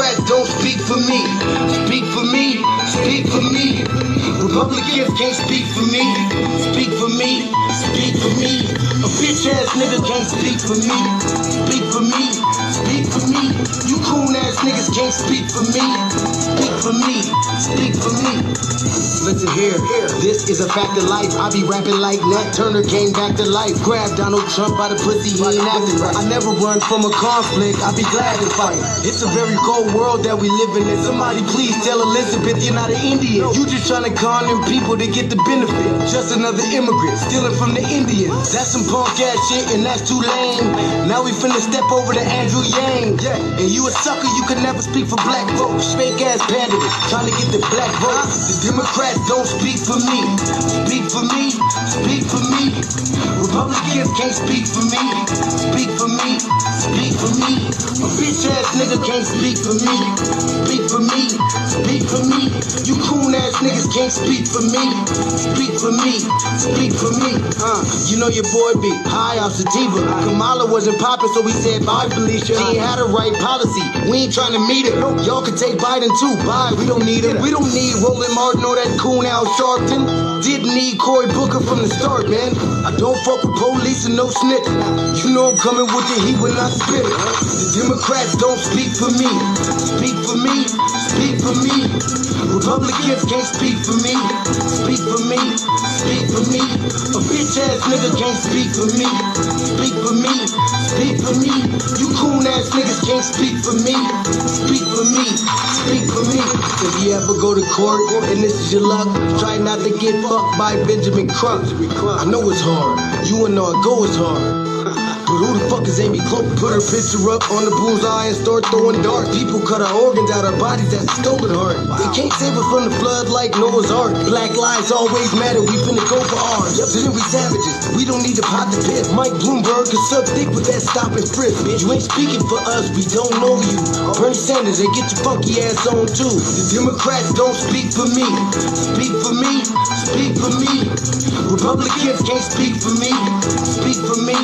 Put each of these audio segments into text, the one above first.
Democrats don't speak for me. Speak for me, speak for me. Republicans can't speak for me. Speak for me, speak for me. A bitch ass nigga can't speak for me. Speak for me, speak for me. You coon ass niggas can't speak for me. Speak for me, speak for me. Listen here, this is a fact of life. I be rapping like Nat Turner came back to life. Grab Donald Trump by the pussy, he ain't acting right. I never run from a conflict, I be glad to fight. It's a very cold world that we live in. And somebody please tell Elizabeth you're not an Indian. You just trying to con them people to get the benefit. Just another immigrant stealing from the Indians. That's some punk ass shit and that's too lame. Now we finna step over to Andrew Yang. And you a sucker, you could never speak for black folks. Fake ass candidates trying to get the black votes. The Democrats don't speak for me. Speak for me, speak for me. Republicans can't speak for me. Speak for me, speak for me. A bitch ass nigga can't speak for me. Speak for me, speak for me. You coon ass niggas can't speak for me. Speak for me, speak for me. You know your boy be high off sativa. Kamala wasn't popping, so we said bye, Felicia. She ain't had a right policy. We ain't trying to meet her. Y'all can take Biden too. Bye, we don't need him. We don't need Roland Martin or that coon Al Sharpton. Didn't need Cory Booker from the start, man. I don't fuck with police and no snitch. You know I'm coming with the heat when I spit it. The Democrats don't speak for me. Speak for me, speak for me. Republicans can't speak for me. Speak for me, speak for me. A bitch ass nigga can't speak for me. Speak for me, speak for me. You coon ass niggas can't speak for me. Speak for me, speak for me. If you ever go to court and this is your luck, try not to get fucked by Benjamin Crump. I know it's hard. You and all go is hard. But who the fuck is Amy Cloak? Put her picture up on the bullseye and start throwing darts. People cut our organs out our bodies, that's a stolen heart. They can't save us from the flood like Noah's Ark. Black lives always matter, we finna go for ours. So then we savages, we don't need to pot the piss. Mike Bloomberg can suck dick with that stop and frisk. Bitch, you ain't speaking for us, we don't know you. Bernie Sanders, and get your funky ass on too. The Democrats don't speak for me. Speak for me, speak for me. Republicans can't speak for me. Speak for me,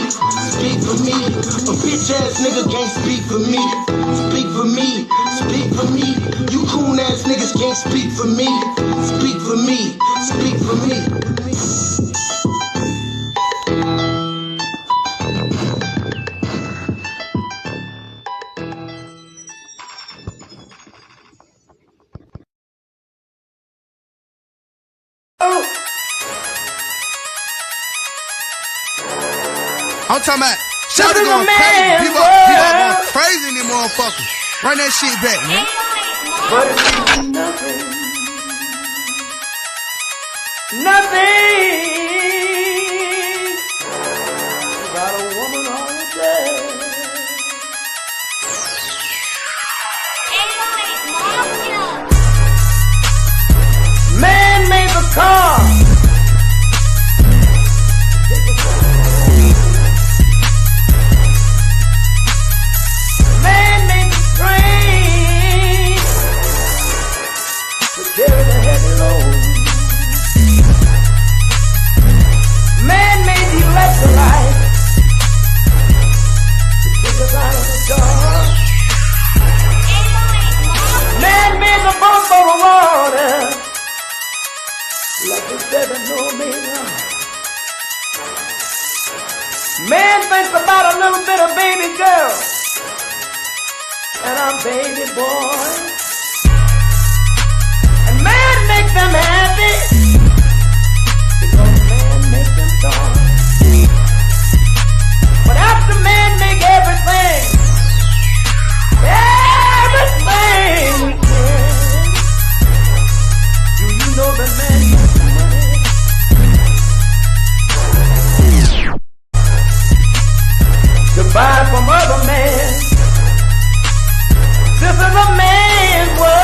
speak for me. A bitch ass nigga can't speak for me. Speak for me, speak for me. You coon ass niggas can't speak for me. Speak for me, speak for me. I'm talking about shout going crazy. People going crazy in these motherfuckers. Run that shit back, man. But it's nothing. Nothing. Got a woman on the bed. Man made the car. Carry the heavy load. Man made the electrolyte to take us out of the dark. Man made the boat for the water like the 7-millimeter. Man thinks about a little bit of baby girl and a baby boy. Make them happy because man make them sorry. But after man make everything we can, do you know that man makes money? To buy from other men. This is a man's world.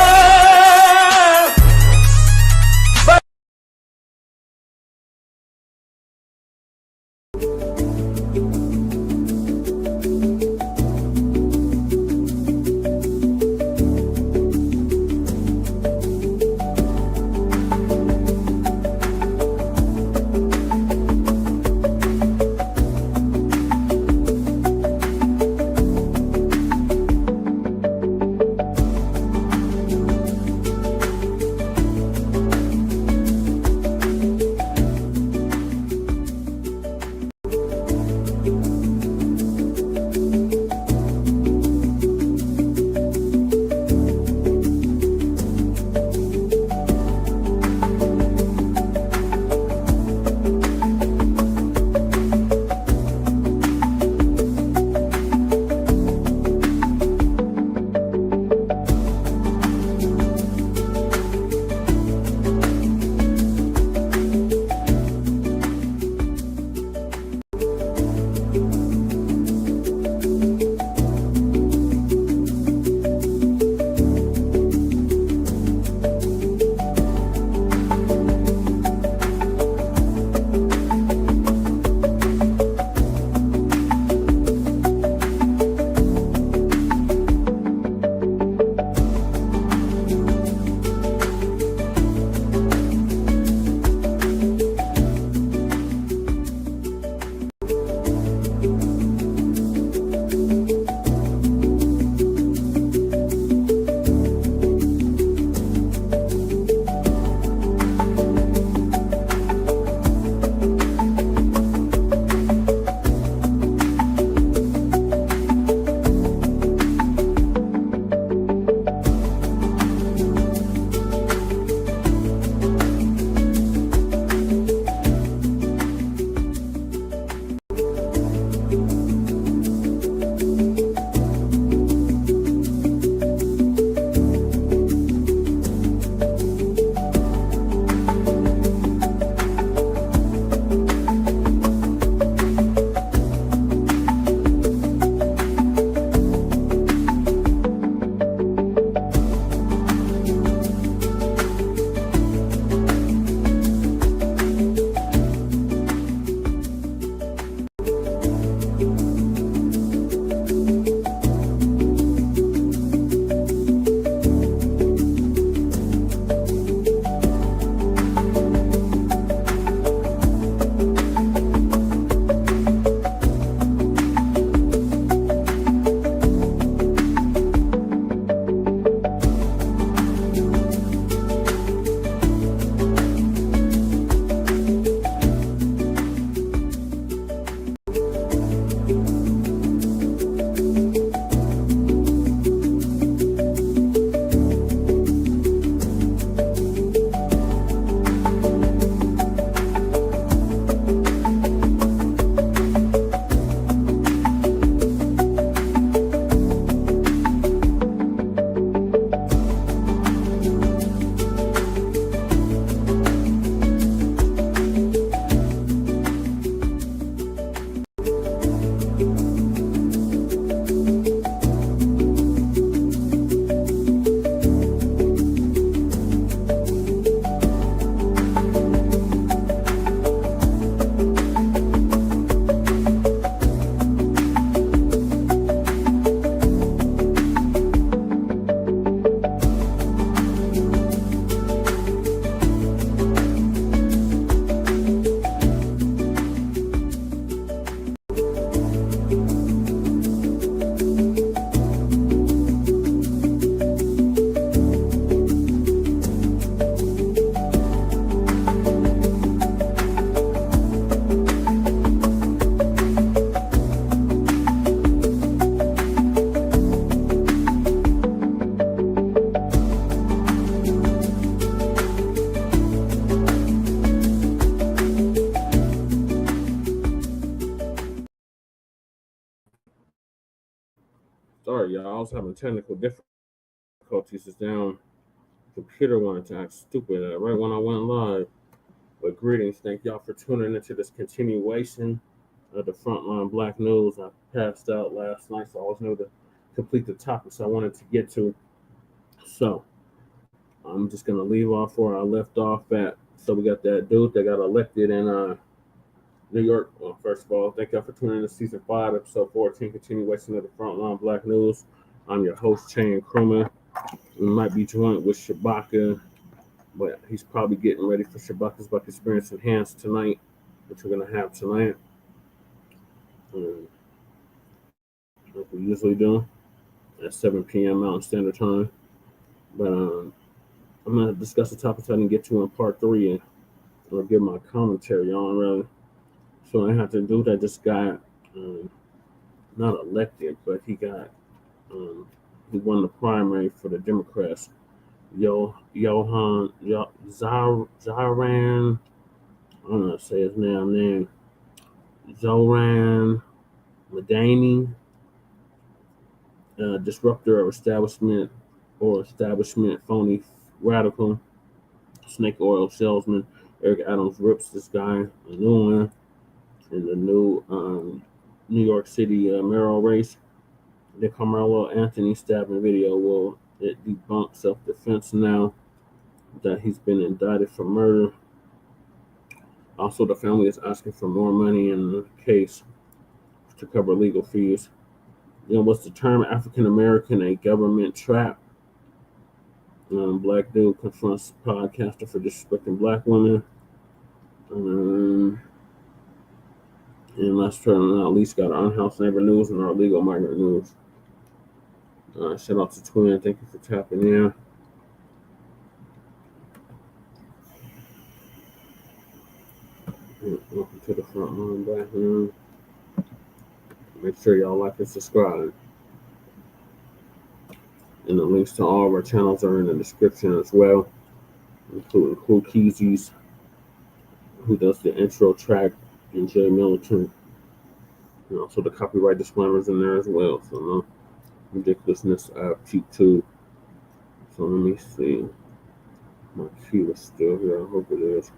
Sorry, y'all. I was having technical difficulties. It's down. Computer wanted to act stupid right when I went live. But greetings. Thank y'all for tuning into this continuation of the Frontline Black News. I passed out last night, so I was able to complete the topics I wanted to get to. So I'm just going to leave off where I left off at. So we got that dude that got elected in New York. Well, first of all, thank y'all for tuning in to Season 5, Episode 14, continuation of the Frontline Black News. I'm your host, Chain Krumah. We might be joined with Shabaka, but he's probably getting ready for Shabaka's Black Experience Enhanced tonight, which we're going to have tonight. Like we usually do, at 7 p.m. Mountain Standard Time. But I'm going to discuss the topics I didn't get to in Part 3 and I'll give my commentary on, really. So I have to do that. This guy, not elected, but he got, he won the primary for the Democrats. Zohran, I don't know how to say his name. Zohran, Mamdani, Disruptor or establishment, phony radical, snake oil salesman. Eric Adams rips this guy a new one in the new New York City mayoral race. The Karmelo Anthony stabbing video will it debunk self-defense now that he's been indicted for murder. Also, the family is asking for more money in the case to cover legal fees. What's the term African American a government trap? Black dude confronts podcaster for disrespecting black women. And last but not least, got our Unhoused neighbor news and our illegal migrant news. Shout out to Twin. Thank you for tapping in. Welcome to the Frontline Black News. Make sure y'all like and subscribe. And the links to all of our channels are in the description as well, including Cool Keezy's, who does the intro track, and Jay Militant. And also the copyright disclaimers in there as well. So no ridiculousness peak too. So let me see. My key is still here. I hope it is.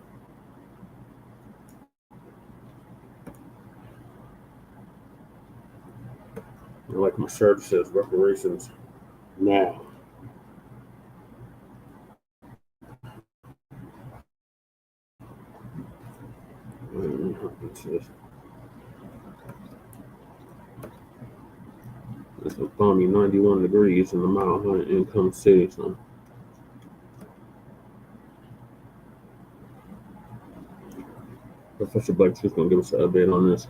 Like my shirt says, reparations now. It's a balmy 91 degrees in the Mile High Income City. So Professor Blacc is going to give us an update on this.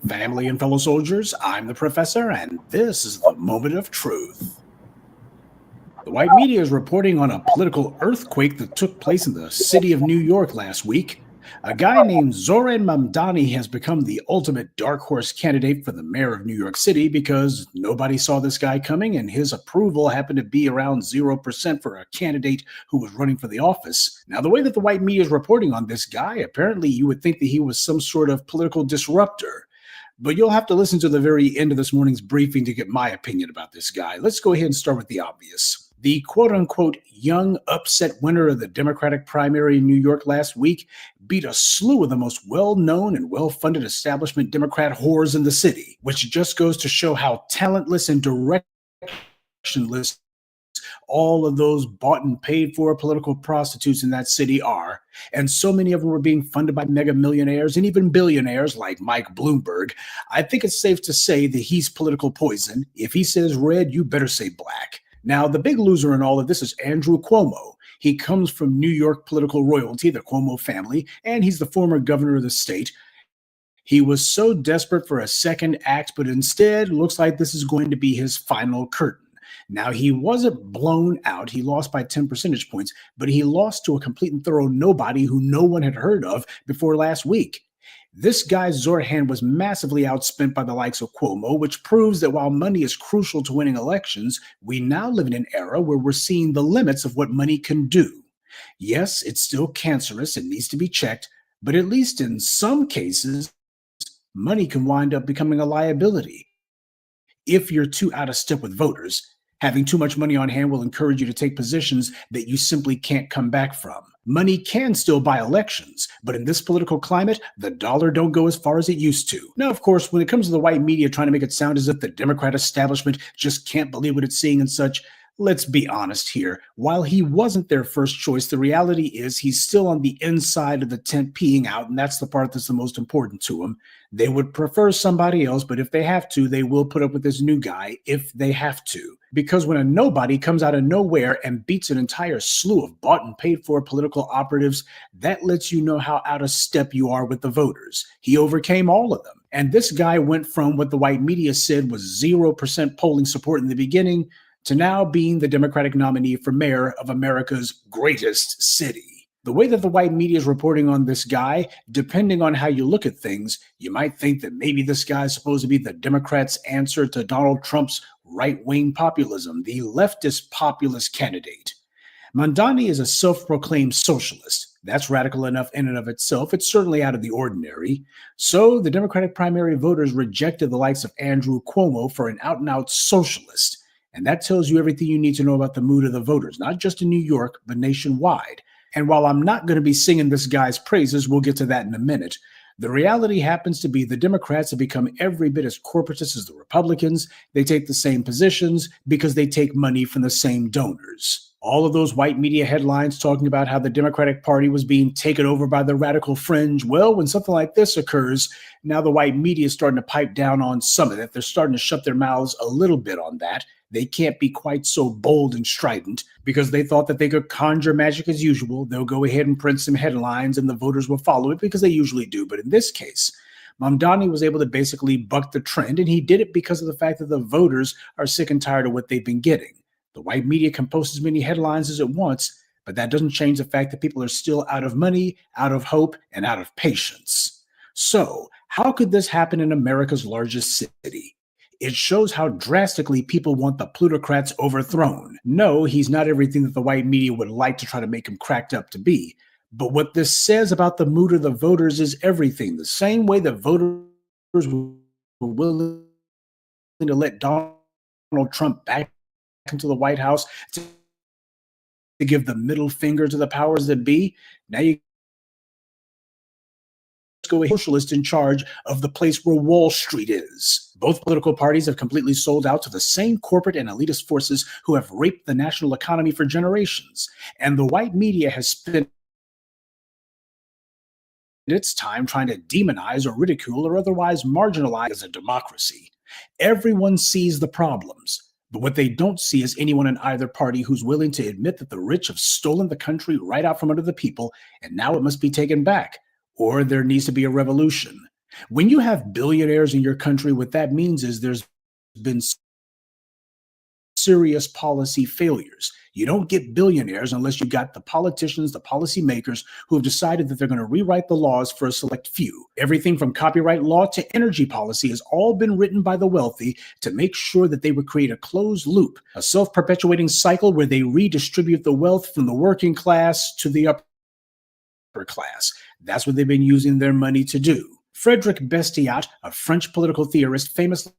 Family and fellow soldiers, I'm the Professor, and this is the Moment of Truth. The white media is reporting on a political earthquake that took place in the city of New York last week. A guy named Zohran Mamdani has become the ultimate dark horse candidate for the mayor of New York City because nobody saw this guy coming, and his approval happened to be around 0% for a candidate who was running for the office. Now, the way that the white media is reporting on this guy, apparently you would think that he was some sort of political disruptor. But you'll have to listen to the very end of this morning's briefing to get my opinion about this guy. Let's go ahead and start with the obvious. The quote-unquote young upset winner of the Democratic primary in New York last week beat a slew of the most well-known and well-funded establishment Democrat whores in the city, which just goes to show how talentless and directionless all of those bought and paid for political prostitutes in that city are. And so many of them were being funded by mega millionaires and even billionaires like Mike Bloomberg. I think it's safe to say that he's political poison. If he says red, you better say black. Now, the big loser in all of this is Andrew Cuomo. He comes from New York political royalty, the Cuomo family, and he's the former governor of the state. He was so desperate for a second act, but instead looks like this is going to be his final curtain. Now, he wasn't blown out. He lost by 10 percentage points, but he lost to a complete and thorough nobody who no one had heard of before last week. This guy Zohran was massively outspent by the likes of Cuomo, which proves that while money is crucial to winning elections, we now live in an era where we're seeing the limits of what money can do. Yes, it's still cancerous and needs to be checked, but at least in some cases, money can wind up becoming a liability. If you're too out of step with voters, having too much money on hand will encourage you to take positions that you simply can't come back from. Money can still buy elections, but in this political climate, the dollar don't go as far as it used to. Now, of course, when it comes to the white media trying to make it sound as if the Democrat establishment just can't believe what it's seeing and such, let's be honest here. While he wasn't their first choice, the reality is he's still on the inside of the tent peeing out, and that's the part that's the most important to him. They would prefer somebody else, but if they have to, they will put up with this new guy if they have to. Because when a nobody comes out of nowhere and beats an entire slew of bought and paid for political operatives, that lets you know how out of step you are with the voters. He overcame all of them. And this guy went from what the white media said was 0% polling support in the beginning to now being the Democratic nominee for mayor of America's greatest city. The way that the white media is reporting on this guy, depending on how you look at things, you might think that maybe this guy is supposed to be the Democrats' answer to Donald Trump's right-wing populism, the leftist populist candidate. Mamdani is a self-proclaimed socialist. That's radical enough in and of itself. It's certainly out of the ordinary. So the Democratic primary voters rejected the likes of Andrew Cuomo for an out-and-out socialist. And that tells you everything you need to know about the mood of the voters, not just in New York, but nationwide. And while I'm not going to be singing this guy's praises, we'll get to that in a minute, the reality happens to be the Democrats have become every bit as corporatist as the Republicans. They take the same positions because they take money from the same donors. All of those white media headlines talking about how the Democratic Party was being taken over by the radical fringe. Well, when something like this occurs, now the white media is starting to pipe down on some of it. They're starting to shut their mouths a little bit on that. They can't be quite so bold and strident because they thought that they could conjure magic as usual. They'll go ahead and print some headlines and the voters will follow it because they usually do. But in this case, Mamdani was able to basically buck the trend, and he did it because of the fact that the voters are sick and tired of what they've been getting. The white media can post as many headlines as it wants, but that doesn't change the fact that people are still out of money, out of hope, and out of patience. So, how could this happen in America's largest city? It shows how drastically people want the plutocrats overthrown. No, he's not everything that the white media would like to try to make him cracked up to be. But what this says about the mood of the voters is everything. The same way that voters were willing to let Donald Trump back into the White House to give the middle finger to the powers that be, now you go a socialist in charge of the place where Wall Street is. Both political parties have completely sold out to the same corporate and elitist forces who have raped the national economy for generations. And the white media has spent its time trying to demonize or ridicule or otherwise marginalize a democracy. Everyone sees the problems, but what they don't see is anyone in either party who's willing to admit that the rich have stolen the country right out from under the people, and now it must be taken back, or there needs to be a revolution. When you have billionaires in your country, what that means is there's been serious policy failures. You don't get billionaires unless you got the politicians, the policymakers who have decided that they're going to rewrite the laws for a select few. Everything from copyright law to energy policy has all been written by the wealthy to make sure that they would create a closed loop, a self-perpetuating cycle where they redistribute the wealth from the working class to the upper class. That's what they've been using their money to do. Frédéric Bastiat, a French political theorist, famous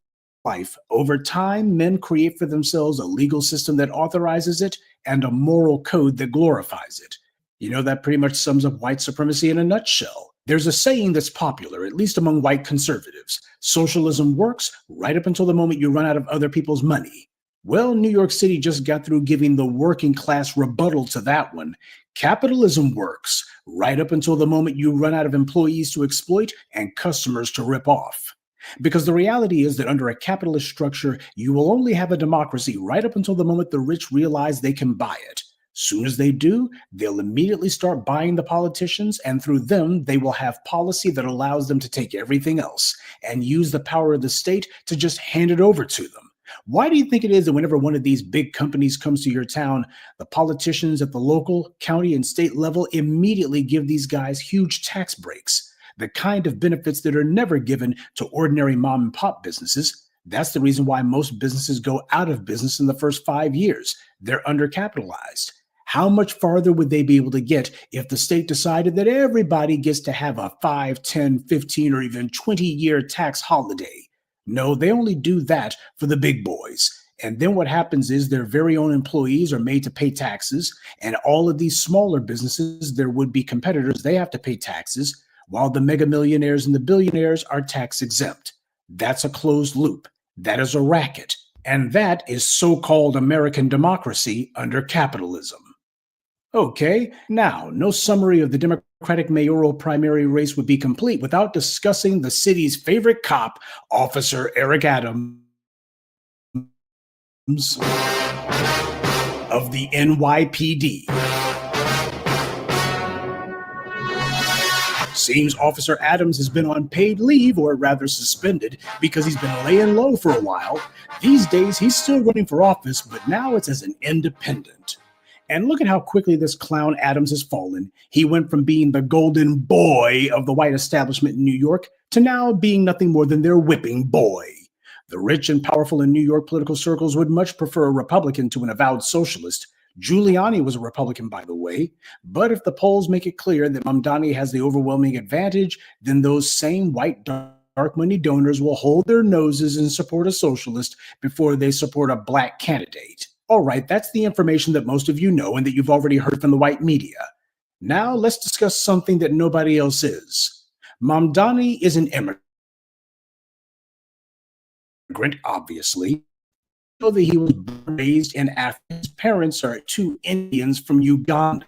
life, over time, men create for themselves a legal system that authorizes it and a moral code that glorifies it. You know, that pretty much sums up white supremacy in a nutshell. There's a saying that's popular, at least among white conservatives. Socialism works right up until the moment you run out of other people's money. Well, New York City just got through giving the working class rebuttal to that one. Capitalism works right up until the moment you run out of employees to exploit and customers to rip off. Because the reality is that under a capitalist structure, you will only have a democracy right up until the moment the rich realize they can buy it. Soon as they do, they'll immediately start buying the politicians, and through them, they will have policy that allows them to take everything else and use the power of the state to just hand it over to them. Why do you think it is that whenever one of these big companies comes to your town, the politicians at the local, county, and state level immediately give these guys huge tax breaks? the kind of benefits that are never given to ordinary mom and pop businesses. That's the reason why most businesses go out of business in the first 5 years. They're undercapitalized. How much farther would they be able to get if the state decided that everybody gets to have a 5, 10, 15, or even 20-year tax holiday? No, they only do that for the big boys. And then what happens is their very own employees are made to pay taxes, and all of these smaller businesses, their would-be competitors, they have to pay taxes, while the mega millionaires and the billionaires are tax exempt. That's a closed loop. That is a racket. And that is so-called American democracy under capitalism. Okay, now, no summary of the Democratic mayoral primary race would be complete without discussing the city's favorite cop, Officer Eric Adams of the NYPD. Seems Officer Adams has been on paid leave, or rather suspended, because he's been laying low for a while. These days, he's still running for office, but now it's as an independent. And look at how quickly this clown Adams has fallen. He went from being the golden boy of the white establishment in New York to now being nothing more than their whipping boy. The rich and powerful in New York political circles would much prefer a Republican to an avowed socialist. Giuliani was a Republican, by the way. But if the polls make it clear that Mamdani has the overwhelming advantage, then those same white dark money donors will hold their noses and support a socialist before they support a black candidate. All right, that's the information that most of you know and that you've already heard from the white media. Now let's discuss something that nobody else is. Mamdani is an immigrant, obviously. You know that he was raised in Africa. His parents are two Indians from Uganda.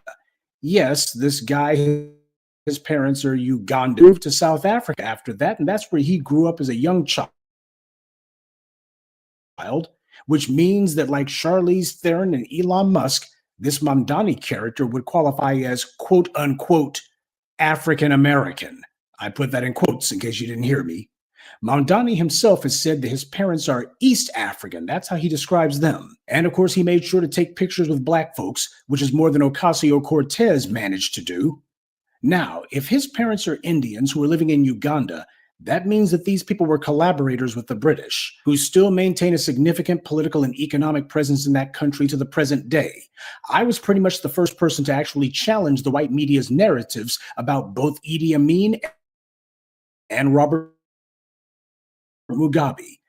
Yes, this guy, his parents are Ugandan. Moved to South Africa after that, and that's where he grew up as a young child. Which means that, like Charlize Theron and Elon Musk, this Mamdani character would qualify as quote-unquote African-American. I put that in quotes in case you didn't hear me. Mamdani himself has said that his parents are East African. That's how he describes them. And of course, he made sure to take pictures with black folks, which is more than Ocasio-Cortez managed to do. Now, if his parents are Indians who are living in Uganda, that means that these people were collaborators with the British, who still maintain a significant political and economic presence in that country to the present day. I was pretty much the first person to actually challenge the white media's narratives about both Idi Amin and Robert Mugabe.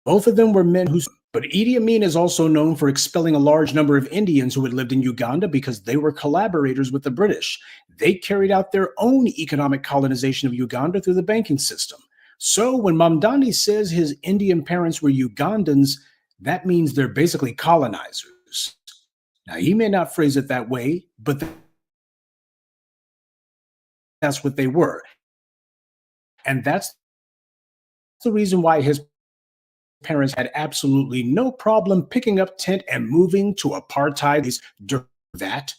Both of them were men who... But Idi Amin is also known for expelling a large number of Indians who had lived in Uganda because they were collaborators with the British. They carried out their own economic colonization of Uganda through the banking system. So when Mamdani says his Indian parents were Ugandans, that means they're basically colonizers. Now, he may not phrase it that way, but that's what they were. And that's the reason why his parents had absolutely no problem picking up tent and moving to apartheid. That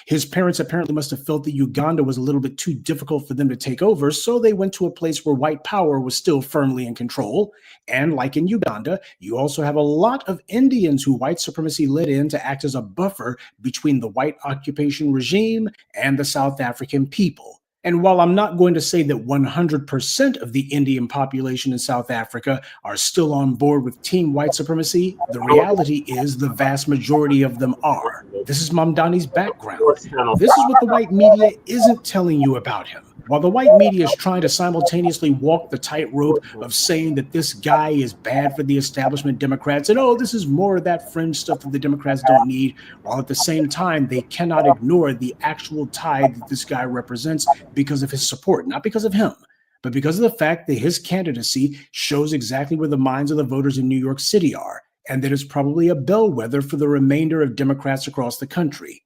his parents apparently must have felt that Uganda was a little bit too difficult for them to take over, so they went to a place where white power was still firmly in control. And like in Uganda, you also have a lot of Indians who white supremacy let in to act as a buffer between the white occupation regime and the South African people. And while I'm not going to say that 100% of the Indian population in South Africa are still on board with team white supremacy, the reality is the vast majority of them are. This is Mamdani's background. This is what the white media isn't telling you about him. While the white media is trying to simultaneously walk the tightrope of saying that this guy is bad for the establishment Democrats and, oh, this is more of that fringe stuff that the Democrats don't need, while at the same time they cannot ignore the actual tide that this guy represents because of his support, not because of him, but because of the fact that his candidacy shows exactly where the minds of the voters in New York City are, and that it's probably a bellwether for the remainder of Democrats across the country.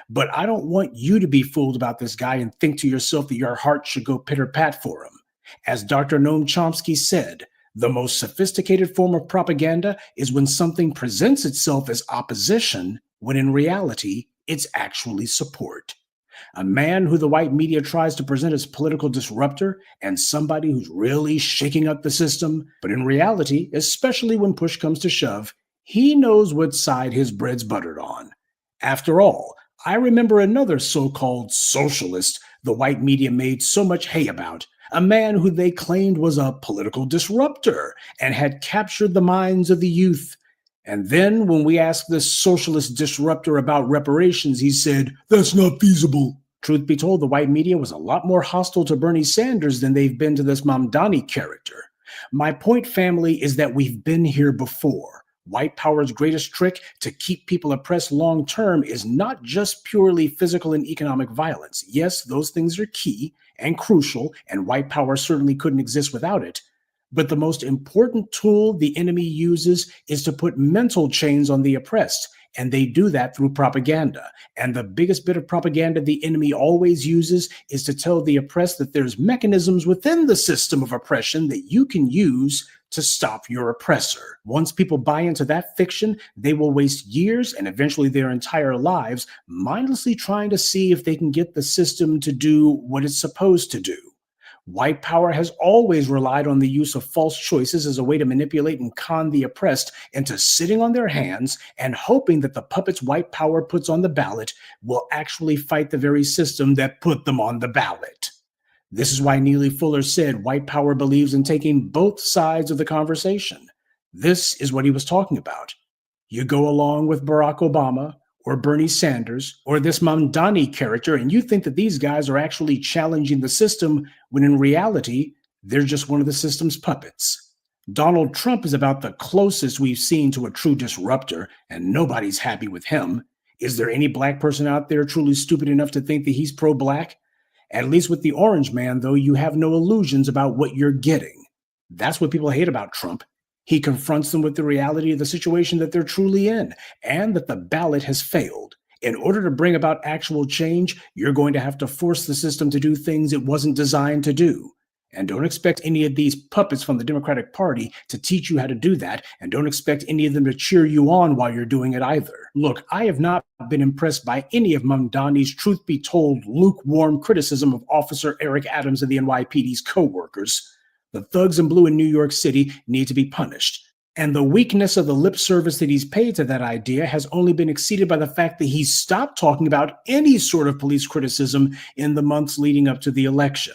But I don't want you to be fooled about this guy and think to yourself that your heart should go pitter-pat for him. As Dr. Noam Chomsky said, the most sophisticated form of propaganda is when something presents itself as opposition, when in reality, it's actually support. A man who the white media tries to present as political disruptor and somebody who's really shaking up the system, but in reality, especially when push comes to shove, he knows what side his bread's buttered on. After all, I remember another so-called socialist the white media made so much hay about, a man who they claimed was a political disruptor and had captured the minds of the youth. And then when we asked this socialist disruptor about reparations, he said, "That's not feasible." Truth be told, the white media was a lot more hostile to Bernie Sanders than they've been to this Mamdani character. My point, family, is that we've been here before. White power's greatest trick to keep people oppressed long term is not just purely physical and economic violence. Yes, those things are key and crucial, and white power certainly couldn't exist without it. But the most important tool the enemy uses is to put mental chains on the oppressed, and they do that through propaganda. And the biggest bit of propaganda the enemy always uses is to tell the oppressed that there's mechanisms within the system of oppression that you can use to stop your oppressor. Once people buy into that fiction, they will waste years and eventually their entire lives mindlessly trying to see if they can get the system to do what it's supposed to do. White power has always relied on the use of false choices as a way to manipulate and con the oppressed into sitting on their hands and hoping that the puppets white power puts on the ballot will actually fight the very system that put them on the ballot. This is why Neely Fuller said white power believes in taking both sides of the conversation. This is what he was talking about. You go along with Barack Obama or Bernie Sanders or this Mamdani character, and you think that these guys are actually challenging the system when in reality, they're just one of the system's puppets. Donald Trump is about the closest we've seen to a true disruptor, and nobody's happy with him. Is there any black person out there truly stupid enough to think that he's pro-black? At least with the orange man, though, you have no illusions about what you're getting. That's what people hate about Trump. He confronts them with the reality of the situation that they're truly in, and that the ballot has failed. In order to bring about actual change, you're going to have to force the system to do things it wasn't designed to do. And don't expect any of these puppets from the Democratic Party to teach you how to do that, and don't expect any of them to cheer you on while you're doing it either. Look, I have not been impressed by any of Mamdani's truth be told lukewarm criticism of Officer Eric Adams and the NYPD's co-workers. The thugs in blue in New York City need to be punished. And the weakness of the lip service that he's paid to that idea has only been exceeded by the fact that he's stopped talking about any sort of police criticism in the months leading up to the election.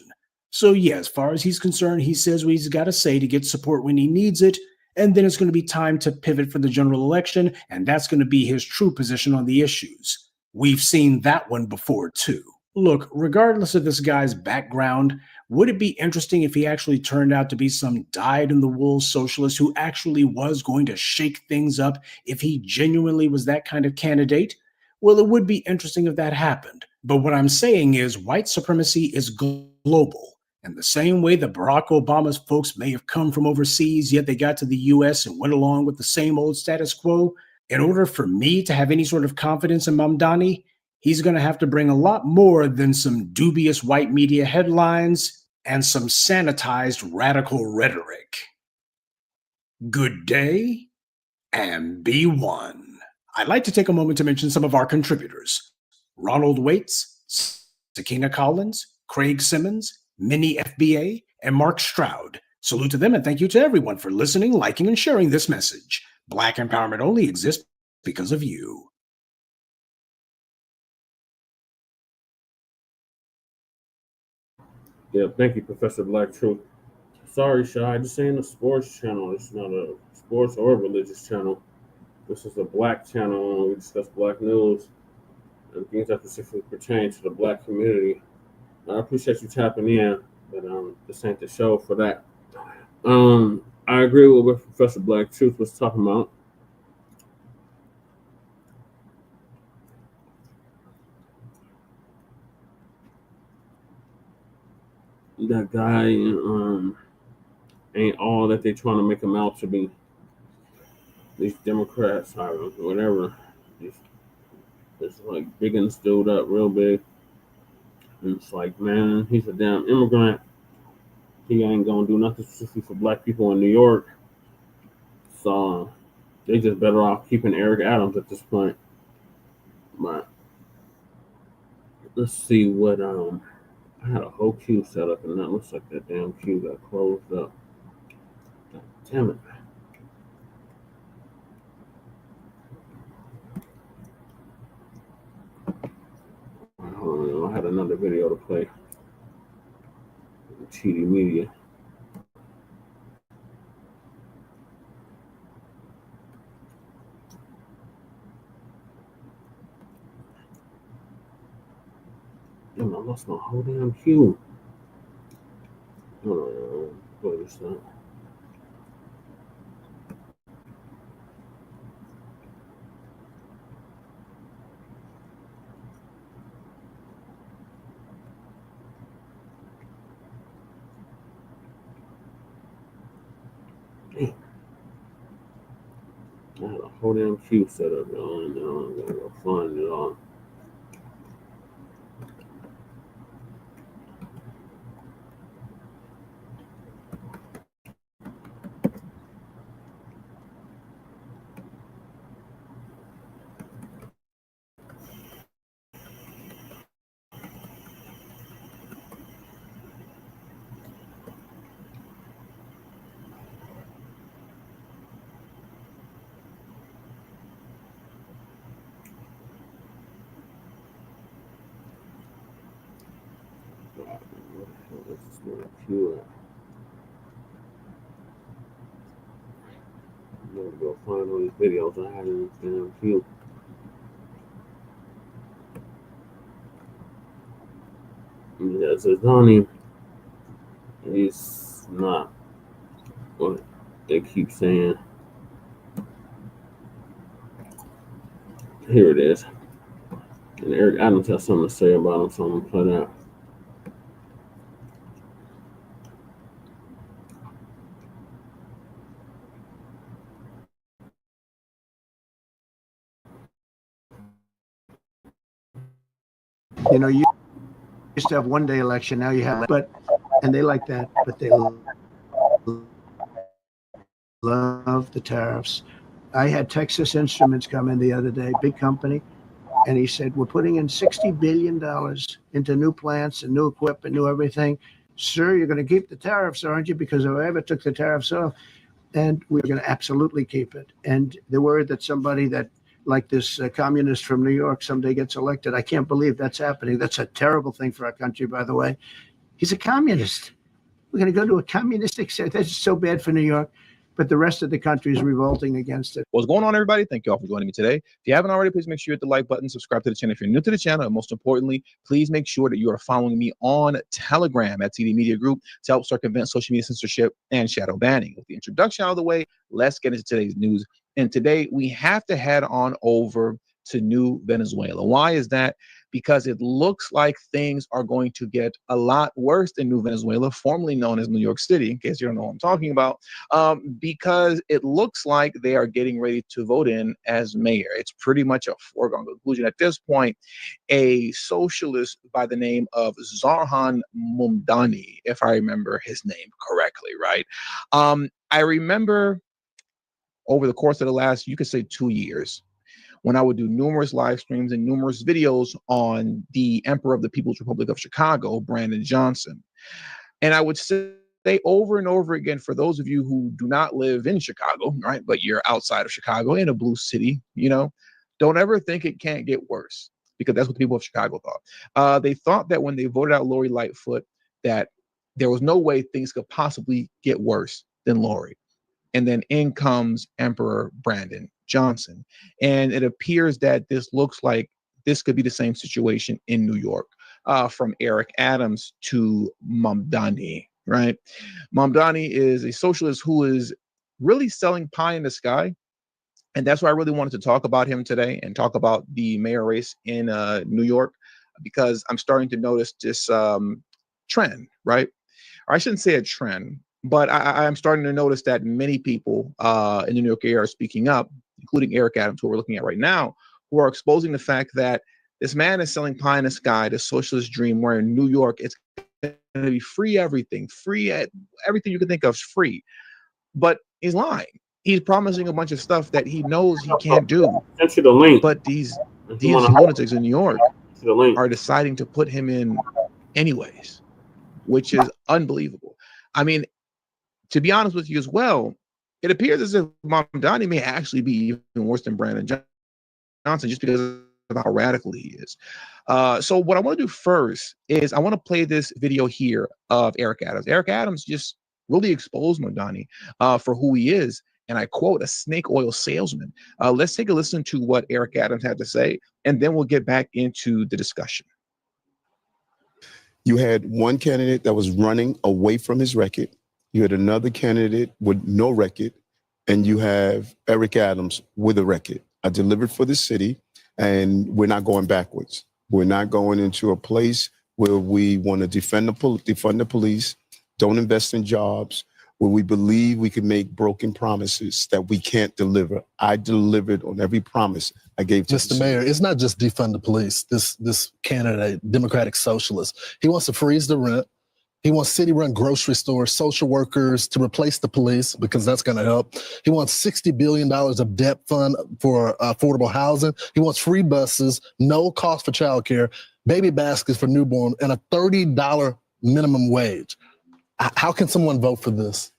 So yeah, as far as he's concerned, he says what he's got to say to get support when he needs it, and then it's going to be time to pivot for the general election, and that's going to be his true position on the issues. We've seen that one before too. Look, regardless of this guy's background, would it be interesting if he actually turned out to be some dyed-in-the-wool socialist who actually was going to shake things up if he genuinely was that kind of candidate? Well, it would be interesting if that happened. But what I'm saying is white supremacy is global. And the same way that Barack Obama's folks may have come from overseas, yet they got to the US and went along with the same old status quo, in order for me to have any sort of confidence in Mamdani, he's going to have to bring a lot more than some dubious white media headlines and some sanitized radical rhetoric. Good day, and be one. I'd like to take a moment to mention some of our contributors. Ronald Waits, Sakina Collins, Craig Simmons, Minnie FBA, and Mark Stroud. Salute to them and thank you to everyone for listening, liking, and sharing this message. Black empowerment only exists because of you. Yeah, thank you, Professor Black Truth. Sorry, Shy, this ain't a sports channel. It's not a sports or religious channel. This is a black channel, and we discuss black news and things that specifically pertain to the black community. I appreciate you tapping in, but this ain't the show for that. I agree with what Professor Black Truth was talking about. That guy ain't all that they trying to make him out to be. These Democrats, whatever, it's like bigging this dude up real big. And it's like, man, he's a damn immigrant. He ain't gonna do nothing specifically for black people in New York. So they just better off keeping Eric Adams at this point. But let's see what I had a whole queue set up and that looks like that damn queue got closed up. God damn it. Hold on, I had another video to play. TD Media. Damn, I lost my whole damn cue. Hold on, what is that? Damn. I had a whole damn queue set up, y'all, and now I'm gonna go find it all. Where the hell is this damn queue at? I'm gonna go find all these videos I had in this damn queue. Yeah, Zohran, he's not what they keep saying. Here it is. And Eric Adams has something to say about him, so I'm gonna play that. You know, you used to have one day election, now you have, and they like that, but they love the tariffs. I had Texas Instruments come in the other day, big company, and he said, we're putting in $60 billion into new plants and new equipment, new everything. Sir, you're going to keep the tariffs, aren't you? Because if I ever took the tariffs off, and we're going to absolutely keep it. And the word that somebody that, like this communist from New York, someday gets elected, I can't believe that's happening. That's a terrible thing for our country, by the way. He's a communist. We're going to go to a communistic state. That's so bad for New York. But the rest of the country is revolting against it. What's going on, everybody? Thank you all for joining me today. If you haven't already, please make sure you hit the like button, subscribe to the channel if you're new to the channel, and most importantly, please make sure that you are following me on Telegram at TD Media Group to help circumvent social media censorship and shadow banning. With the introduction out of the way, let's get into today's news. And today, we have to head on over to New Venezuela. Why is that? Because it looks like things are going to get a lot worse in New Venezuela, formerly known as New York City, in case you don't know what I'm talking about, because it looks like they are getting ready to vote in as mayor. It's pretty much a foregone conclusion at this point. A socialist by the name of Zohran Mamdani, if I remember his name correctly, right? I remember over the course of the last, you could say 2 years, when I would do numerous live streams and numerous videos on the Emperor of the People's Republic of Chicago, Brandon Johnson. And I would say over and over again, for those of you who do not live in Chicago, right, but you're outside of Chicago in a blue city, you know, don't ever think it can't get worse, because that's what the people of Chicago thought. They thought that when they voted out Lori Lightfoot, that there was no way things could possibly get worse than Lori. And then in comes Emperor Brandon Johnson. And it appears that this looks like this could be the same situation in New York, from Eric Adams to Mamdani, right? Mamdani is a socialist who is really selling pie in the sky. And that's why I really wanted to talk about him today and talk about the mayor race in New York, because I'm starting to notice this trend, right? Or I shouldn't say a trend, but I'm starting to notice that many people in the New York area are speaking up, including Eric Adams, who we're looking at right now, who are exposing the fact that this man is selling pie in the sky, the socialist dream, where in New York, it's going to be free everything, everything you can think of is free. But he's lying. He's promising a bunch of stuff that he knows he can't do. Send you the link. But these lunatics in New York are deciding to put him in anyways, which is unbelievable. I mean, to be honest with you as well, it appears as if Mamdani may actually be even worse than Brandon Johnson, just because of how radical he is. So what I want to do first is I want to play this video here of Eric Adams. Eric Adams just really exposed Mamdani for who he is. And I quote, a snake oil salesman. Let's take a listen to what Eric Adams had to say, and then we'll get back into the discussion. You had one candidate that was running away from his record. You had another candidate with no record, and you have Eric Adams with a record. I delivered for the city, and we're not going backwards. We're not going into a place where we want to defund the police, don't invest in jobs, where we believe we can make broken promises that we can't deliver. I delivered on every promise I gave to Mr. Mayor, it's not just defund the police. This candidate, Democratic Socialist, he wants to freeze the rent. He wants city-run grocery stores, social workers to replace the police because that's going to help. He wants $60 billion of debt fund for affordable housing. He wants free buses, no cost for childcare, baby baskets for newborn, and a $30 minimum wage. How can someone vote for this?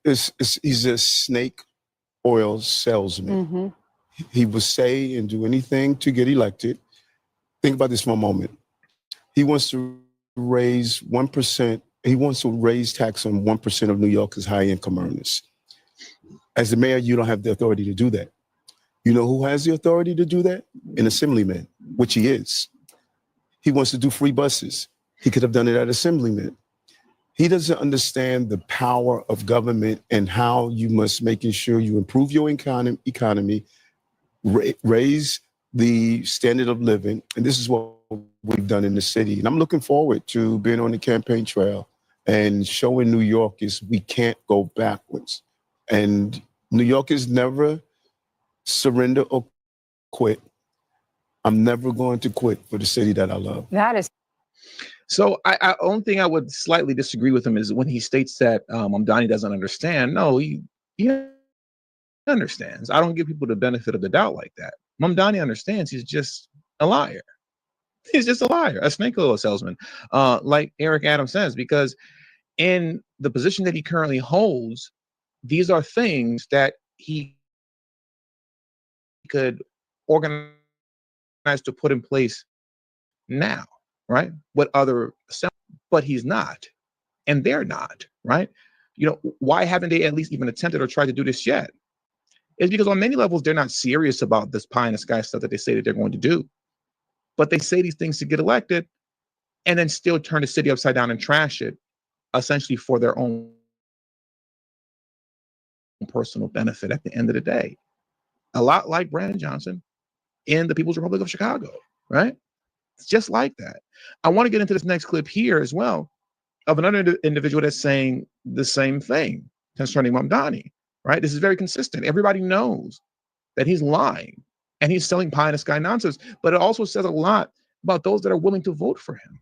He's a snake oil salesman. Mm-hmm. He will say and do anything to get elected. Think about this for a moment. He wants to raise 1%. He wants to raise tax on 1% of New Yorkers' high-income earners. As the mayor, you don't have the authority to do that. You know who has the authority to do that? An assemblyman, which he is. He wants to do free buses. He could have done it at assemblyman. He doesn't understand the power of government and how you must making sure you improve your economy, raise the standard of living. And this is what we've done in the city. And I'm looking forward to being on the campaign trail and showing New Yorkers we can't go backwards. And New Yorkers never surrender or quit. I'm never going to quit for the city that I love. That is. So I only thing I would slightly disagree with him is when he states that Mamdani doesn't understand. No, he understands. I don't give people the benefit of the doubt like that. Mamdani understands. He's just a liar. He's just a liar, a snake oil salesman, like Eric Adams says, because in the position that he currently holds, these are things that he could organize to put in place now. Right? What other, but he's not, and they're not, right? You know, why haven't they at least even attempted or tried to do this yet? It's because on many levels, they're not serious about this pie in the sky stuff that they say that they're going to do. But they say these things to get elected and then still turn the city upside down and trash it, essentially for their own personal benefit at the end of the day. A lot like Brandon Johnson in the People's Republic of Chicago, right? It's just like that. I want to get into this next clip here as well of another individual that's saying the same thing concerning Mamdani, right? This is very consistent. Everybody knows that he's lying and he's selling pie in the sky nonsense, but it also says a lot about those that are willing to vote for him.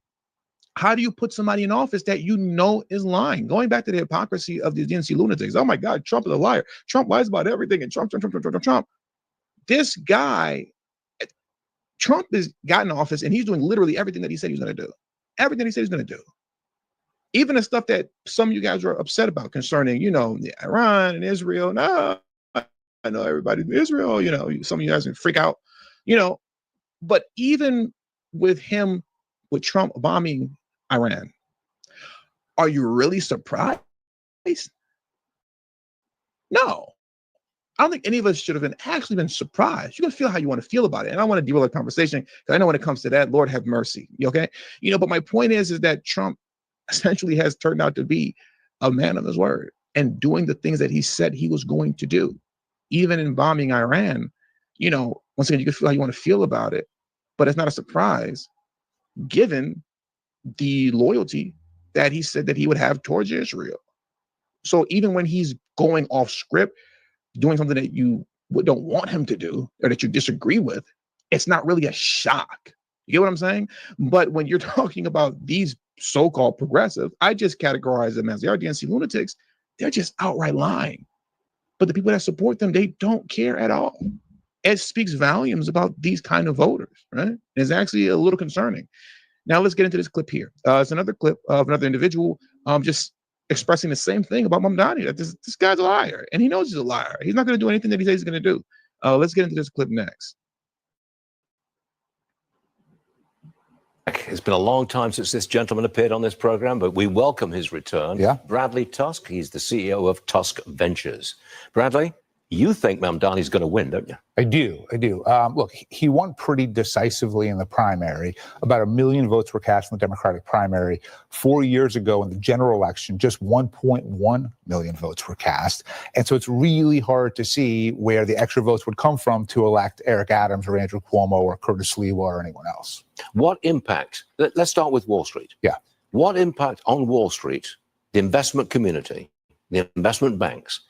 How do you put somebody in office that you know is lying? Going back to the hypocrisy of the DNC lunatics. Oh my God, Trump is a liar. Trump lies about everything, and Trump. This guy, Trump has gotten in office and he's doing literally everything that he said he was going to do. Everything he said he's going to do. Even the stuff that some of you guys are upset about concerning, you know, Iran and Israel. No, I know everybody in Israel, you know, some of you guys can freak out, you know, but even with him, with Trump bombing Iran, are you really surprised? No. I don't think any of us should have actually been surprised. You can feel how you want to feel about it. And I want to derail the conversation because I know when it comes to that, Lord have mercy. Okay. You know, but my point is that Trump essentially has turned out to be a man of his word and doing the things that he said he was going to do. Even in bombing Iran, you know, once again, you can feel how you want to feel about it, but it's not a surprise given the loyalty that he said that he would have towards Israel. So even when he's going off script, doing something that you don't want him to do or that you disagree with, it's not really a shock. You get what I'm saying? But when you're talking about these so-called progressive, I just categorize them as they are DNC lunatics. They're just outright lying. But the people that support them, they don't care at all. It speaks volumes about these kind of voters, right? It's actually a little concerning. Now let's get into this clip here. It's another clip of another individual just expressing the same thing about Mamdani, that this guy's a liar, and he knows he's a liar. He's not going to do anything that he says he's going to do. Let's get into this clip next. It's been a long time since this gentleman appeared on this program, but we welcome his return. Yeah. Bradley Tusk, he's the CEO of Tusk Ventures. Bradley, you think Mamdani's going to win, don't you? I do. Look, he won pretty decisively in the primary. About 1 million votes were cast in the Democratic primary. 4 years ago in the general election, just 1.1 million votes were cast. And so it's really hard to see where the extra votes would come from to elect Eric Adams or Andrew Cuomo or Curtis Sliwa or anyone else. What impact, let's start with Wall Street. Yeah. What impact on Wall Street, the investment community, the investment banks,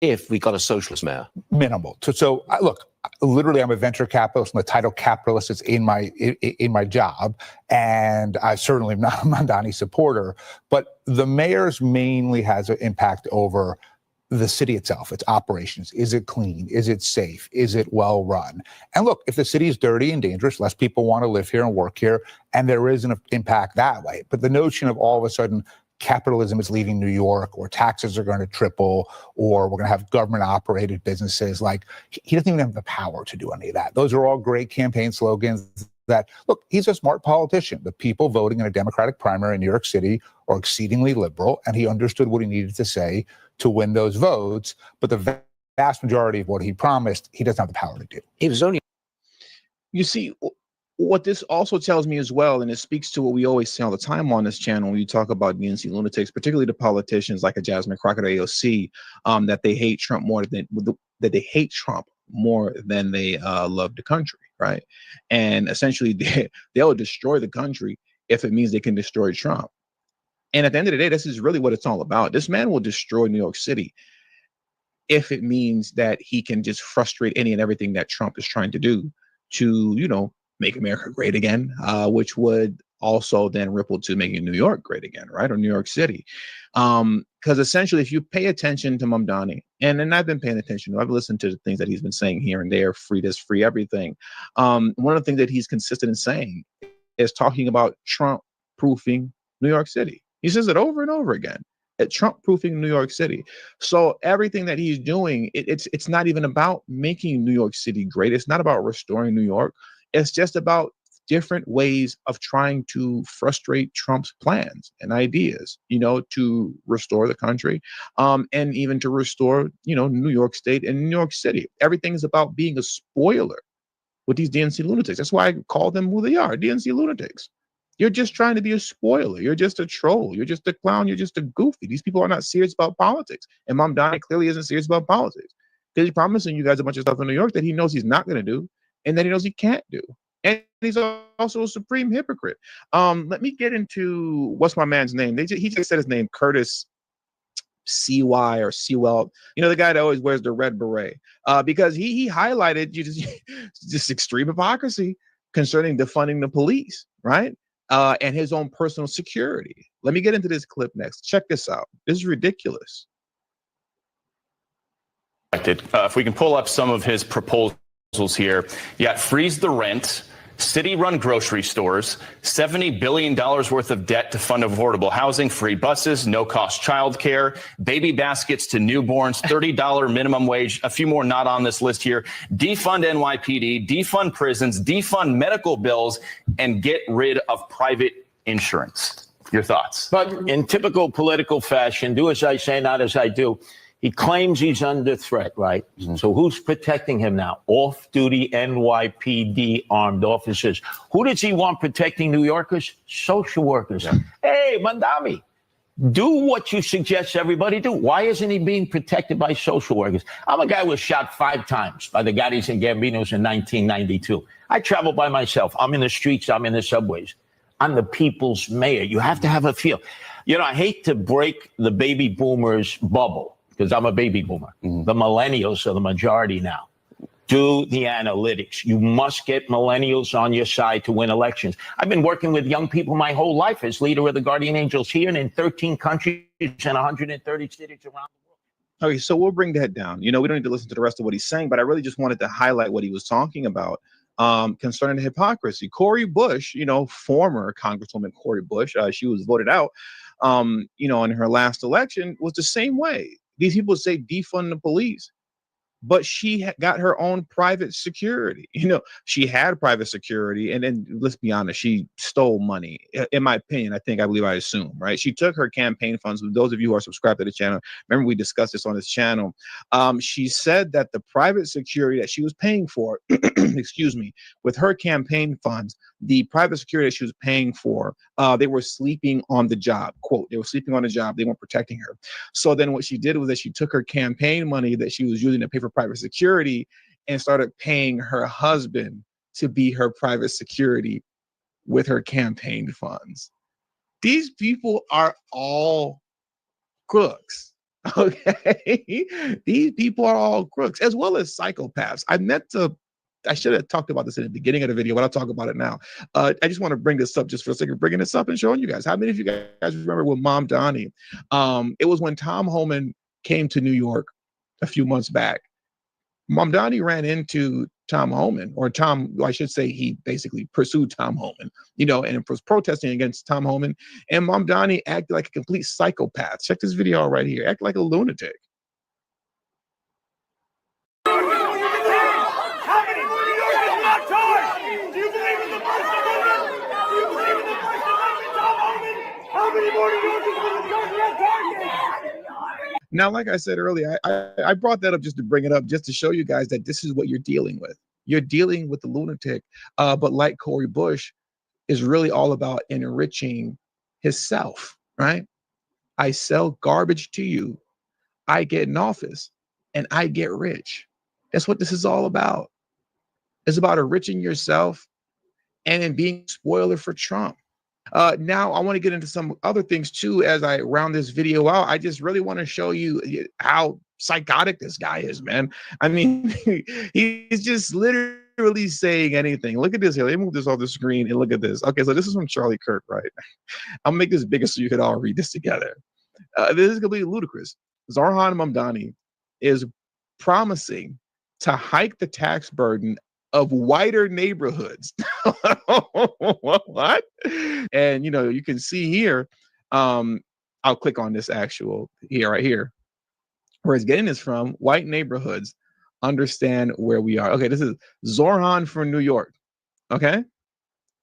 if we got a socialist mayor? Minimal. So look, literally, I'm a venture capitalist, and the title capitalist is in my job, and I certainly am not a Mamdani supporter. But the mayor's mainly has an impact over the city itself, its operations. Is it clean? Is it safe? Is it well run? And look, if the city is dirty and dangerous, less people want to live here and work here, and there is an impact that way. But the notion of all of a sudden capitalism is leaving New York, or taxes are going to triple, or we're going to have government-operated businesses. Like, he doesn't even have the power to do any of that. Those are all great campaign slogans that, look, he's a smart politician. The people voting in a Democratic primary in New York City are exceedingly liberal, and he understood what he needed to say to win those votes. But the vast majority of what he promised, he doesn't have the power to do. He was only... You see, what this also tells me as well, and it speaks to what we always say all the time on this channel when you talk about DNC lunatics, particularly the politicians like a Jasmine Crockett or AOC, that they hate Trump more than they love the country, right? And essentially, they'll destroy the country if it means they can destroy Trump. And at the end of the day, this is really what it's all about. This man will destroy New York City if it means that he can just frustrate any and everything that Trump is trying to do to, you know, make America great again, which would also then ripple to making New York great again, right? Or New York City. Because essentially, if you pay attention to Mamdani, and I've been paying attention, I've listened to the things that he's been saying here and there, free this, free everything. One of the things that he's consistent in saying is talking about Trump-proofing New York City. He says it over and over again. Trump-proofing New York City. So everything that he's doing, it's not even about making New York City great. It's not about restoring New York. It's just about different ways of trying to frustrate Trump's plans and ideas, you know, to restore the country, and even to restore, you know, New York State and New York City. Everything is about being a spoiler with these DNC lunatics. That's why I call them who they are, DNC lunatics. You're just trying to be a spoiler. You're just a troll. You're just a clown. You're just a goofy. These people are not serious about politics. And Mamdani clearly isn't serious about politics, because he's promising you guys a bunch of stuff in New York that he knows he's not going to do, and that he knows he can't do. And he's also a supreme hypocrite. Let me get into, what's my man's name? He just said his name, Curtis CY or Sewell. You know, the guy that always wears the red beret. Because he highlighted just extreme hypocrisy concerning defunding the police, right? And his own personal security. Let me get into this clip next. Check this out. This is ridiculous. If we can pull up some of his proposals here. Yeah, freeze the rent, city-run grocery stores, $70 billion worth of debt to fund affordable housing, free buses, no-cost childcare, baby baskets to newborns, $30 minimum wage, a few more not on this list here, defund NYPD, defund prisons, defund medical bills, and get rid of private insurance. Your thoughts? But in typical political fashion, do as I say, not as I do. He claims he's under threat, right? Mm-hmm. So who's protecting him now? Off-duty NYPD armed officers. Who does he want protecting New Yorkers? Social workers. Yeah. Hey, Mamdani, do what you suggest everybody do. Why isn't he being protected by social workers? I'm a guy who was shot 5 times by the Gattis and Gambinos in 1992. I travel by myself. I'm in the streets. I'm in the subways. I'm the people's mayor. You have to have a feel. You know, I hate to break the baby boomers bubble, because I'm a baby boomer. Mm-hmm. The millennials are the majority now. Do the analytics. You must get millennials on your side to win elections. I've been working with young people my whole life as leader of the Guardian Angels here and in 13 countries and 130 cities around the world. Okay, so we'll bring that down. You know, we don't need to listen to the rest of what he's saying, but I really just wanted to highlight what he was talking about concerning the hypocrisy. Cori Bush, you know, former Congresswoman Cori Bush, she was voted out, you know, in her last election, was the same way. These people say defund the police. but she got her own private security. You know, she had private security, and then let's be honest, she stole money. In my opinion, I assume, right? She took her campaign funds. Those of you who are subscribed to the channel, remember we discussed this on this channel. She said that the private security that she was paying for, excuse me, with her campaign funds, the private security that she was paying for, they were sleeping on the job. Quote, they were sleeping on the job. They weren't protecting her. So then what she did was that she took her campaign money that she was using to pay for private security and started paying her husband to be her private security with her campaign funds. These people are all crooks. Okay. These people are all crooks as well as psychopaths. I should have talked about this in the beginning of the video, but I'll talk about it now. I just want to bring this up just for a second, bringing this up and showing you guys. How many of you guys remember with Mamdani? It was when Tom Homan came to New York a few months back. Mamdani ran into Tom Homan, or I should say he basically pursued Tom Homan, you know, and was protesting against Tom Homan. And Mamdani acted like a complete psychopath. Check this video out right here. Act like a lunatic. Now, like I said earlier, I brought that up just to bring it up, just to show you guys that this is what you're dealing with. You're dealing with the lunatic, but like Cori Bush, is really all about enriching himself, right? I sell garbage to you, I get in office, and I get rich. That's what this is all about. It's about enriching yourself and then being spoiler for Trump. Now I want to get into some other things too as I round this video out. I just really want to show you how psychotic this guy is, man. I mean, he's just literally saying anything. Look at this here. Let me move this off the screen and look at this. Okay, so this is from Charlie Kirk, right? I'll make this bigger so you could all read this together. This is completely ludicrous. Zohran Mamdani is promising to hike the tax burden of whiter neighborhoods. What? And you know, you can see here, I'll click on this actual here, right here, where it's getting this from. White neighborhoods understand where we are. Okay, this is Zohran from New York. Okay,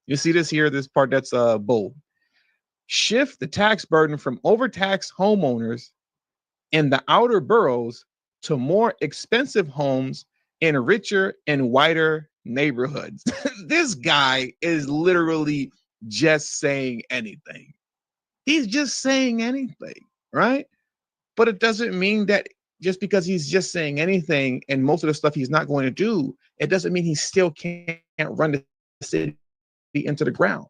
you see this here, this part that's bold. Shift the tax burden from overtaxed homeowners in the outer boroughs to more expensive homes in richer and whiter neighborhoods. This guy is literally just saying anything. He's just saying anything, right? But it doesn't mean that just because he's just saying anything and most of the stuff he's not going to do, it doesn't mean he still can't run the city into the ground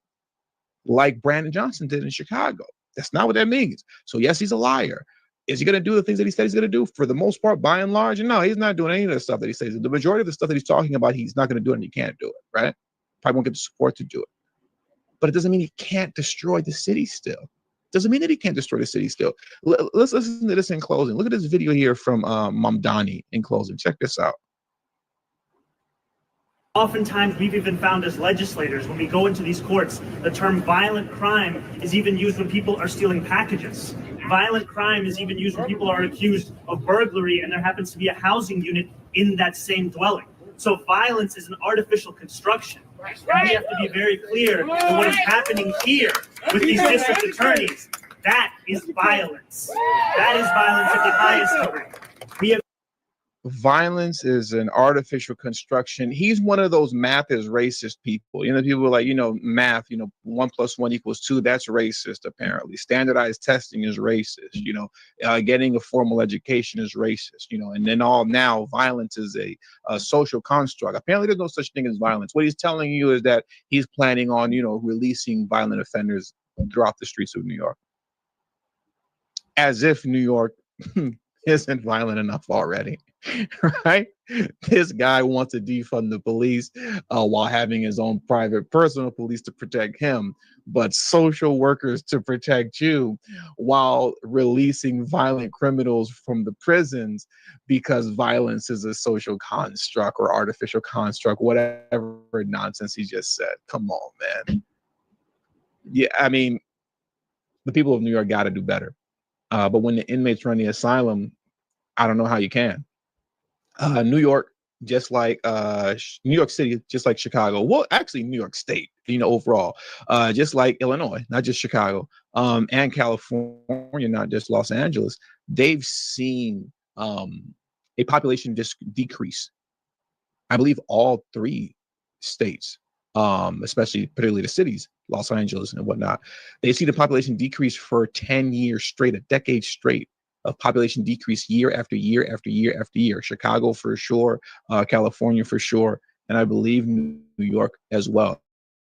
like Brandon Johnson did in Chicago. That's not what that means. So yes, he's a liar. Is he going to do the things that he said he's going to do? For the most part, by and large, no, he's not doing any of the stuff that he says. The majority of the stuff that he's talking about, he's not going to do it and he can't do it, right? Probably won't get the support to do it. But it doesn't mean he can't destroy the city still. Doesn't mean that he can't destroy the city still. Let's listen to this in closing. Look at this video here from Mamdani in closing. Check this out. Oftentimes, we've even found as legislators, when we go into these courts, the term violent crime is even used when people are stealing packages. Violent crime is even used when people are accused of burglary and there happens to be a housing unit in that same dwelling. So violence is an artificial construction. And we have to be very clear that what is happening here with these district attorneys, that is violence. That is violence at the highest degree. We have Violence is an artificial construction. He's one of those math is racist people. You know, people are like, you know, math, you know, 1 + 1 = 2. That's racist, apparently. Standardized testing is racist. You know, getting a formal education is racist. You know, and then now violence is a social construct. Apparently, there's no such thing as violence. What he's telling you is that he's planning on, you know, releasing violent offenders throughout the streets of New York, as if New York isn't violent enough already. Right? This guy wants to defund the police while having his own private personal police to protect him, but social workers to protect you while releasing violent criminals from the prisons because violence is a social construct or artificial construct, whatever nonsense he just said. Come on, man. Yeah, I mean, the people of New York got to do better. But when the inmates run the asylum, I don't know how you can. New York, just like New York City, just like Chicago. Well, actually, New York State, overall, just like Illinois, not just Chicago, and California, not just Los Angeles. They've seen a population decrease. I believe all three states, especially particularly the cities, Los Angeles and whatnot, they see the population decrease for 10 years straight, a decade straight of population decrease year after year after year after year. Chicago for sure, California for sure, and I believe New York as well.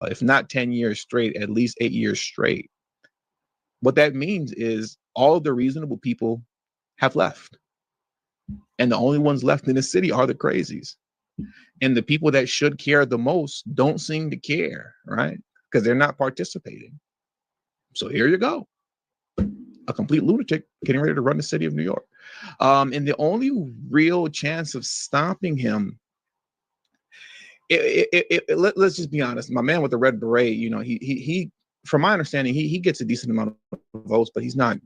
If not 10 years straight, at least 8 years straight. What that means is all of the reasonable people have left. And the only ones left in the city are the crazies. And the people that should care the most don't seem to care, right? Because they're not participating. So here you go. A complete lunatic getting ready to run the city of New York. And the only real chance of stopping him, let's just be honest. My man with the red beret, he from my understanding, he gets a decent amount of votes, but he's not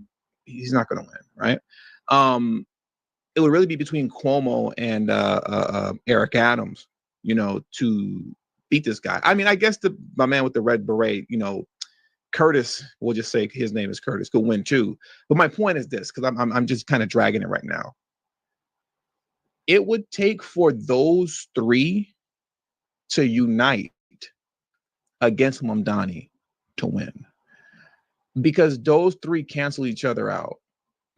going to win, right? It would really be between Cuomo and Eric Adams, to beat this guy. I mean, I guess my man with the red beret, Curtis, we'll just say his name is Curtis, could win too. But my point is this, because I'm just kind of dragging it right now. It would take for those three to unite against Mamdani to win, because those three cancel each other out.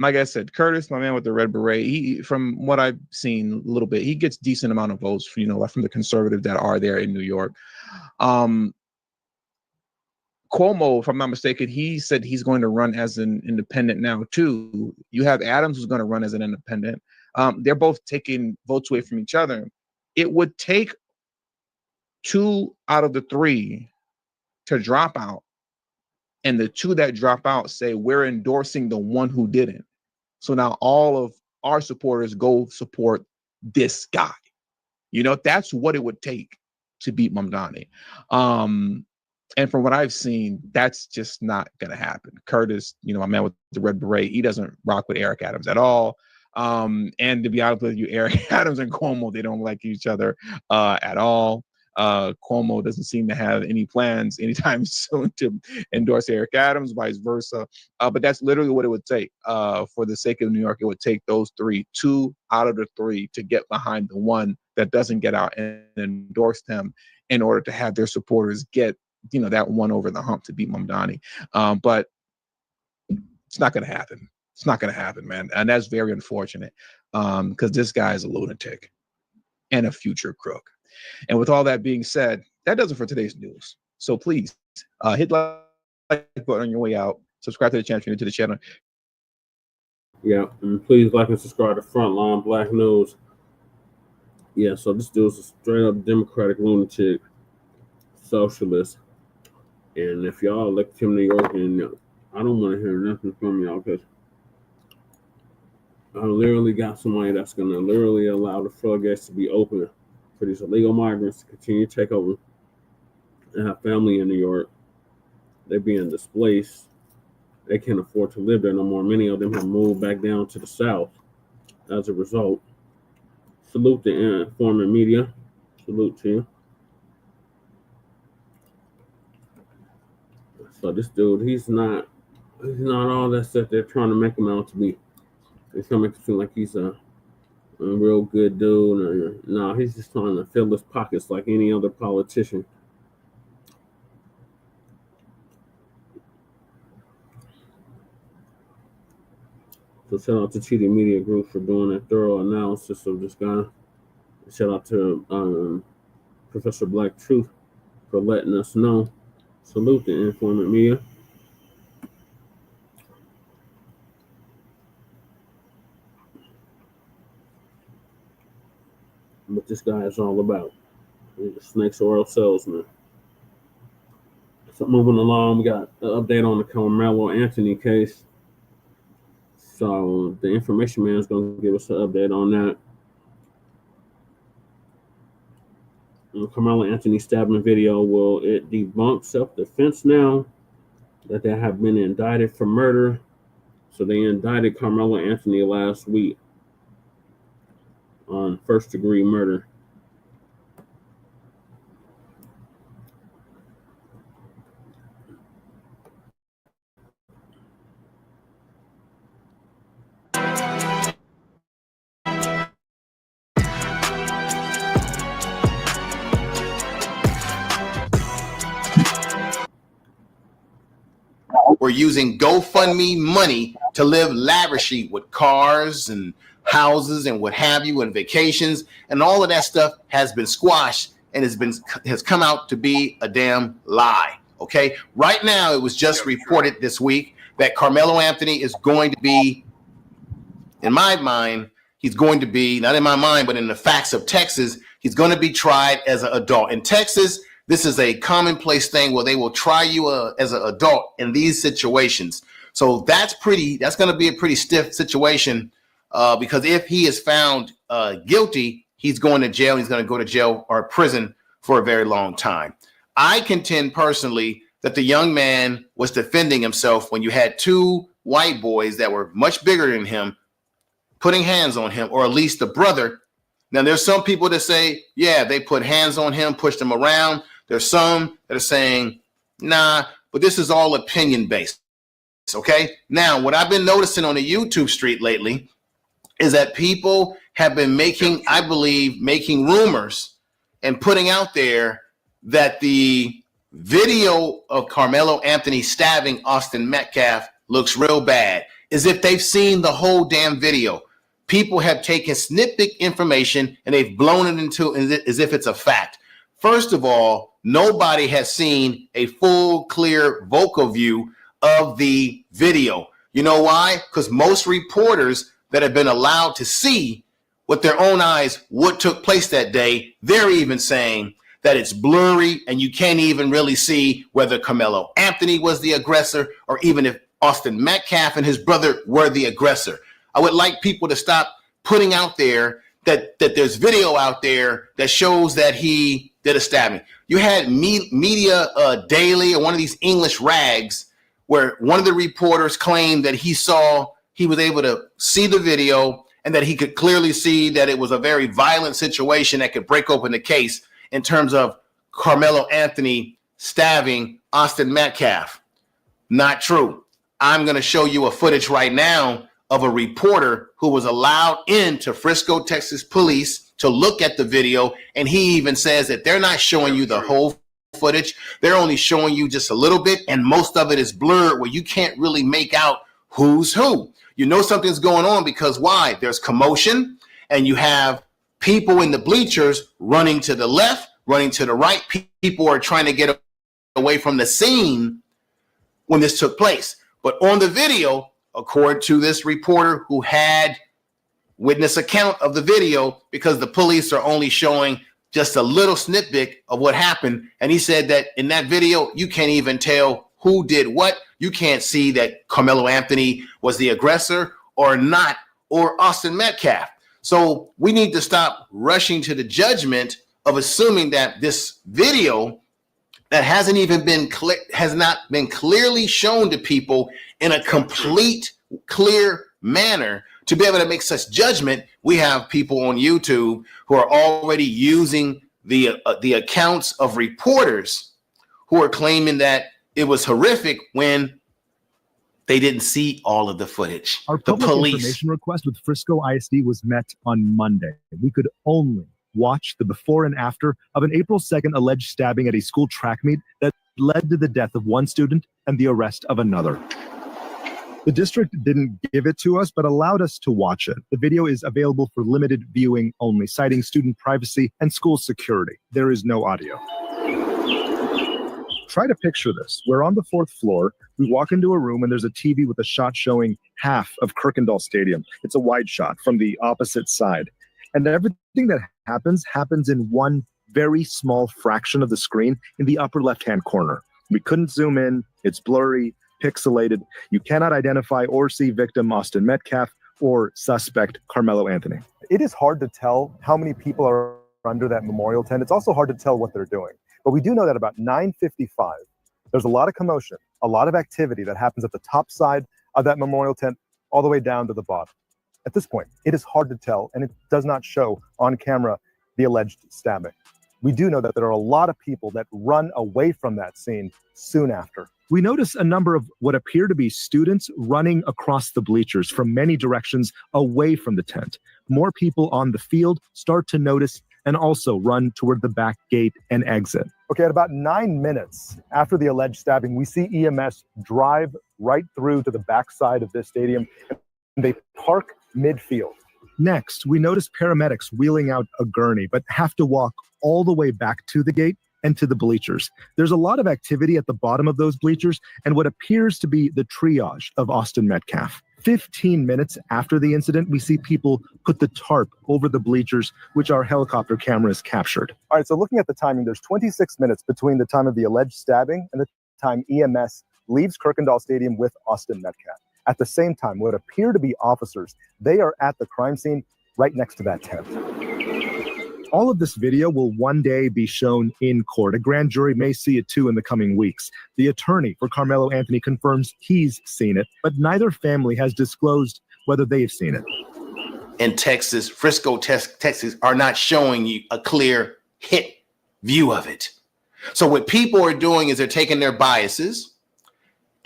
Like I said, Curtis, my man with the red beret, he, from what I've seen a little bit, he gets decent amount of votes, like from the conservatives that are there in New York. Cuomo, if I'm not mistaken, he said he's going to run as an independent now too. You have Adams who's going to run as an independent. They're both taking votes away from each other. It would take 2 out of the 3 to drop out, and the 2 that drop out say we're endorsing the one who didn't. So now all of our supporters go support this guy. That's what it would take to beat Mamdani. And from what I've seen, that's just not going to happen. Curtis, my man with the red beret, he doesn't rock with Eric Adams at all. And to be honest with you, Eric Adams and Cuomo, they don't like each other at all. Cuomo doesn't seem to have any plans anytime soon to endorse Eric Adams, vice versa. But that's literally what it would take. For the sake of New York, it would take those 3, 2 out of the 3 to get behind the one that doesn't get out and endorse them in order to have their supporters get, that one over the hump to beat Mamdani. But it's not going to happen. It's not going to happen, man. And that's very unfortunate, because this guy is a lunatic and a future crook. And with all that being said, that does it for today's news. So please hit the like button on your way out. Subscribe to the channel if you're new to the channel. Yeah, and please like and subscribe to Frontline Black News. Yeah, so this dude's a straight up Democratic lunatic, socialist. And if y'all elect him New York, and I don't want to hear nothing from y'all, because I literally got somebody that's going to literally allow the floodgates to be open for these illegal migrants to continue to take over and have family in New York. They're being displaced. They can't afford to live there no more. Many of them have moved back down to the South as a result. Salute the informant media. Salute to you. So this dude, he's not all that stuff they're trying to make him out to be. They're trying to make him feel like he's a real good dude. No, he's just trying to fill his pockets like any other politician. So shout out to TD Media Group for doing a thorough analysis of this guy. Shout out to Professor Black Truth for letting us know. Salute the informant media. What this guy is all about. He's a snakes oil salesman. So moving along, we got an update on the Karmelo Anthony case. So the information man is going to give us an update on that. Karmelo Anthony stabbing video, will it debunk self-defense now that they have been indicted for murder? So they indicted Karmelo Anthony last week on first-degree murder. We're using GoFundMe money to live lavishly with cars and houses and what have you and vacations, and all of that stuff has been squashed and has come out to be a damn lie. Okay, right now it was just reported this week that Karmelo Anthony is going to be, in my mind, he's going to be, not in my mind, but in the facts of Texas, he's going to be tried as an adult. In Texas, this is a commonplace thing where they will try you as an adult in these situations. So that's going to be a pretty stiff situation because if he is found guilty, he's going to jail. He's going to go to jail or prison for a very long time. I contend personally that the young man was defending himself when you had two white boys that were much bigger than him putting hands on him, or at least the brother. Now, there's some people that say, yeah, they put hands on him, pushed him around. There's some that are saying, nah, but this is all opinion based. Okay. Now, what I've been noticing on the YouTube street lately is that people have been making rumors and putting out there that the video of Karmelo Anthony stabbing Austin Metcalf looks real bad, as if they've seen the whole damn video. People have taken snippet information and they've blown it into as if it's a fact. First of all, nobody has seen a full, clear vocal view of the video. You know why? Because most reporters that have been allowed to see with their own eyes what took place that day, they're even saying that it's blurry and you can't even really see whether Karmelo Anthony was the aggressor or even if Austin Metcalf and his brother were the aggressor. I would like people to stop putting out there that there's video out there that shows that he did a stabbing. You had Media Daily or one of these English rags where one of the reporters claimed that he was able to see the video and that he could clearly see that it was a very violent situation that could break open the case in terms of Karmelo Anthony stabbing Austin Metcalf. Not true. I'm going to show you a footage right now of a reporter who was allowed into Frisco, Texas police to look at the video. And he even says that they're not showing you the whole footage. They're only showing you just a little bit. And most of it is blurred where you can't really make out who's who. You know something's going on because why? There's commotion and you have people in the bleachers running to the left, running to the right. People are trying to get away from the scene when this took place. But on the video, according to this reporter who had witness account of the video, because the police are only showing just a little snippet of what happened. And he said that in that video, you can't even tell who did what. You can't see that Karmelo Anthony was the aggressor or not, or Austin Metcalf. So we need to stop rushing to the judgment of assuming that this video that has not been clearly shown to people in a complete, clear manner to be able to make such judgment. We have people on YouTube who are already using the accounts of reporters who are claiming that it was horrific when they didn't see all of the footage. Our the public police information request with Frisco ISD was met on Monday. We could only watch the before and after of an April 2nd alleged stabbing at a school track meet that led to the death of one student and the arrest of another. The district didn't give it to us, but allowed us to watch it. The video is available for limited viewing only, citing student privacy and school security. There is no audio. Try to picture this. We're on the 4th floor. We walk into a room and there's a TV with a shot showing half of Kirkendall Stadium. It's a wide shot from the opposite side. And everything that happens in one very small fraction of the screen in the upper left-hand corner. We couldn't zoom in. It's blurry, pixelated. You cannot identify or see victim Austin Metcalf or suspect Karmelo Anthony. It is hard to tell how many people are under that memorial tent. It's also hard to tell what they're doing. But we do know that about 9:55, there's a lot of commotion, a lot of activity that happens at the top side of that memorial tent all the way down to the bottom. At this point, it is hard to tell, and it does not show on camera the alleged stabbing. We do know that there are a lot of people that run away from that scene soon after. We notice a number of what appear to be students running across the bleachers from many directions away from the tent. More people on the field start to notice and also run toward the back gate and exit. Okay, at about 9 minutes after the alleged stabbing, we see EMS drive right through to the backside of this stadium, and they park midfield. Next, we notice paramedics wheeling out a gurney, but have to walk all the way back to the gate and to the bleachers. There's a lot of activity at the bottom of those bleachers and what appears to be the triage of Austin Metcalf. 15 minutes after the incident, we see people put the tarp over the bleachers, which our helicopter cameras captured. All right, so looking at the timing, there's 26 minutes between the time of the alleged stabbing and the time EMS leaves Kirkendall Stadium with Austin Metcalf. At the same time, what appear to be officers, they are at the crime scene right next to that tent. All of this video will one day be shown in court. A grand jury may see it too in the coming weeks. The attorney for Karmelo Anthony confirms he's seen it, but neither family has disclosed whether they've seen it. In Texas, Frisco, Texas, are not showing you a clear hit view of it. So what people are doing is they're taking their biases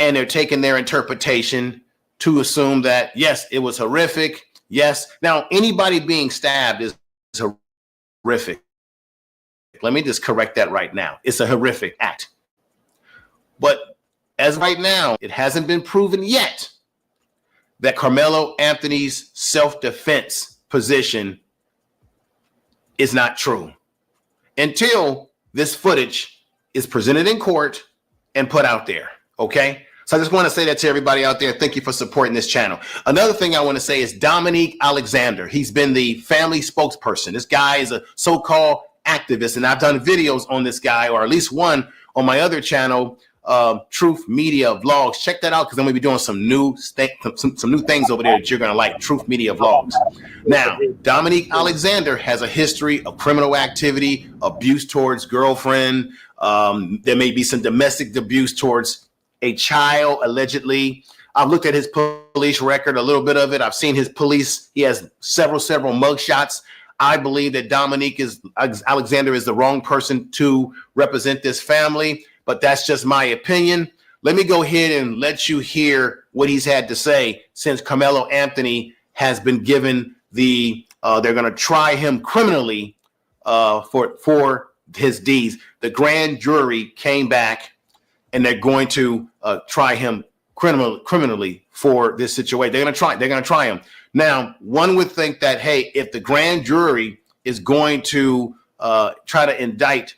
and they're taking their interpretation to assume that, yes, it was horrific. Yes. Now, anybody being stabbed is horrific. Let me just correct that right now. It's a horrific act. But as right now, it hasn't been proven yet that Karmelo Anthony's self-defense position is not true until this footage is presented in court and put out there. Okay. So I just want to say that to everybody out there. Thank you for supporting this channel. Another thing I want to say is Dominique Alexander. He's been the family spokesperson. This guy is a so-called activist, and I've done videos on this guy, or at least one on my other channel, Truth Media Vlogs. Check that out because I'm going to be doing some new things over there that you're going to like. Truth Media Vlogs. Now, Dominique Alexander has a history of criminal activity, abuse towards girlfriend. There may be some domestic abuse towards a child, allegedly. I've looked at his police record, a little bit of it. I've seen his police. He has several mugshots. I believe that Dominique Alexander is the wrong person to represent this family, but that's just my opinion. Let me go ahead and let you hear what he's had to say since Karmelo Anthony has been given they're going to try him criminally for his deeds. The grand jury came back and they're going to try him criminally for this situation. They're going to try him. Now, one would think that, hey, if the grand jury is going to try to indict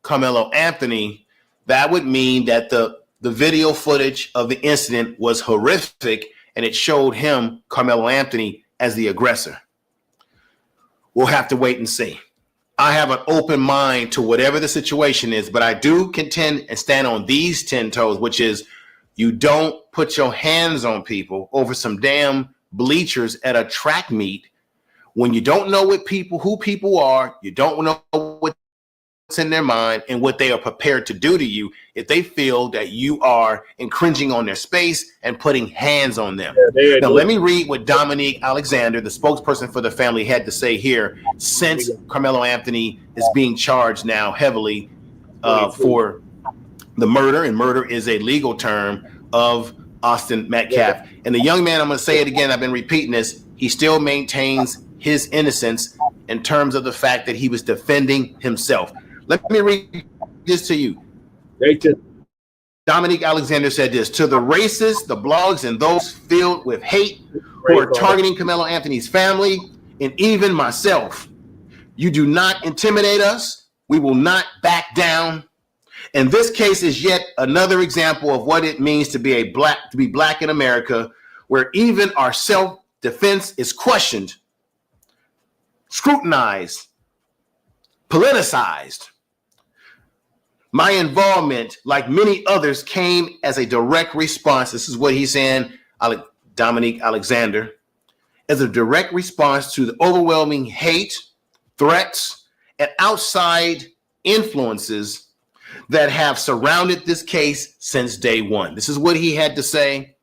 Karmelo Anthony, that would mean that the video footage of the incident was horrific and it showed him, Karmelo Anthony, as the aggressor. We'll have to wait and see. I have an open mind to whatever the situation is, but I do contend and stand on these 10 toes, which is you don't put your hands on people over some damn bleachers at a track meet when you don't know who people are, you don't know what's in their mind and what they are prepared to do to you if they feel that you are infringing on their space and putting hands on them. Now, let me read what Dominique Alexander, the spokesperson for the family, had to say here since Karmelo Anthony is being charged now heavily for the murder, and murder is a legal term, of Austin Metcalf. And the young man, I'm going to say it again, I've been repeating this, he still maintains his innocence in terms of the fact that he was defending himself. Let me read this to you. Dominique Alexander said this: to the racists, the blogs, and those filled with hate who are targeting Karmelo Anthony's family, and even myself, you do not intimidate us. We will not back down. And this case is yet another example of what it means to be black in America, where even our self-defense is questioned, scrutinized, politicized. My involvement, like many others, came as a direct response. This is what he's saying, Dominique Alexander, as a direct response to the overwhelming hate, threats, and outside influences that have surrounded this case since day one. This is what he had to say.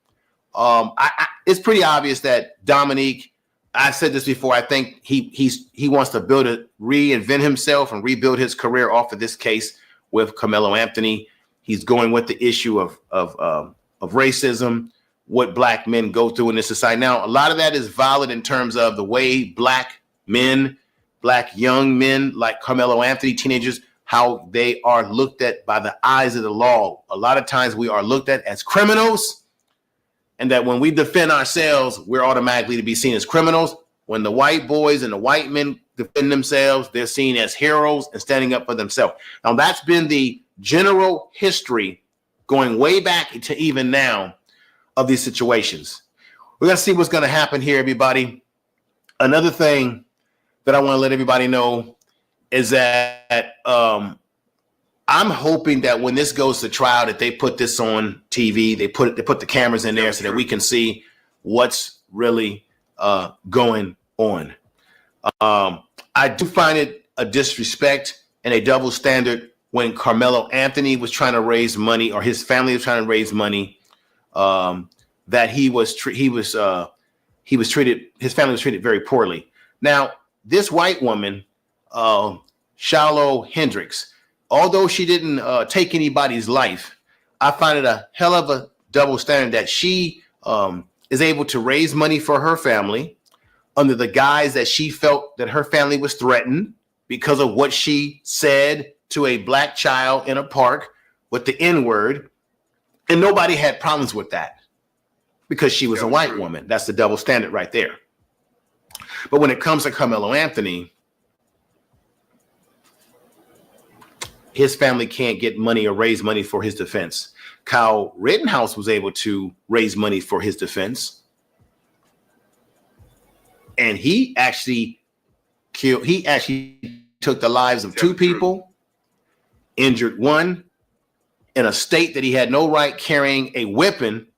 it's pretty obvious that Dominique, I said this before, I think he wants to reinvent himself and rebuild his career off of this case with Karmelo Anthony. He's going with the issue of racism, what black men go through in this society. Now, a lot of that is valid in terms of the way black young men like Karmelo Anthony, teenagers, how they are looked at by the eyes of the law. A lot of times we are looked at as criminals, and that when we defend ourselves, we're automatically to be seen as criminals. When the white boys and the white men defend themselves, they're seen as heroes and standing up for themselves. Now, that's been the general history going way back to even now of these situations. We're going to see what's going to happen here, everybody. Another thing that I want to let everybody know is that I'm hoping that when this goes to trial, that they put this on TV. They put the cameras in there so that we can see what's really going on. I do find it a disrespect and a double standard when Karmelo Anthony was trying to raise money, or his family was trying to raise money, that his family was treated very poorly. Now, this white woman, Shallow Hendricks, although she didn't take anybody's life, I find it a hell of a double standard that she is able to raise money for her family under the guise that she felt that her family was threatened because of what she said to a black child in a park with the N-word. And nobody had problems with that because she was a white woman. That's the double standard right there. But when it comes to Karmelo Anthony, his family can't get money or raise money for his defense. Kyle Rittenhouse was able to raise money for his defense. And he actually took the lives of two people, injured one, in a state that he had no right carrying a weapon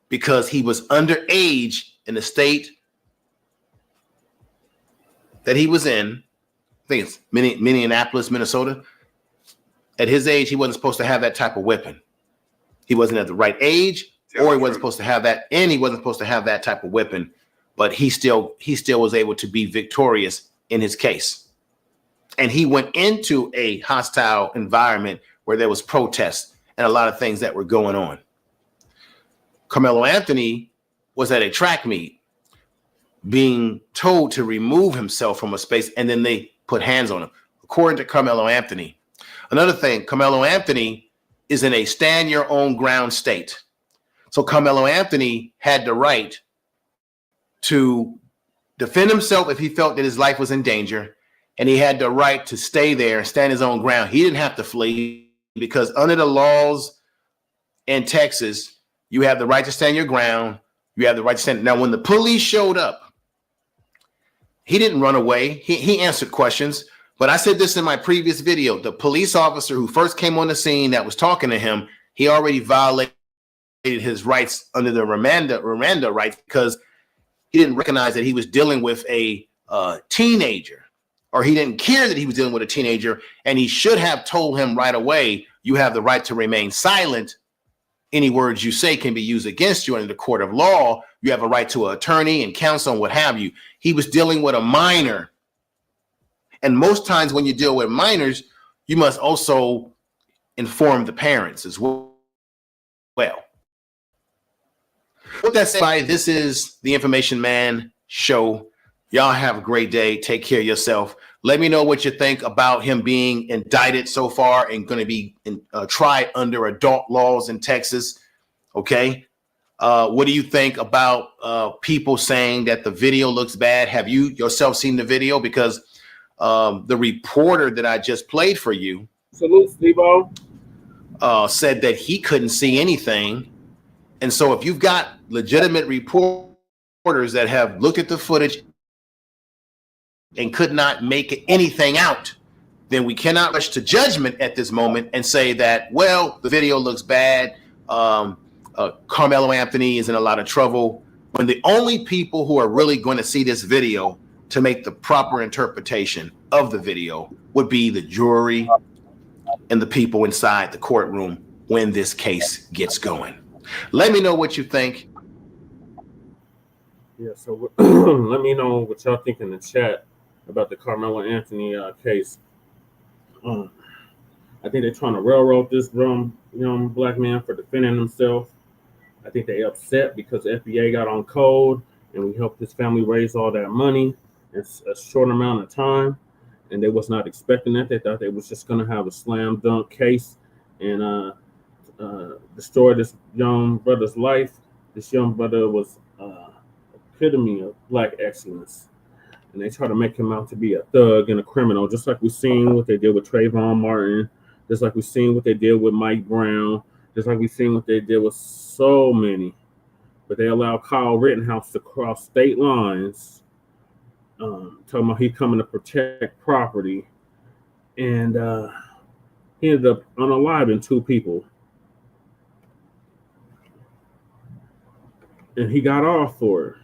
because he was underage in the state that he was in. I think it's Minneapolis, Minnesota. At his age, he wasn't supposed to have that type of weapon. He wasn't at the right age, or he wasn't supposed to have that, and he wasn't supposed to have that type of weapon. But he still was able to be victorious in his case. And he went into a hostile environment where there was protests and a lot of things that were going on. Karmelo Anthony was at a track meet being told to remove himself from a space, and then they put hands on him, according to Karmelo Anthony. Another thing, Karmelo Anthony is in a stand your own ground state. So Karmelo Anthony had the right to defend himself if he felt that his life was in danger, and he had the right to stay there and stand his own ground. He didn't have to flee because under the laws in Texas, you have the right to stand your ground. You have the right to stand. Now, when the police showed up, he didn't run away. He answered questions. But I said this in my previous video. The police officer who first came on the scene that was talking to him, he already violated his rights under the Miranda rights because he didn't recognize that he was dealing with a teenager, or he didn't care that he was dealing with a teenager, and he should have told him right away, you have the right to remain silent. Any words you say can be used against you under the court of law. You have a right to an attorney and counsel and what have you. He was dealing with a minor. And most times when you deal with minors, you must also inform the parents as well. With that said, this is the Information Man Show. Y'all have a great day. Take care of yourself. Let me know what you think about him being indicted so far and going to be tried under adult laws in Texas. Okay. What do you think about people saying that the video looks bad? Have you yourself seen the video? Because the reporter that I just played for you, salute, Steve-O, said that he couldn't see anything. And so if you've got legitimate reporters that have looked at the footage and could not make anything out, then we cannot rush to judgment at this moment and say that, well, the video looks bad. Karmelo Anthony is in a lot of trouble, when the only people who are really going to see this video to make the proper interpretation of the video would be the jury and the people inside the courtroom when this case gets going. Let me know what you think. Yeah, so let me know what y'all think in the chat about the Carmelo Anthony case. I think they're trying to railroad this young black man for defending himself. I think they upset because the FBA got on code and we helped his family raise all that money in a short amount of time. And they was not expecting that. They thought they was just going to have a slam dunk case and destroy this young brother's life. This young brother was epitome of black excellence. And they try to make him out to be a thug and a criminal, just like we've seen what they did with Trayvon Martin, just like we've seen what they did with Mike Brown, just like we've seen what they did with so many. But they allowed Kyle Rittenhouse to cross state lines, talking about he coming to protect property, and he ended up unaliving 2 people. And he got off for it.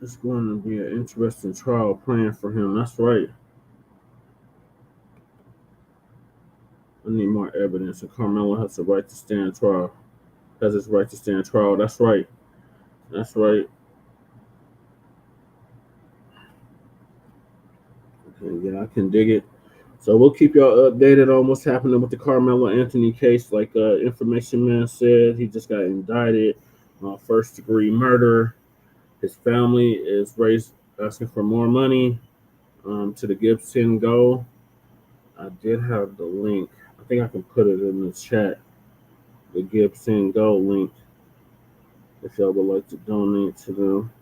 It's going to be an interesting trial plan for him. That's right. I need more evidence. And Karmelo has the right to stand trial. Has his right to stand trial. That's right. That's right. Okay, yeah, I can dig it. So we'll keep y'all updated on what's happening with the Carmelo Anthony case. Like Information Man said, he just got indicted on first-degree murder. His family is asking for more money to the Gibson Go. I did have the link. I think I can put it in the chat. The Gibson Go link. If y'all would like to donate to them.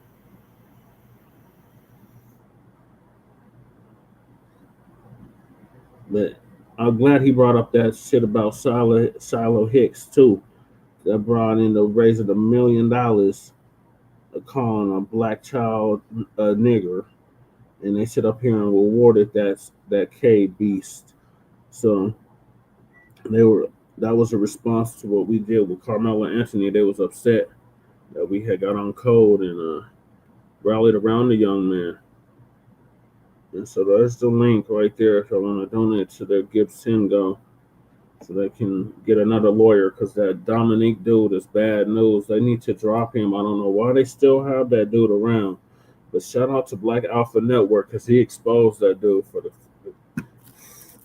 But I'm glad he brought up that shit about Silo Hicks too. That brought in the raising $1 million, calling a black child a nigger, and they sit up here and rewarded that K beast. So that was a response to what we did with Carmelo Anthony. They was upset that we had got on code and rallied around the young man. And so there's the link right there if I want to donate to their Gibson Go so they can get another lawyer, because that Dominique dude is bad news. They need to drop him. I don't know why they still have that dude around. But shout out to Black Alpha Network, because he exposed that dude for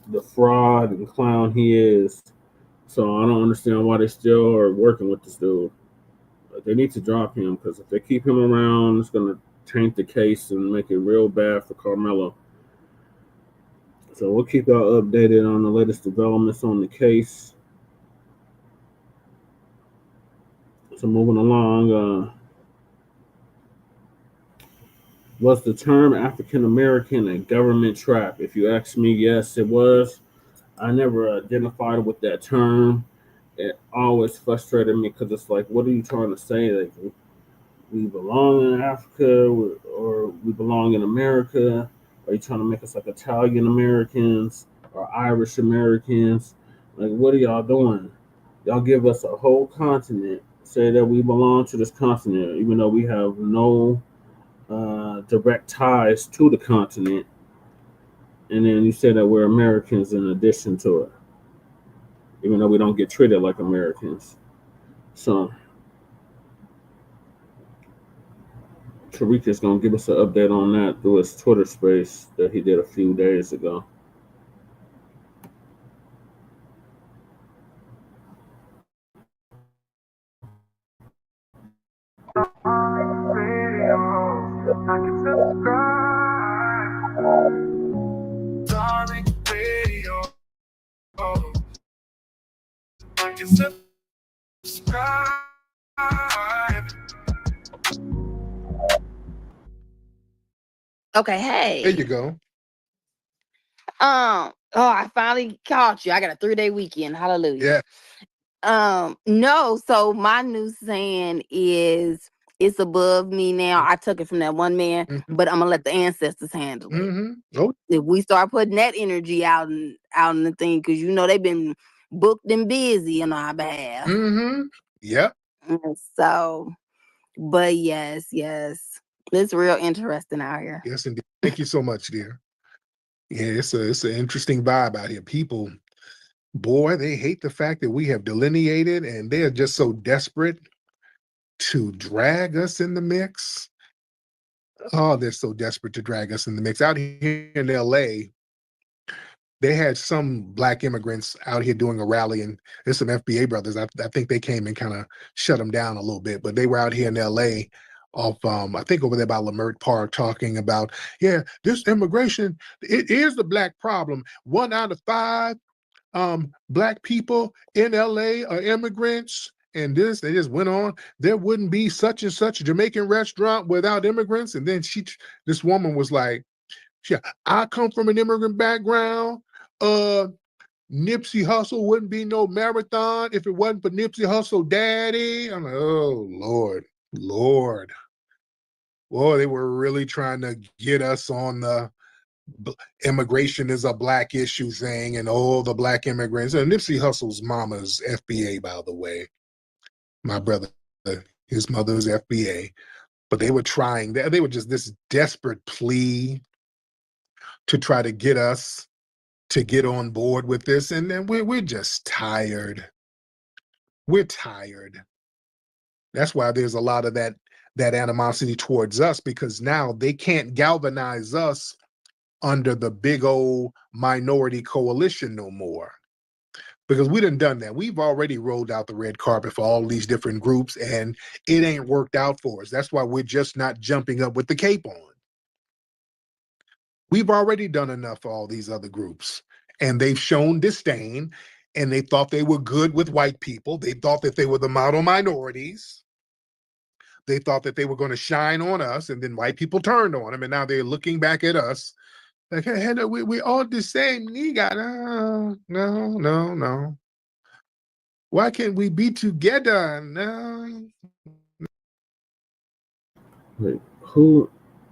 the fraud and clown he is. So I don't understand why they still are working with this dude. They need to drop him, because if they keep him around, it's going to taint the case and make it real bad for Carmelo. So we'll keep y'all updated on the latest developments on the case. So moving along, was the term African American a government trap? If you ask me, yes, it was. I never identified with that term. It always frustrated me because it's like, what are you trying to say? Like, we belong in Africa or we belong in America? Are you trying to make us like Italian Americans or Irish Americans? Like, what are y'all doing? Y'all give us a whole continent, say that we belong to this continent, even though we have no direct ties to the continent. And then you say that we're Americans in addition to it, even though we don't get treated like Americans. So Tariq is going to give us an update on that through his Twitter space that he did a few days ago. Okay, hey. There you go. I finally caught you. I got a 3-day weekend. Hallelujah. Yeah. No, so my new saying is it's above me now. I took it from that one man, but I'm gonna let the ancestors handle it. Oh. If we start putting that energy out in the thing, because you know they've been booked and busy on our behalf. Yep. So, but yes, it's real interesting out here. Yes, indeed. Thank you so much, dear. Yeah, it's an interesting vibe out here. People, boy, they hate the fact that we have delineated, and they are just so desperate to drag us in the mix. Oh, they're so desperate to drag us in the mix. Out here in LA, they had some black immigrants out here doing a rally, and there's some FBA brothers. I think they came and kind of shut them down a little bit, but they were out here in LA off, I think over there by Lamert Park, talking about, yeah, this immigration, it is the black problem. 1 out of 5 black people in LA are immigrants. And they just went on. There wouldn't be such and such a Jamaican restaurant without immigrants. And then this woman was like, yeah, I come from an immigrant background. Nipsey Hussle wouldn't be no marathon if it wasn't for Nipsey Hussle daddy. I'm like, oh, Lord. Boy, they were really trying to get us on the immigration is a black issue thing and all the black immigrants. And Nipsey Hussle's mama's FBA, by the way. My brother, his mother's FBA. But they were trying, they were just this desperate plea to try to get us to get on board with this. And then we're just tired. We're tired. That's why there's a lot of that animosity towards us, because now they can't galvanize us under the big old minority coalition no more. Because we done that. We've already rolled out the red carpet for all these different groups, and it ain't worked out for us. That's why we're just not jumping up with the cape on. We've already done enough for all these other groups, and they've shown disdain, and they thought they were good with white people. They thought that they were the model minorities. They thought that they were going to shine on us, and then white people turned on them, and now they're looking back at us like, hey, we all the same, nigga. No. Why can't we be together? No. Wait, who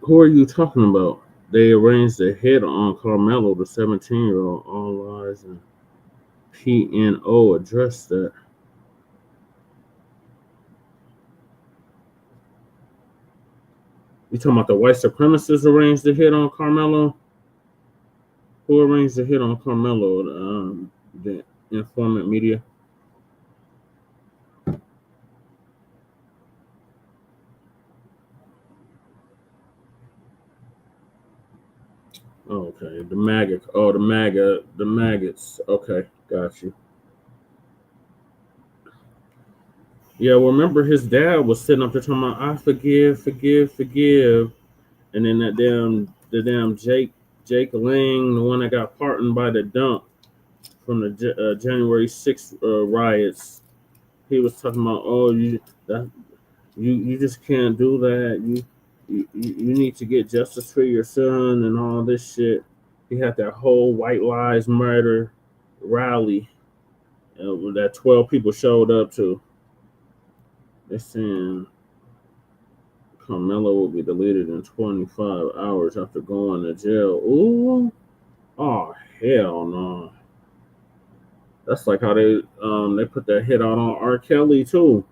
are you talking about? They arranged a hit on Karmelo, the 17-year-old. All lies and PNO addressed that. You talking about the white supremacists arranged the hit on Karmelo? Who arranged the hit on Karmelo? The informant media? Okay, the maggot. Oh, the maggots. Okay, got you. Yeah, well, remember his dad was sitting up there talking about, I forgive. And then the damn Jake Lang, the one that got pardoned by the dump from the January 6th riots, he was talking about, oh, you just can't do that. You need to get justice for your son and all this shit. He had that whole White Lives Matter rally that 12 people showed up to. They're saying Karmelo will be deleted in 25 hours after going to jail. Ooh. Oh, hell no. That's like how they put that hit out on R. Kelly too.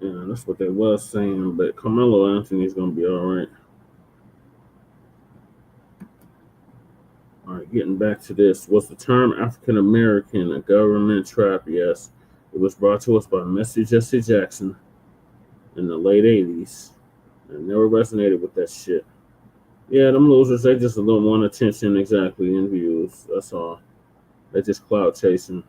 Yeah, that's what they was saying, but Carmelo Anthony's gonna be all right. All right, getting back to this. Was the term African American a government trap? Yes. It was brought to us by Mr. Jesse Jackson in the late 80s. I never resonated with that shit. Yeah, them losers, they just don't want attention exactly and views. That's all. They're just clout chasing.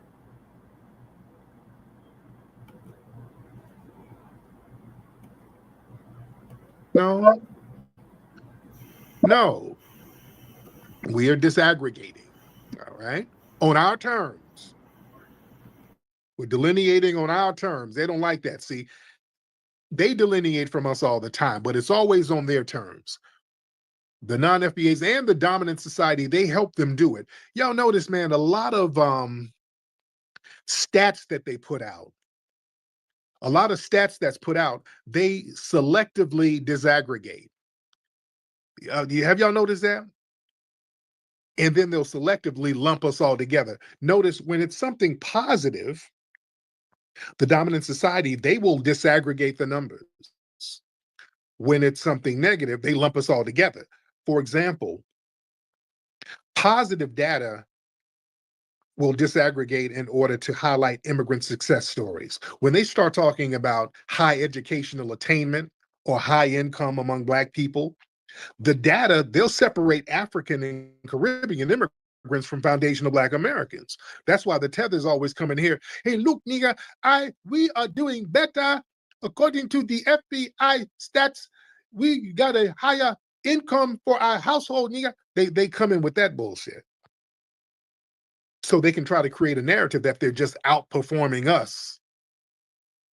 No. We are disaggregating, all right? On our terms. We're delineating on our terms. They don't like that. See, they delineate from us all the time, but it's always on their terms. The non-FBAs and the dominant society, they help them do it. Y'all notice, man, a lot of stats that they put out, they selectively disaggregate. Have y'all noticed that? And then they'll selectively lump us all together. Notice when it's something positive, the dominant society, they will disaggregate the numbers. when it's something negative, they lump us all together. For example, positive data will disaggregate in order to highlight immigrant success stories. When they start talking about high educational attainment or high income among Black people, the data, they'll separate African and Caribbean immigrants from foundational Black Americans. That's why the tether's always coming here. Hey, look, nigga, we are doing better according to the FBI stats. We got a higher income for our household, nigga. They come in with that bullshit. So they can try to create a narrative that they're just outperforming us.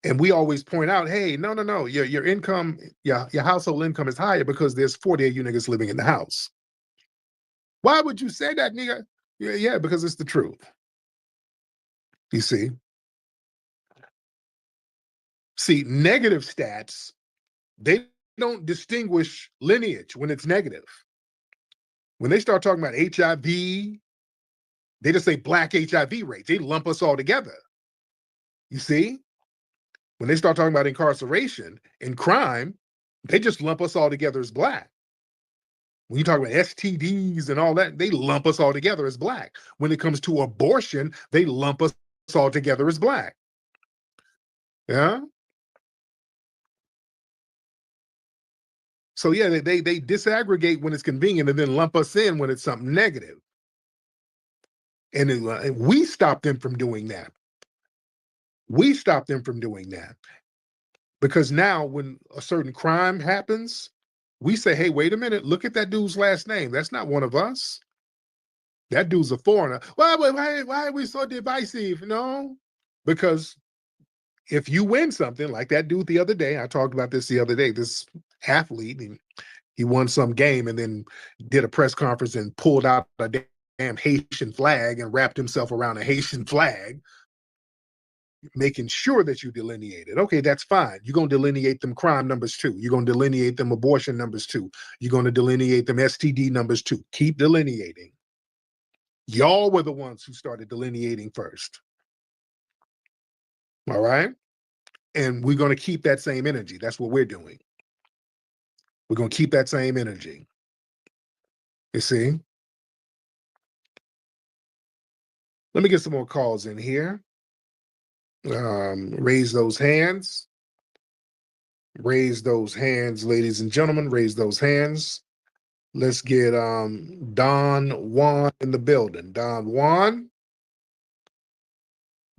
And we always point out, hey, no, your income, your household income is higher because there's 40 of you niggas living in the house. Why would you say that, nigga? Yeah, because it's the truth. You see? See, negative stats, they don't distinguish lineage when it's negative. When they start talking about HIV, they just say Black HIV rates. They lump us all together. You see? When they start talking about incarceration and crime, they just lump us all together as Black. When you talk about STDs and all that, they lump us all together as Black. When it comes to abortion, they lump us all together as Black. Yeah? So yeah, they disaggregate when it's convenient and then lump us in when it's something negative. And we stop them from doing that. We stop them from doing that. Because now when a certain crime happens, we say, hey, wait a minute, look at that dude's last name. That's not one of us. That dude's a foreigner. Why are we so divisive? No, because if you win something like that dude the other day, I talked about this the other day, this athlete, he won some game and then did a press conference and pulled out a damn Haitian flag and wrapped himself around a Haitian flag, making sure that you delineate it. Okay, that's fine. You're going to delineate them crime numbers too. You're going to delineate them abortion numbers too. You're going to delineate them STD numbers too. Keep delineating. Y'all were the ones who started delineating first. All right? And we're going to keep that same energy. That's what we're doing. We're going to keep that same energy. You see? Let me get some more calls in here. Raise those hands. Raise those hands, ladies and gentlemen. Raise those hands. Let's get Don Juan in the building. Don Juan.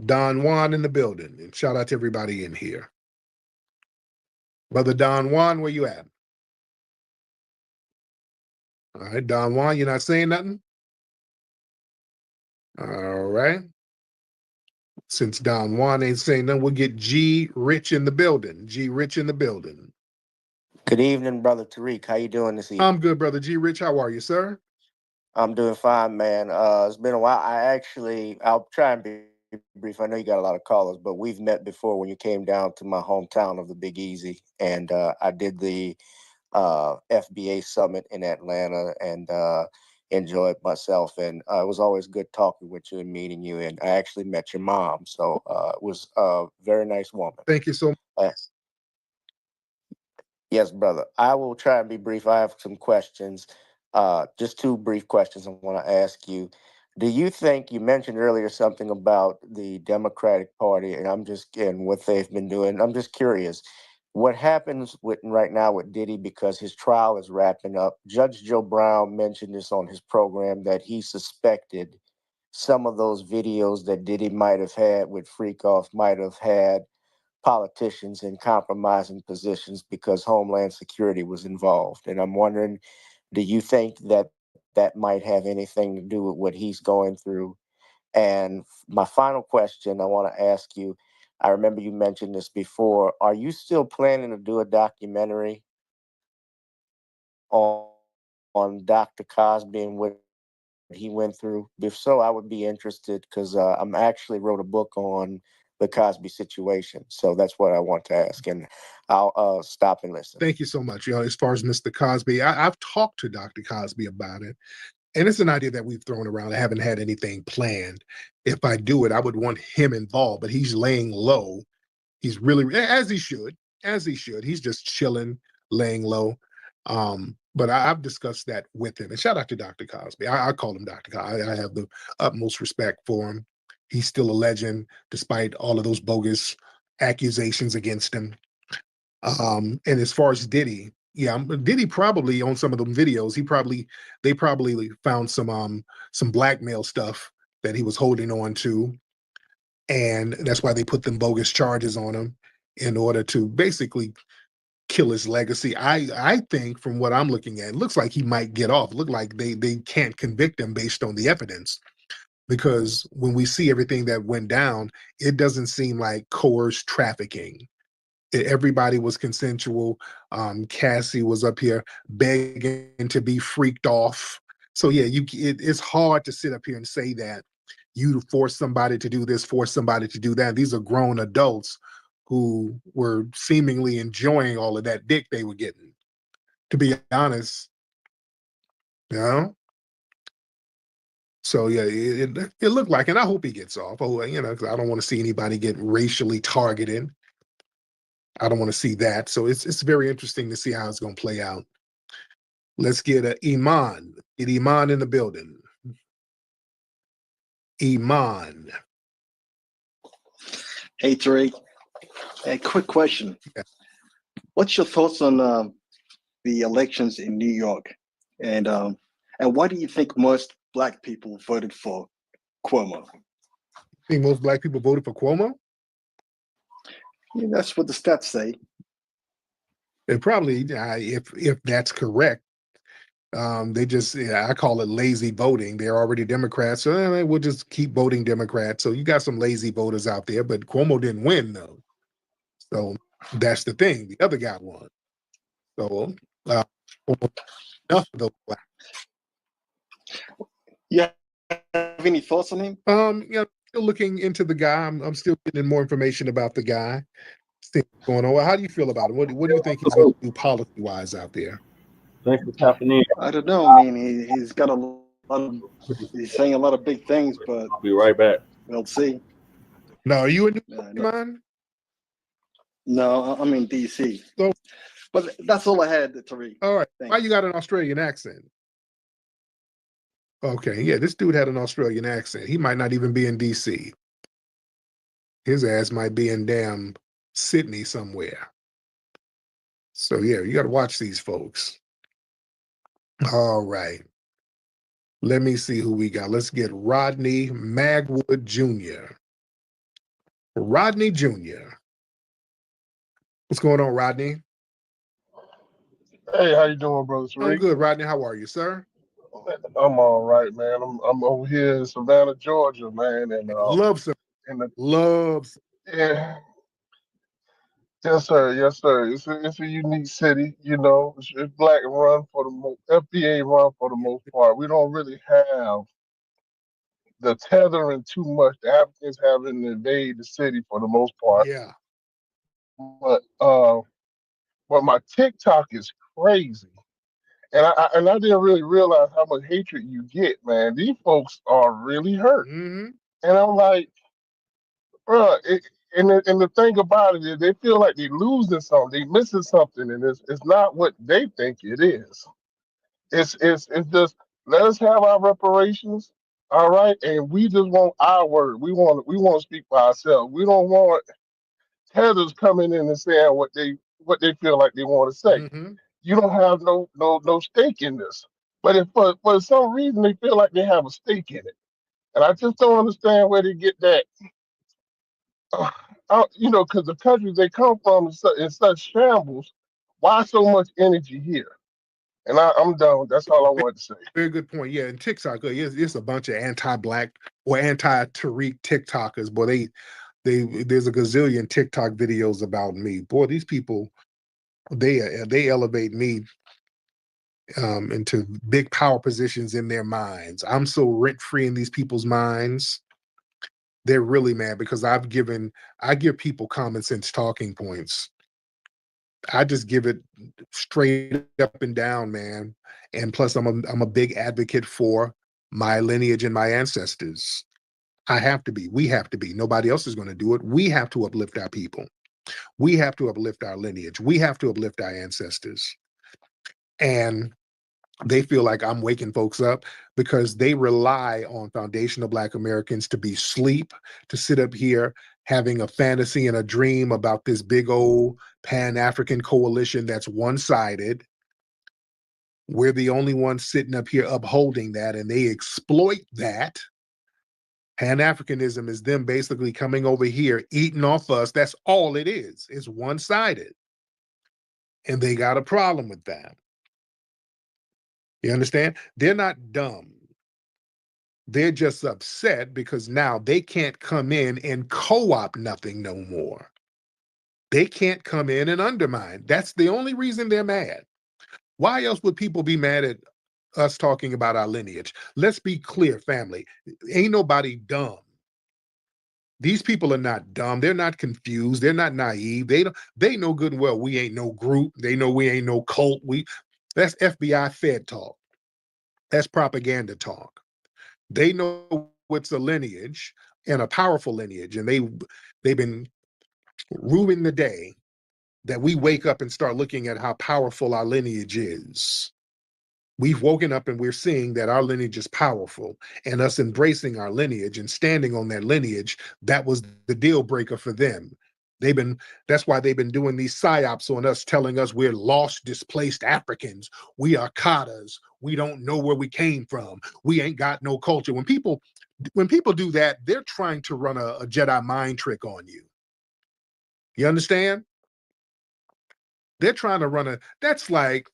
Don Juan in the building. And shout out to everybody in here. Brother Don Juan, where you at? All right, Don Juan, you're not saying nothing? All right. Since Don Juan ain't saying nothing, we'll get G Rich in the building. G Rich in the building. Good evening, Brother Tariq. How you doing this evening? I'm good, Brother G Rich. How are you, sir? I'm doing fine, man. It's been a while. I'll try and be brief. I know you got a lot of callers, but we've met before when you came down to my hometown of the Big Easy, and I did the FBA summit in Atlanta and enjoyed myself. And it was always good talking with you and meeting you. And I actually met your mom, so it was a very nice woman. Thank you so much. Yes, brother. I will try and be brief. I have some questions. Just two brief questions I want to ask you. Do you think, you mentioned earlier something about the Democratic Party and what they've been doing. I'm just curious, what happens right now with Diddy, because his trial is wrapping up? Judge Joe Brown mentioned this on his program, that he suspected some of those videos that Diddy might have had with Freakoff might have had politicians in compromising positions because Homeland Security was involved. And I'm wondering, do you think that that might have anything to do with what he's going through? And my final question I want to ask you, I remember you mentioned this before, are you still planning to do a documentary on Dr. Cosby and what he went through? If so, I would be interested, because I'm actually wrote a book on the Cosby situation. So that's what I want to ask, and I'll stop and listen. Thank you so much. As far as Mr. Cosby, I've talked to Dr. Cosby about it, and it's an idea that we've thrown around. I haven't had anything planned. If I do it, I would want him involved, but he's laying low. He's really, as he should. He's just chilling, laying low. But I've discussed that with him. And shout out to Dr. Cosby. I call him Dr. Cosby. I have the utmost respect for him. He's still a legend despite all of those bogus accusations against him. And as far as Diddy, yeah, Diddy probably on some of them videos, they probably found some blackmail stuff that he was holding on to. And that's why they put them bogus charges on him in order to basically kill his legacy. I think from what I'm looking at, it looks like he might get off. Look like they can't convict him based on the evidence. Because when we see everything that went down, it doesn't seem like coerced trafficking. Everybody was consensual. Cassie was up here begging to be freaked off. So yeah, it's hard to sit up here and say that you force somebody to do this, force somebody to do that. These are grown adults who were seemingly enjoying all of that dick they were getting, to be honest. You know? So yeah, it looked like, and I hope he gets off. You know, 'cause I don't want to see anybody get racially targeted. I don't want to see that. So it's very interesting to see how it's going to play out. Let's get Iman. Get Iman in the building. Iman. Hey, Tariq. A quick question. Yeah. What's your thoughts on the elections in New York? And why do you think most Black people voted for Cuomo? You think most Black people voted for Cuomo? Yeah, that's what the stats say. It probably, if that's correct, they just, I call it lazy voting. They're already Democrats, so we'll just keep voting Democrat. So you got some lazy voters out there, but Cuomo didn't win though. So that's the thing. The other guy won. So enough of those Black. Yeah. Have any thoughts on him? You know, still looking into the guy. I'm still getting more information about the guy. See what's going on. Well, how do you feel about him? What do you think he's going to do policy-wise out there? Thanks for tapping in. I don't know. I mean, he's got a lot of, he's saying a lot of big things, but I'll be right back. we'll see. No, are you in New No, I'm in DC. So, but that's all I had, Tariq. All right. Thanks. Why you got an Australian accent? Okay, yeah, this dude had an Australian accent. He might not even be in DC. His ass might be in damn Sydney somewhere. So yeah, you got to watch these folks. All right. Let me see who we got. Let's get Rodney Magwood Jr. Rodney Jr. What's going on, Rodney? Hey, how you doing, brother Tariq? I'm good, Rodney. How are you, sir? I'm all right, man. I'm over here in Savannah, Georgia, man, and Love some. Loves. Yeah. Yes, sir. Yes, sir. It's a unique city, you know. It's Black run for the most, FBA run for the most part. We don't really have the tethering too much. The Africans haven't invaded the city for the most part. Yeah. But my TikTok is crazy. And I didn't really realize how much hatred you get, man. These folks are really hurt. Mm-hmm. And I'm like, bro, and the thing about it is they feel like they're losing something, they're missing something, and it's not what they think it is. It's just let us have our reparations, all right, and we just want our word. We want to speak for ourselves. We don't want tethers coming in and saying what they feel like they want to say. Mm-hmm. You don't have no stake in this. But if for some reason they feel like they have a stake in it, and I just don't understand where they get that. You know, because the countries they come from is in such shambles. Why so much energy here? And I'm done. That's all I wanted to say. Very good point. Yeah, and TikTok, it's a bunch of anti-Black or anti-Tariq TikTokers. Boy, there's a gazillion TikTok videos about me. Boy, these people, they elevate me into big power positions in their minds. I'm so rent-free in these people's minds. They're really mad because I give people common sense talking points. I just give it straight up and down, man. And plus I'm a big advocate for my lineage and my ancestors. I have to be. We have to be. Nobody else is going to do it. We have to uplift our people. We have to uplift our lineage. We have to uplift our ancestors. And they feel like I'm waking folks up because they rely on foundational Black Americans to be asleep, to sit up here having a fantasy and a dream about this big old Pan-African coalition that's one-sided. We're the only ones sitting up here upholding that, and they exploit that. Pan-Africanism is them basically coming over here, eating off us. That's all it is. It's one-sided. And they got a problem with that. You understand? They're not dumb. They're just upset because now they can't come in and co-opt nothing no more. They can't come in and undermine. That's the only reason they're mad. Why else would people be mad at us talking about our lineage? Let's be clear, family. Ain't nobody dumb. These people are not dumb. They're not confused. They're not naive. They know good and well we ain't no group. They know we ain't no cult. That's FBI Fed talk. That's propaganda talk. They know what's a lineage and a powerful lineage, and they've been ruining the day that we wake up and start looking at how powerful our lineage is. We've woken up and we're seeing that our lineage is powerful, and us embracing our lineage and standing on that lineage, that was the deal breaker for them. That's why they've been doing these psyops on us, telling us we're lost, displaced Africans. We are Katas. We don't know where we came from. We ain't got no culture. When people do that, they're trying to run a Jedi mind trick on you. You understand? They're trying to run that's like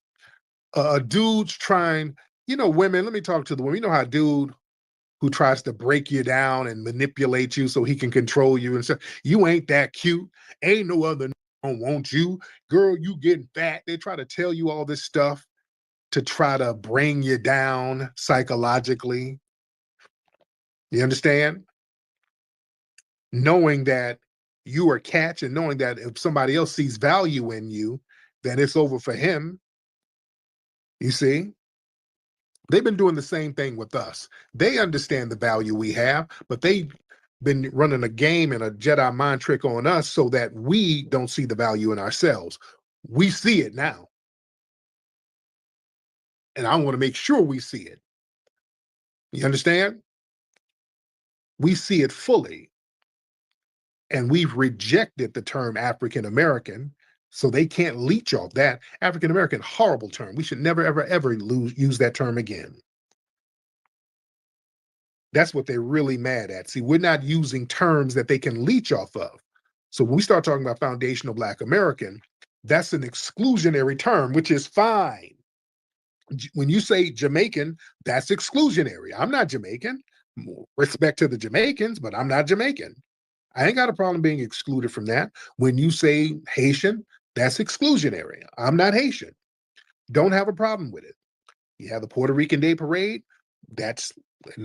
a dude's trying, women, let me talk to the women. You know how a dude who tries to break you down and manipulate you so he can control you and say, you ain't that cute. Ain't no other don't want you. Girl, you getting fat. They try to tell you all this stuff to try to bring you down psychologically. You understand? Knowing that you are catch and knowing that if somebody else sees value in you, then it's over for him. You see? They've been doing the same thing with us. They understand the value we have, but they've been running a game and a Jedi mind trick on us so that we don't see the value in ourselves. We see it now. And I want to make sure we see it. You understand? We see it fully. And we've rejected the term African American, so they can't leech off that. African American, horrible term. We should never, ever, ever use that term again. That's what they're really mad at. See, we're not using terms that they can leech off of. So when we start talking about foundational Black American, that's an exclusionary term, which is fine. When you say Jamaican, that's exclusionary. I'm not Jamaican. Respect to the Jamaicans, but I'm not Jamaican. I ain't got a problem being excluded from that. When you say Haitian, that's exclusionary. I'm not Haitian. Don't have a problem with it. You have the Puerto Rican Day Parade, that's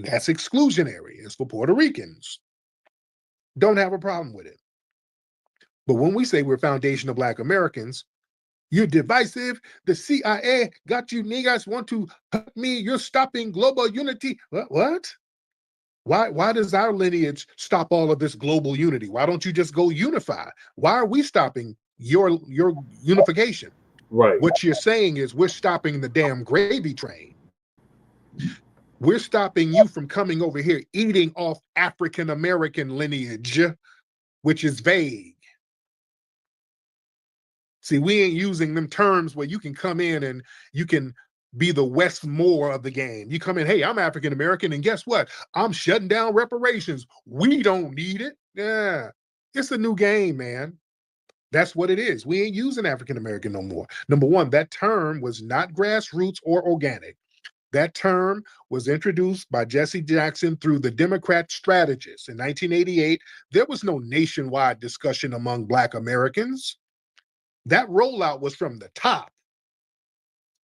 exclusionary. It's for Puerto Ricans. Don't have a problem with it. But when we say we're foundational Black Americans, you're divisive. The CIA got you niggas want to hurt me. You're stopping global unity. What? Why does our lineage stop all of this global unity? Why don't you just go unify? Why are we stopping your unification? Right. What you're saying is we're stopping the damn gravy train. We're stopping you from coming over here eating off African American lineage, which is vague. See, we ain't using them terms where you can come in and you can be the Westmore of the game. You come in, hey, I'm African American, and guess what? I'm shutting down reparations. We don't need it. Yeah, it's a new game, man. That's what it is. We ain't using African American no more. Number one, that term was not grassroots or organic. That term was introduced by Jesse Jackson through the Democrat strategists in 1988. There was no nationwide discussion among Black Americans. That rollout was from the top.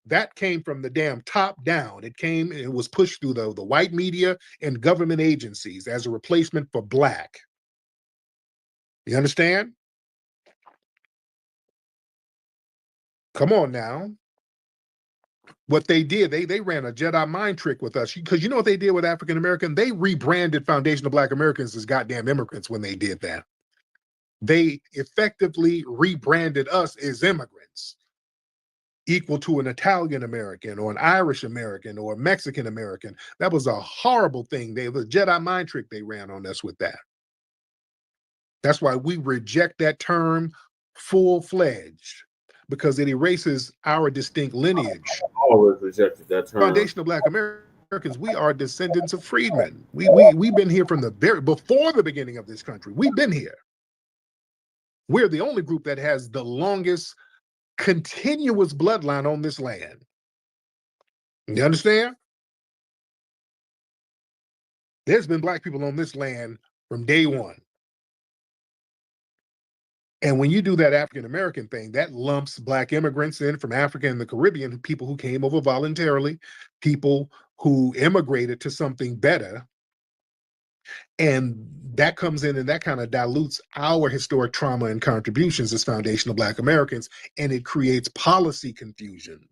That came from the damn top down. It was pushed through the white media and government agencies as a replacement for Black. You understand? Come on now. What they did, they ran a Jedi mind trick with us, because you know what they did with African American? They rebranded foundational Black Americans as goddamn immigrants when they did that. They effectively rebranded us as immigrants, equal to an Italian American or an Irish American or a Mexican American. That was a horrible thing. They was a Jedi mind trick they ran on us with that. That's why we reject that term full-fledged, because it erases our distinct lineage. I always rejected that term. Foundational Black Americans, we are descendants of freedmen. We've been here from before the beginning of this country. We've been here. We're the only group that has the longest continuous bloodline on this land. You understand? There's been Black people on this land from day one. And when you do that African American thing, that lumps Black immigrants in from Africa and the Caribbean, people who came over voluntarily, people who immigrated to something better. And that comes in and that kind of dilutes our historic trauma and contributions as foundational Black Americans, and it creates policy confusion.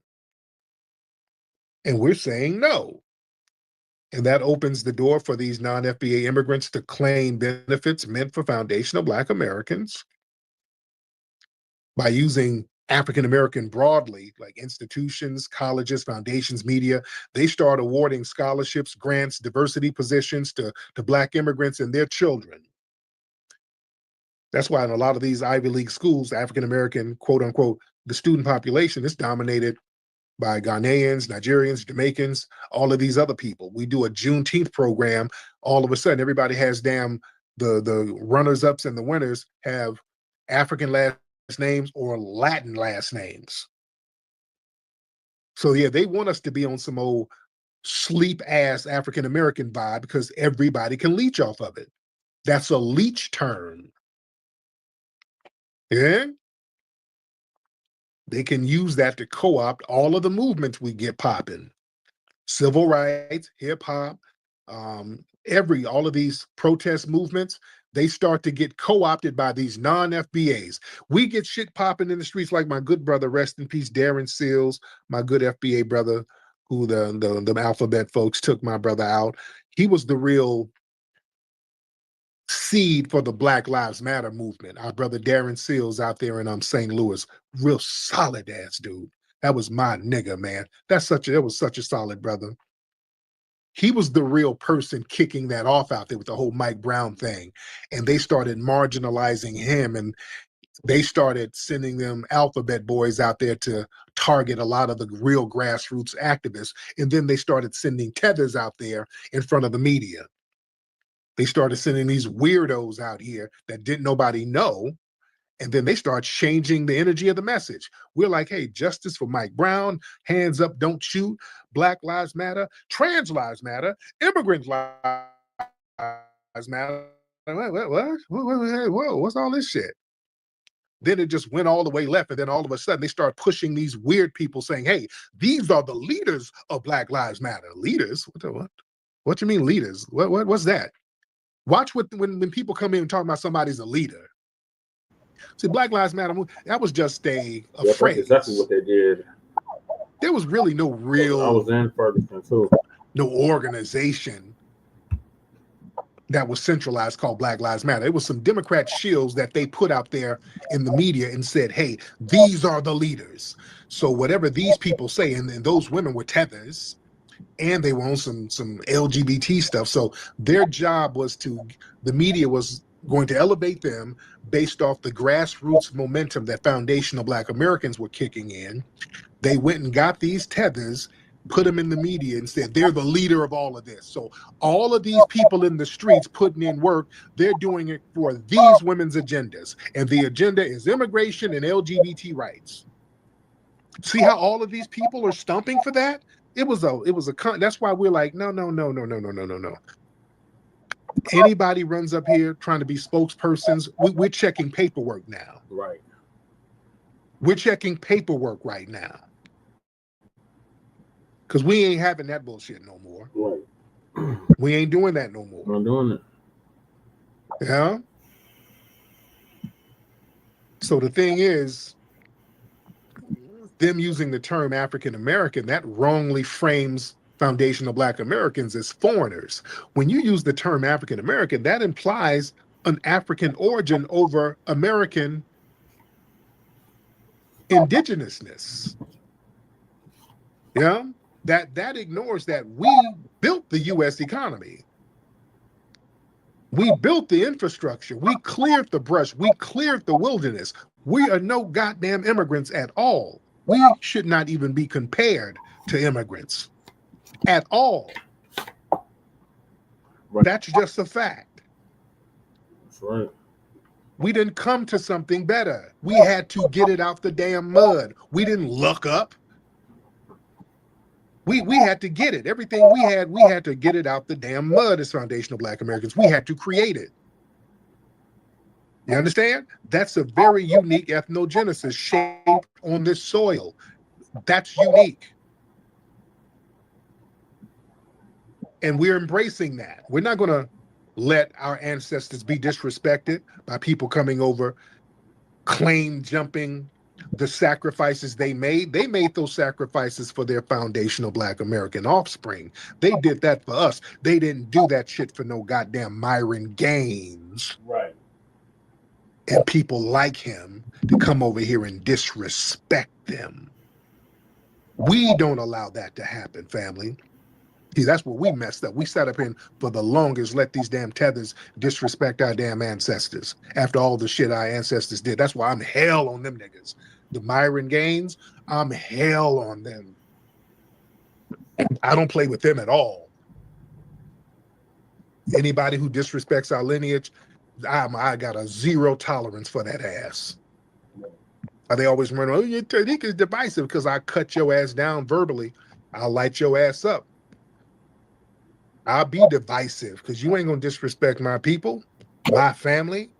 And we're saying no. And that opens the door for these non-FBA immigrants to claim benefits meant for foundational Black Americans by using African American broadly, like institutions, colleges, foundations, media. They start awarding scholarships, grants, diversity positions to Black immigrants and their children. That's why in a lot of these Ivy League schools, African American, quote unquote, the student population is dominated by Ghanaians, Nigerians, Jamaicans, all of these other people. We do a Juneteenth program. All of a sudden, everybody has the runners-ups and the winners have African last names or Latin last names. So yeah, they want us to be on some old sleep-ass African-American vibe because everybody can leech off of it. That's a leech term. Yeah? They can use that to co-opt all of the movements we get popping. Civil rights, hip-hop, all of these protest movements, they start to get co-opted by these non-FBAs. We get shit popping in the streets like my good brother, rest in peace, Darren Seals, my good FBA brother, who the alphabet folks took my brother out. He was the real seed for the Black Lives Matter movement. Our brother Darren Seals out there in St. Louis, real solid ass dude. That was my nigga, man. That was such a solid brother. He was the real person kicking that off out there with the whole Mike Brown thing. And they started marginalizing him, and they started sending them alphabet boys out there to target a lot of the real grassroots activists. And then they started sending tethers out there in front of the media. They started sending these weirdos out here that didn't nobody know. And then they start changing the energy of the message. We're like, hey, justice for Mike Brown, hands up, don't shoot, Black Lives Matter, trans lives matter, immigrant lives matter. Whoa, what's all this shit? Then it just went all the way left. And then all of a sudden they start pushing these weird people saying, hey, these are the leaders of Black Lives Matter. Leaders? What you mean leaders? What's that? Watch when people come in and talk about somebody's a leader. See, Black Lives Matter, that was just a phrase. That's exactly what they did. There was really no real... I was in Ferguson, too. No organization that was centralized called Black Lives Matter. It was some Democrat shills that they put out there in the media and said, hey, these are the leaders. So whatever these people say, and those women were tethers, and they were on some LGBT stuff. So their job was the media was going to elevate them based off the grassroots momentum that foundational Black Americans were kicking in. They went and got these tethers, put them in the media and said, they're the leader of all of this. So all of these people in the streets putting in work, they're doing it for these women's agendas. And the agenda is immigration and LGBT rights. See how all of these people are stumping for that? That's why we're like, no. Anybody runs up here trying to be spokespersons, we're checking paperwork now. Right. We're checking paperwork right now. Because we ain't having that bullshit no more. Right. We ain't doing that no more. We're not doing it. Yeah? So the thing is, them using the term African American, that wrongly frames foundational Black Americans as foreigners. When you use the term African American, that implies an African origin over American indigenousness. Yeah, that ignores that we built the U.S. economy. We built the infrastructure. We cleared the brush. We cleared the wilderness. We are no goddamn immigrants at all. We should not even be compared to immigrants at all. Right. That's just a fact. That's right. We didn't come to something better. We had to get it out the damn mud. We didn't look up. We had to get it. Everything we had to get it out the damn mud as foundational Black Americans. We had to create it. You understand? That's a very unique ethnogenesis shaped on this soil. That's unique. And we're embracing that. We're not going to let our ancestors be disrespected by people coming over, claim jumping the sacrifices they made. They made those sacrifices for their foundational Black American offspring. They did that for us. They didn't do that shit for no goddamn Myron Gaines. Right. And people like him to come over here and disrespect them. We don't allow that to happen, family. See, that's where we messed up. We sat up in for the longest, let these damn tethers disrespect our damn ancestors after all the shit our ancestors did. That's why I'm hell on them niggas. The Myron Gaines, I'm hell on them. I don't play with them at all. Anybody who disrespects our lineage, I got a zero tolerance for that ass. They always run, oh, your technique is divisive because I cut your ass down verbally. I'll light your ass up. I'll be divisive because you ain't gonna disrespect my people, my family,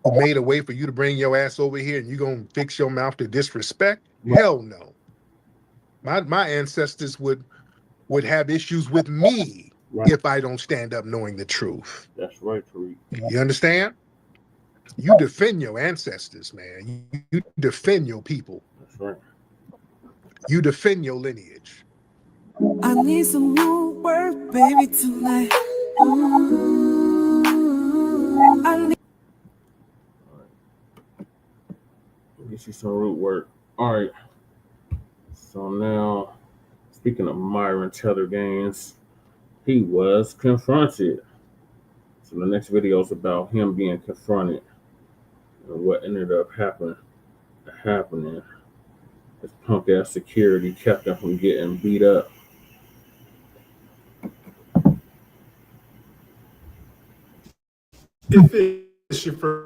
who made a way for you to bring your ass over here and you gonna fix your mouth to disrespect? Hell no. My ancestors would have issues with me if I don't stand up knowing the truth. That's right, Tariq. You understand? You defend your ancestors, man. You defend your people. That's right. You defend your lineage. I need some new work, baby, tonight. I need Get you some root work. All right. So now, speaking of Myron Taylor Gaines, he was confronted. So the next video is about him being confronted and what ended up happening. This punk ass security kept him from getting beat up. If it's your first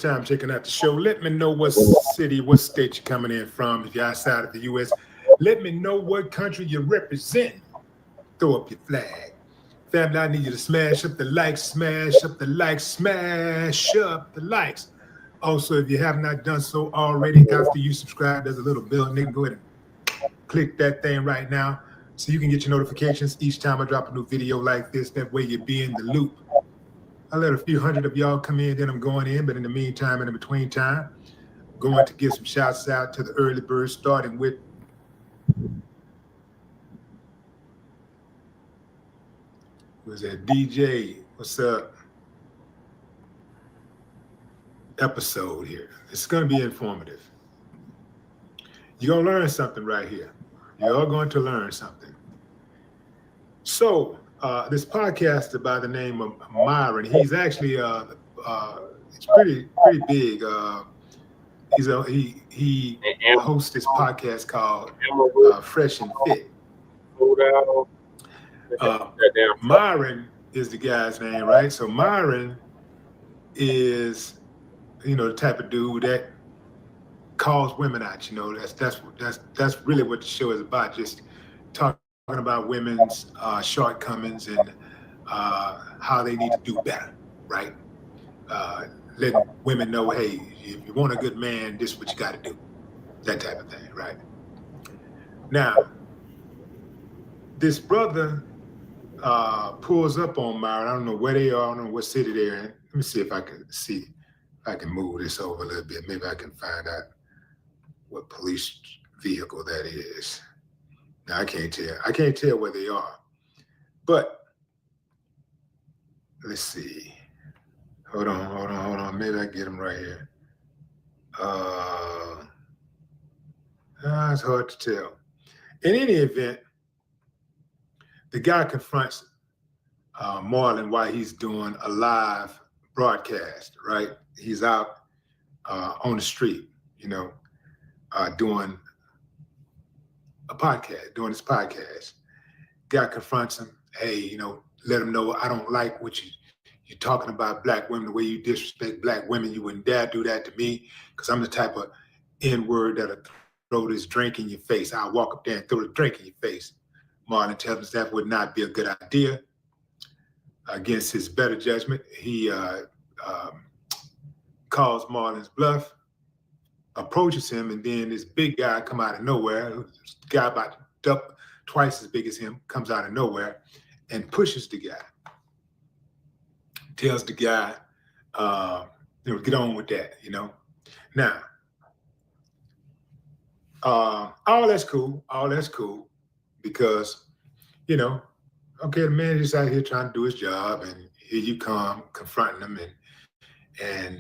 time checking out the show, let me know what city, what state you're coming in from. If you're outside of the U.S., let me know what country you represent. Throw up your flag. Family, I need you to smash up the likes, smash up the likes, smash up the likes. Also, if you have not done so already, after you subscribe, there's a little bell, nigga. Go ahead and click that thing right now so you can get your notifications each time I drop a new video like this. That way you'll be in the loop. I let a few hundred of y'all come in, then I'm going in. But in the meantime, in the between time, I'm going to give some shouts out to the early birds, starting with who's that? DJ, what's up? Episode here. It's going to be informative. You're going to learn something right here. You're all going to learn something. So, this podcaster by the name of Myron, he's actually it's pretty big. He hosts this podcast called Fresh and Fit. Myron is the guy's name, right? So Myron is, the type of dude that calls women out. That's really what the show is about. Just talking about women's shortcomings and how they need to do better, right? Letting women know, hey, if you want a good man, this is what you got to do. That type of thing, right? Now, this brother pulls up on Myron. I don't know where they are. I don't know what city they're in. Let me see if I can move this over a little bit. Maybe I can find out what police vehicle that is. Now, I can't tell. I can't tell where they are. But let's see. Hold on. Maybe I get him right here. It's hard to tell. In any event, the guy confronts Marlon while he's doing a live broadcast, right? He's out on the street, doing a podcast, doing his podcast. Guy confronts him. Hey, let him know I don't like what you're talking about black women, the way you disrespect black women. You wouldn't dare do that to me because I'm the type of N-word that'll throw this drink in your face. I'll walk up there and throw the drink in your face. Marlon tells us that would not be a good idea. Against his better judgment, he calls Marlon's bluff, approaches him, and then this big guy come out of nowhere, a guy about twice as big as him, comes out of nowhere and pushes the guy. Tells the guy, get on with that, Now, all that's cool, because, okay, the man is out here trying to do his job, and here you come confronting him, and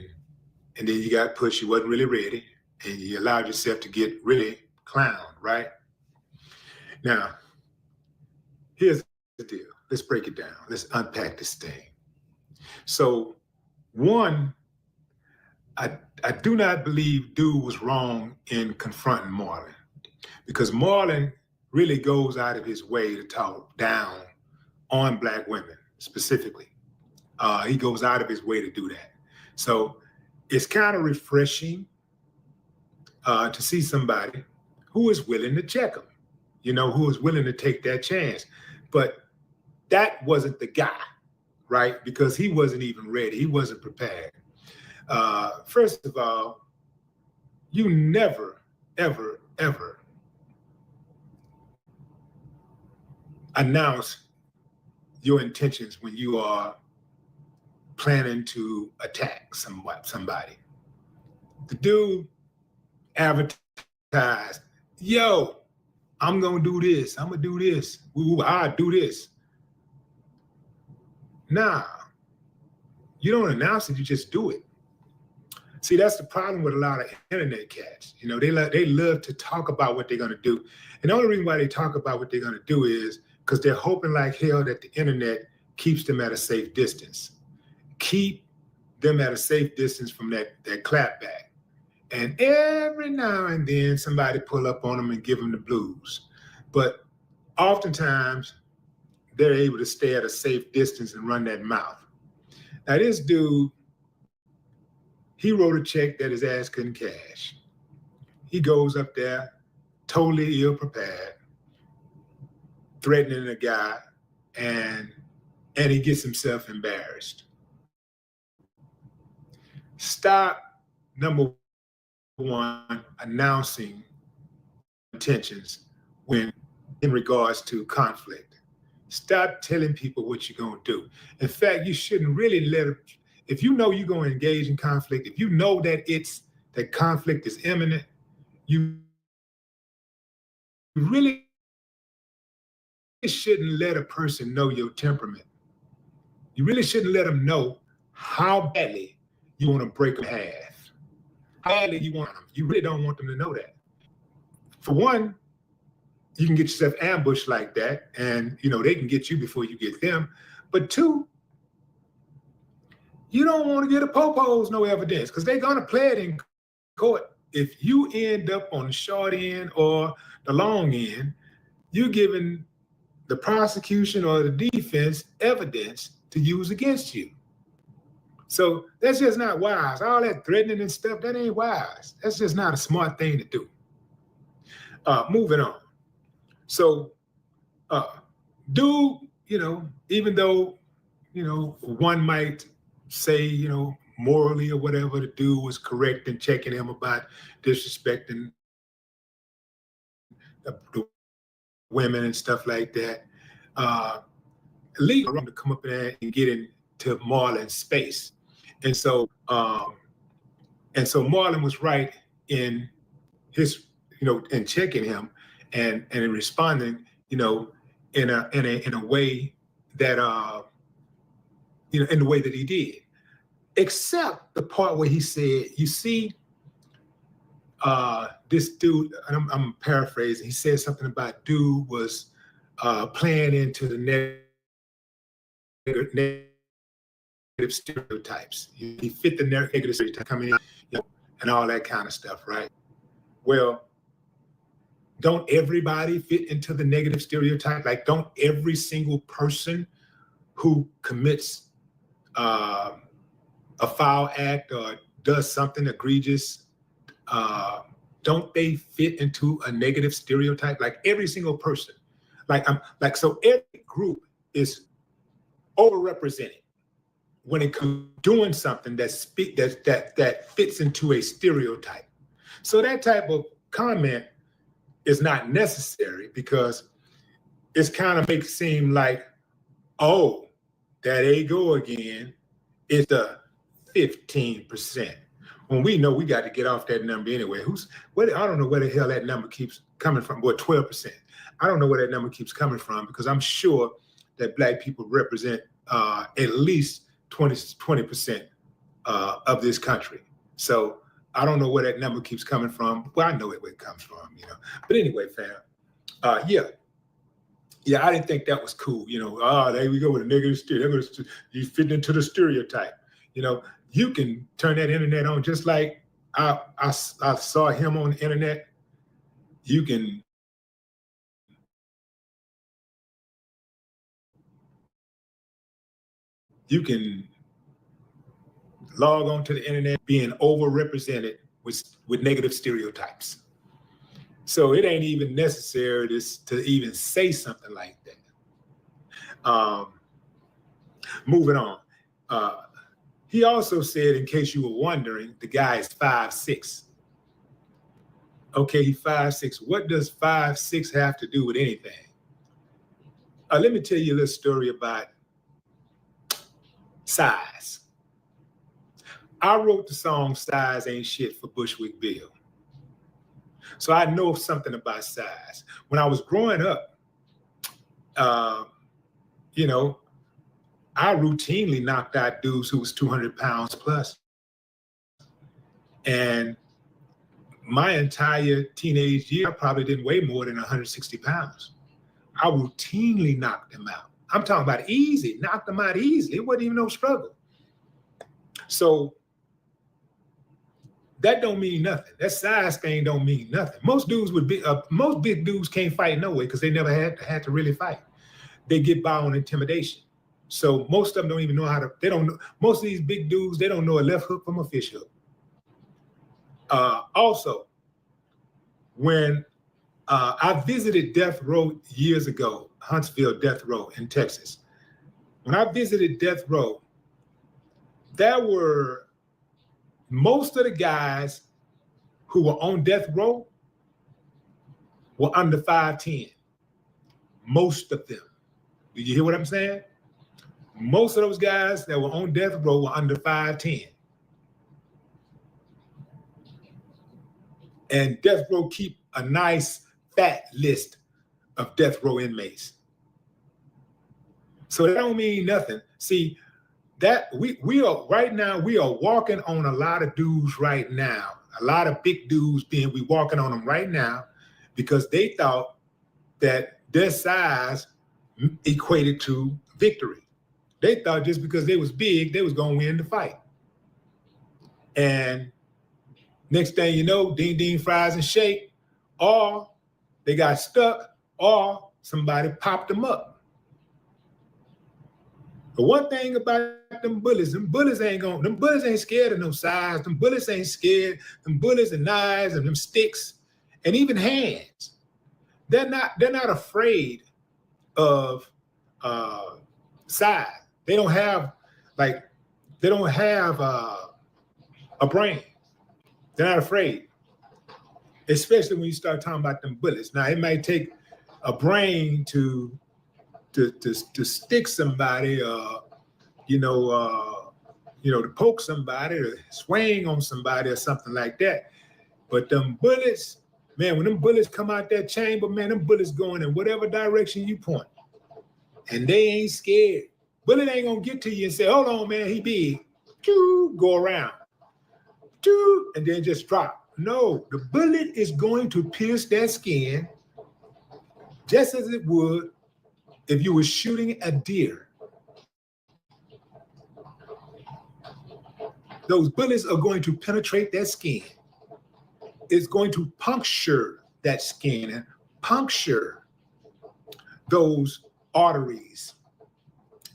then you got pushed. You wasn't really ready, and you allowed yourself to get really clowned, right? Now, here's the deal. Let's break it down. Let's unpack this thing. So, one, I do not believe dude was wrong in confronting Marlon, because Marlon really goes out of his way to talk down on black women specifically. He goes out of his way to do that. So it's kind of refreshing to see somebody who is willing to check him, who is willing to take that chance. But that wasn't the guy, right? Because he wasn't even ready. He wasn't prepared. First of all, you never, ever, ever announce your intentions when you are planning to attack somebody. The dude advertised, yo, I'm gonna do this, I'm gonna do this, I'll do this. Nah, you don't announce it, you just do it. See, that's the problem with a lot of internet cats. They love to talk about what they're gonna do. And the only reason why they talk about what they're gonna do is because they're hoping like hell that the internet keeps them at a safe distance. Keep them at a safe distance from that clapback. And every now and then somebody pull up on them and give them the blues. But oftentimes they're able to stay at a safe distance and run that mouth. Now this dude, he wrote a check that his ass couldn't cash. He goes up there, totally ill-prepared, threatening a guy, and he gets himself embarrassed. Stop, number one, announcing intentions when in regards to conflict. Stop telling people what you're gonna do. In fact, you shouldn't really if you know you're gonna engage in conflict, if you know that that conflict is imminent, you really shouldn't let a person know your temperament. You really shouldn't let them know how badly you want to break them in half. How badly you want them. You really don't want them to know that. For one, you can get yourself ambushed like that, and they can get you before you get them. But two, you don't want to get a popos no evidence, because they're gonna play it in court. If you end up on the short end or the long end, you're giving the prosecution or the defense evidence to use against you. So that's just not wise. All that threatening and stuff, that ain't wise. That's just not a smart thing to do. Moving on. So, dude, even though, one might say, morally or whatever, the dude was correct in checking him about disrespecting the women and stuff like that. Legal to come up there and get into Marlon's space. And so Marlon was right in his, in checking him and in responding, in a way that you know, in the way that he did, except the part where he said, you see, this dude, and I'm paraphrasing, he said something about dude was playing into the negative stereotypes. He fit the negative stereotype coming in, you know, and all that kind of stuff, right? Well, don't everybody fit into the negative stereotype? Like, don't every single person who commits a foul act or does something egregious, don't they fit into a negative stereotype? Like every single person, so every group is overrepresented when it comes to doing something that fits into a stereotype. So that type of comment is not necessary because it's kind of makes it seem like, oh, there they go again. It's the 15%. When we know we got to get off that number anyway. I don't know where the hell that number keeps coming from. What, 12%? I don't know where that number keeps coming from because I'm sure that Black people represent at least 20% of this country. So I don't know where that number keeps coming from. Well, I know where it comes from, you know. But anyway, fam, yeah, I didn't think that was cool. You know, there we go with a negative stereotype. You fit into the stereotype. You know, you can turn that internet on just like I saw him on the internet. You can log on to the internet being overrepresented with negative stereotypes. So it ain't even necessary to even say something like that. Moving on. He also said, in case you were wondering, the guy is 5'6". Okay, he's 5'6". What does 5'6" have to do with anything? Let me tell you a little story about size. I wrote the song Size Ain't Shit for Bushwick Bill. So I know something about size. When I was growing up, you know, I routinely knocked out dudes who was 200 pounds plus. And my entire teenage year, I probably didn't weigh more than 160 pounds. I routinely knocked them out. I'm talking about easy, knocked them out easy. It wasn't even no struggle. So that don't mean nothing. That size thing don't mean nothing. Most dudes most big dudes can't fight no way because they never had to really fight. They get by on intimidation. So most of them don't even know how to, they don't know, most of these big dudes, they don't know a left hook from a fish hook. Also, when I visited Death Row years ago, Huntsville Death Row in Texas. When I visited Death Row, there were most of the guys who were on death row were under 5'10". Most of them. Do you hear what I'm saying? Most of those guys that were on death row were under 5'10". And death row keep a nice fat list of death row inmates. So that don't mean nothing. See, that we are right now, we are walking on a lot of dudes right now, a lot of big dudes we walking on them right now because they thought that their size equated to victory. They thought just because they was big, they was gonna win the fight. And next thing you know, ding, fries and shake, or they got stuck, or somebody popped them up. The one thing about them bullies ain't scared of no size. Them bullets ain't scared. Them bullets and knives and them sticks and even hands. They're not afraid of size. They don't have a brain. They're not afraid. Especially when you start talking about them bullets. Now it might take a brain to stick somebody, to poke somebody or swing on somebody or something like that. But them bullets, man, when them bullets come out that chamber, man, them bullets going in whatever direction you point. And they ain't scared. Bullet ain't gonna get to you and say, hold on, man, he big. Choo, go around. Choo, and then just drop. No, the bullet is going to pierce that skin just as it would if you were shooting a deer. Those bullets are going to penetrate that skin. It's going to puncture that skin and puncture those arteries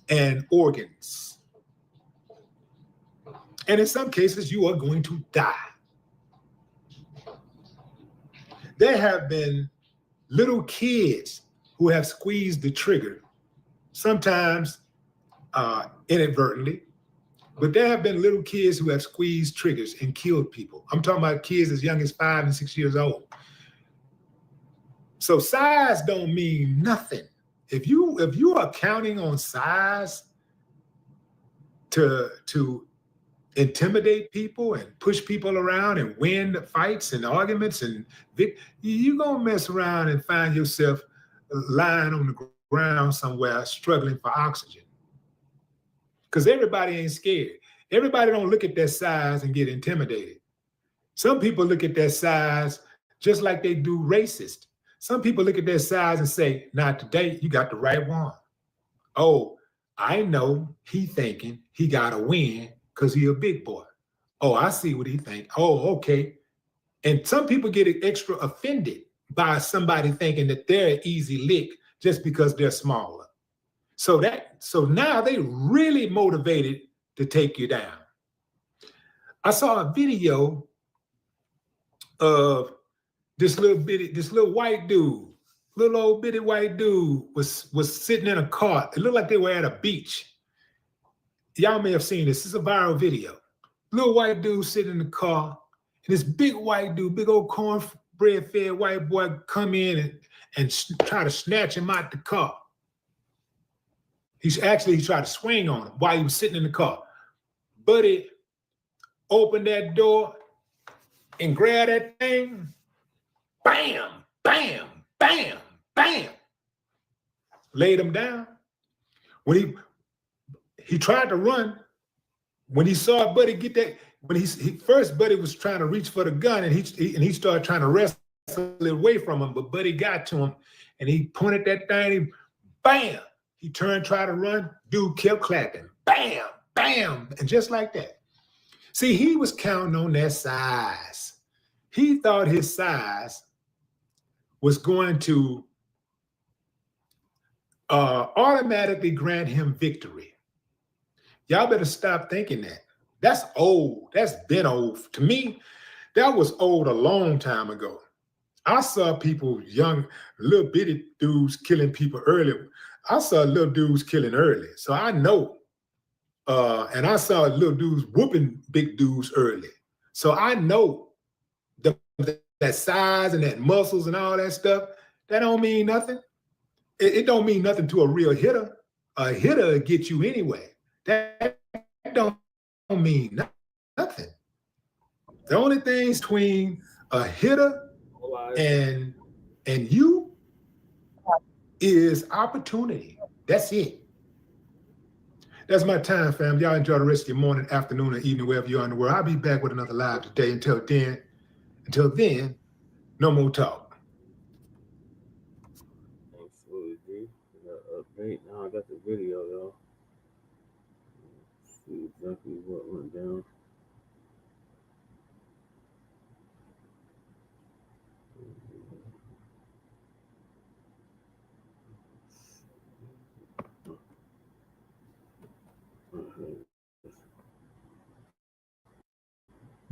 and organs. And in some cases, you are going to die. There have been little kids who have squeezed the trigger, sometimes inadvertently, but there have been little kids who have squeezed triggers and killed people. I'm talking about kids as young as 5 and 6 years old. So size don't mean nothing. If you are counting on size to intimidate people and push people around and win fights and arguments, and you're gonna mess around and find yourself lying on the ground somewhere struggling for oxygen. Because everybody ain't scared. Everybody don't look at that size and get intimidated. Some people look at that size just like they do racist. Some people look at that size and say, not today, you got the right one. Oh, I know he thinking he gotta win because he a big boy. Oh, I see what he think. Oh, okay. And some people get extra offended by somebody thinking that they're an easy lick just because they're smaller. So now they really motivated to take you down. I saw a video of this little white dude, little old bitty white dude was sitting in a car. It looked like they were at a beach. Y'all may have seen this. It's a viral video. Little white dude sitting in the car, and this big white dude, big old cornbread fed white boy come in and try to snatch him out the car. He tried to swing on him while he was sitting in the car. Buddy opened that door and grabbed that thing. Bam, bam, bam, bam. Laid him down. When he tried to run, when he saw Buddy get that, first Buddy was trying to reach for the gun and he started trying to wrestle it away from him, but Buddy got to him and he pointed that thing, bam. He turned, tried to run, dude kept clapping. Bam, bam, and just like that. See, he was counting on that size. He thought his size was going to automatically grant him victory. Y'all better stop thinking that. That's old. That's been old. To me, that was old a long time ago. I saw people, young, little bitty dudes killing people early. I saw little dudes killing early. So I know. And I saw little dudes whooping big dudes early. So I know that size and that muscles and all that stuff, that don't mean nothing. It don't mean nothing to a real hitter. A hitter will get you anyway. That don't mean nothing. The only things between a hitter and you is opportunity. That's it. That's my time, fam. Y'all enjoy the rest of your morning, afternoon, or evening, wherever you are in the world. I'll be back with another live today. Until then, no more talk. Thanks, Willie D. Update. Now I got the video, y'all. See exactly what went down.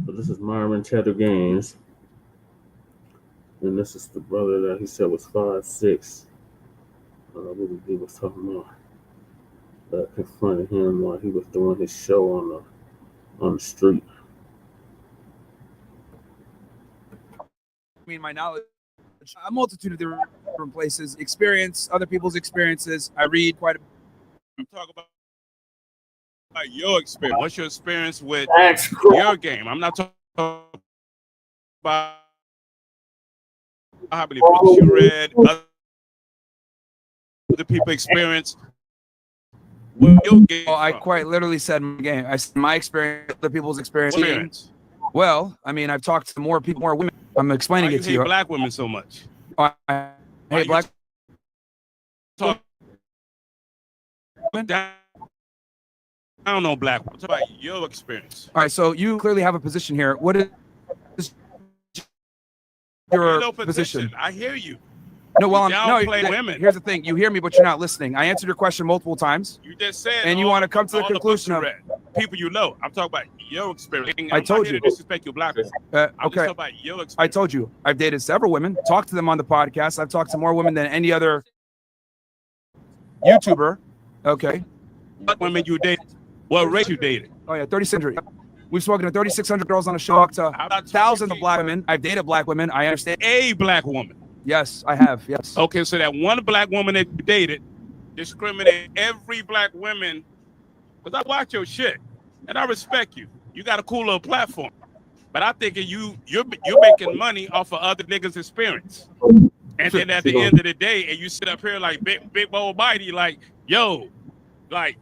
So this is Myron Cheddar Gaines. And this is the brother that he said was 5'6". Willie D was talking about that confronted him while he was doing his show on the street. I mean, my knowledge, a multitude of different places, experience, other people's experiences. I read quite a bit. Talk about your experience. What's your experience with your game? I'm not talking about how many books you read, other people experience. Where your game Oh, I from? quite literally said my game. I said my experience, other people's experience. Experience. Well, I mean, I've talked to more people, more women. I'm explaining Why it you to hate you. black women so much? I Why hate you black. talk down on black women? Talk about your experience. All right, so you clearly have a position here. What is You're your in no position? I hear you. No, well, You I'm no. downplay women. Here's the thing: you hear me, but you're not listening. I answered your question multiple times, You just said, and you want to come to the all conclusion books of. you read, people you know. I'm talking about your experience. I I'm told not here you. to disrespect your black women. I'm just Okay, talking about your experience. I told you. I've dated several women. Talked to them on the podcast. I've talked to more women than any other YouTuber. Okay. What women you dated? What race you dated? Oh yeah, 3,600. We've spoken to 3,600 girls on the show. Talked to thousands of black women. I've dated black women. I understand. A black woman. Yes, I have. Yes. Okay, so that one black woman that you dated discriminate every black woman. Because I watch your shit and I respect you. You got a cool little platform. But I think you're making money off of other niggas' experience. And then at the end of the day, and you sit up here like big old mighty, like, yo, I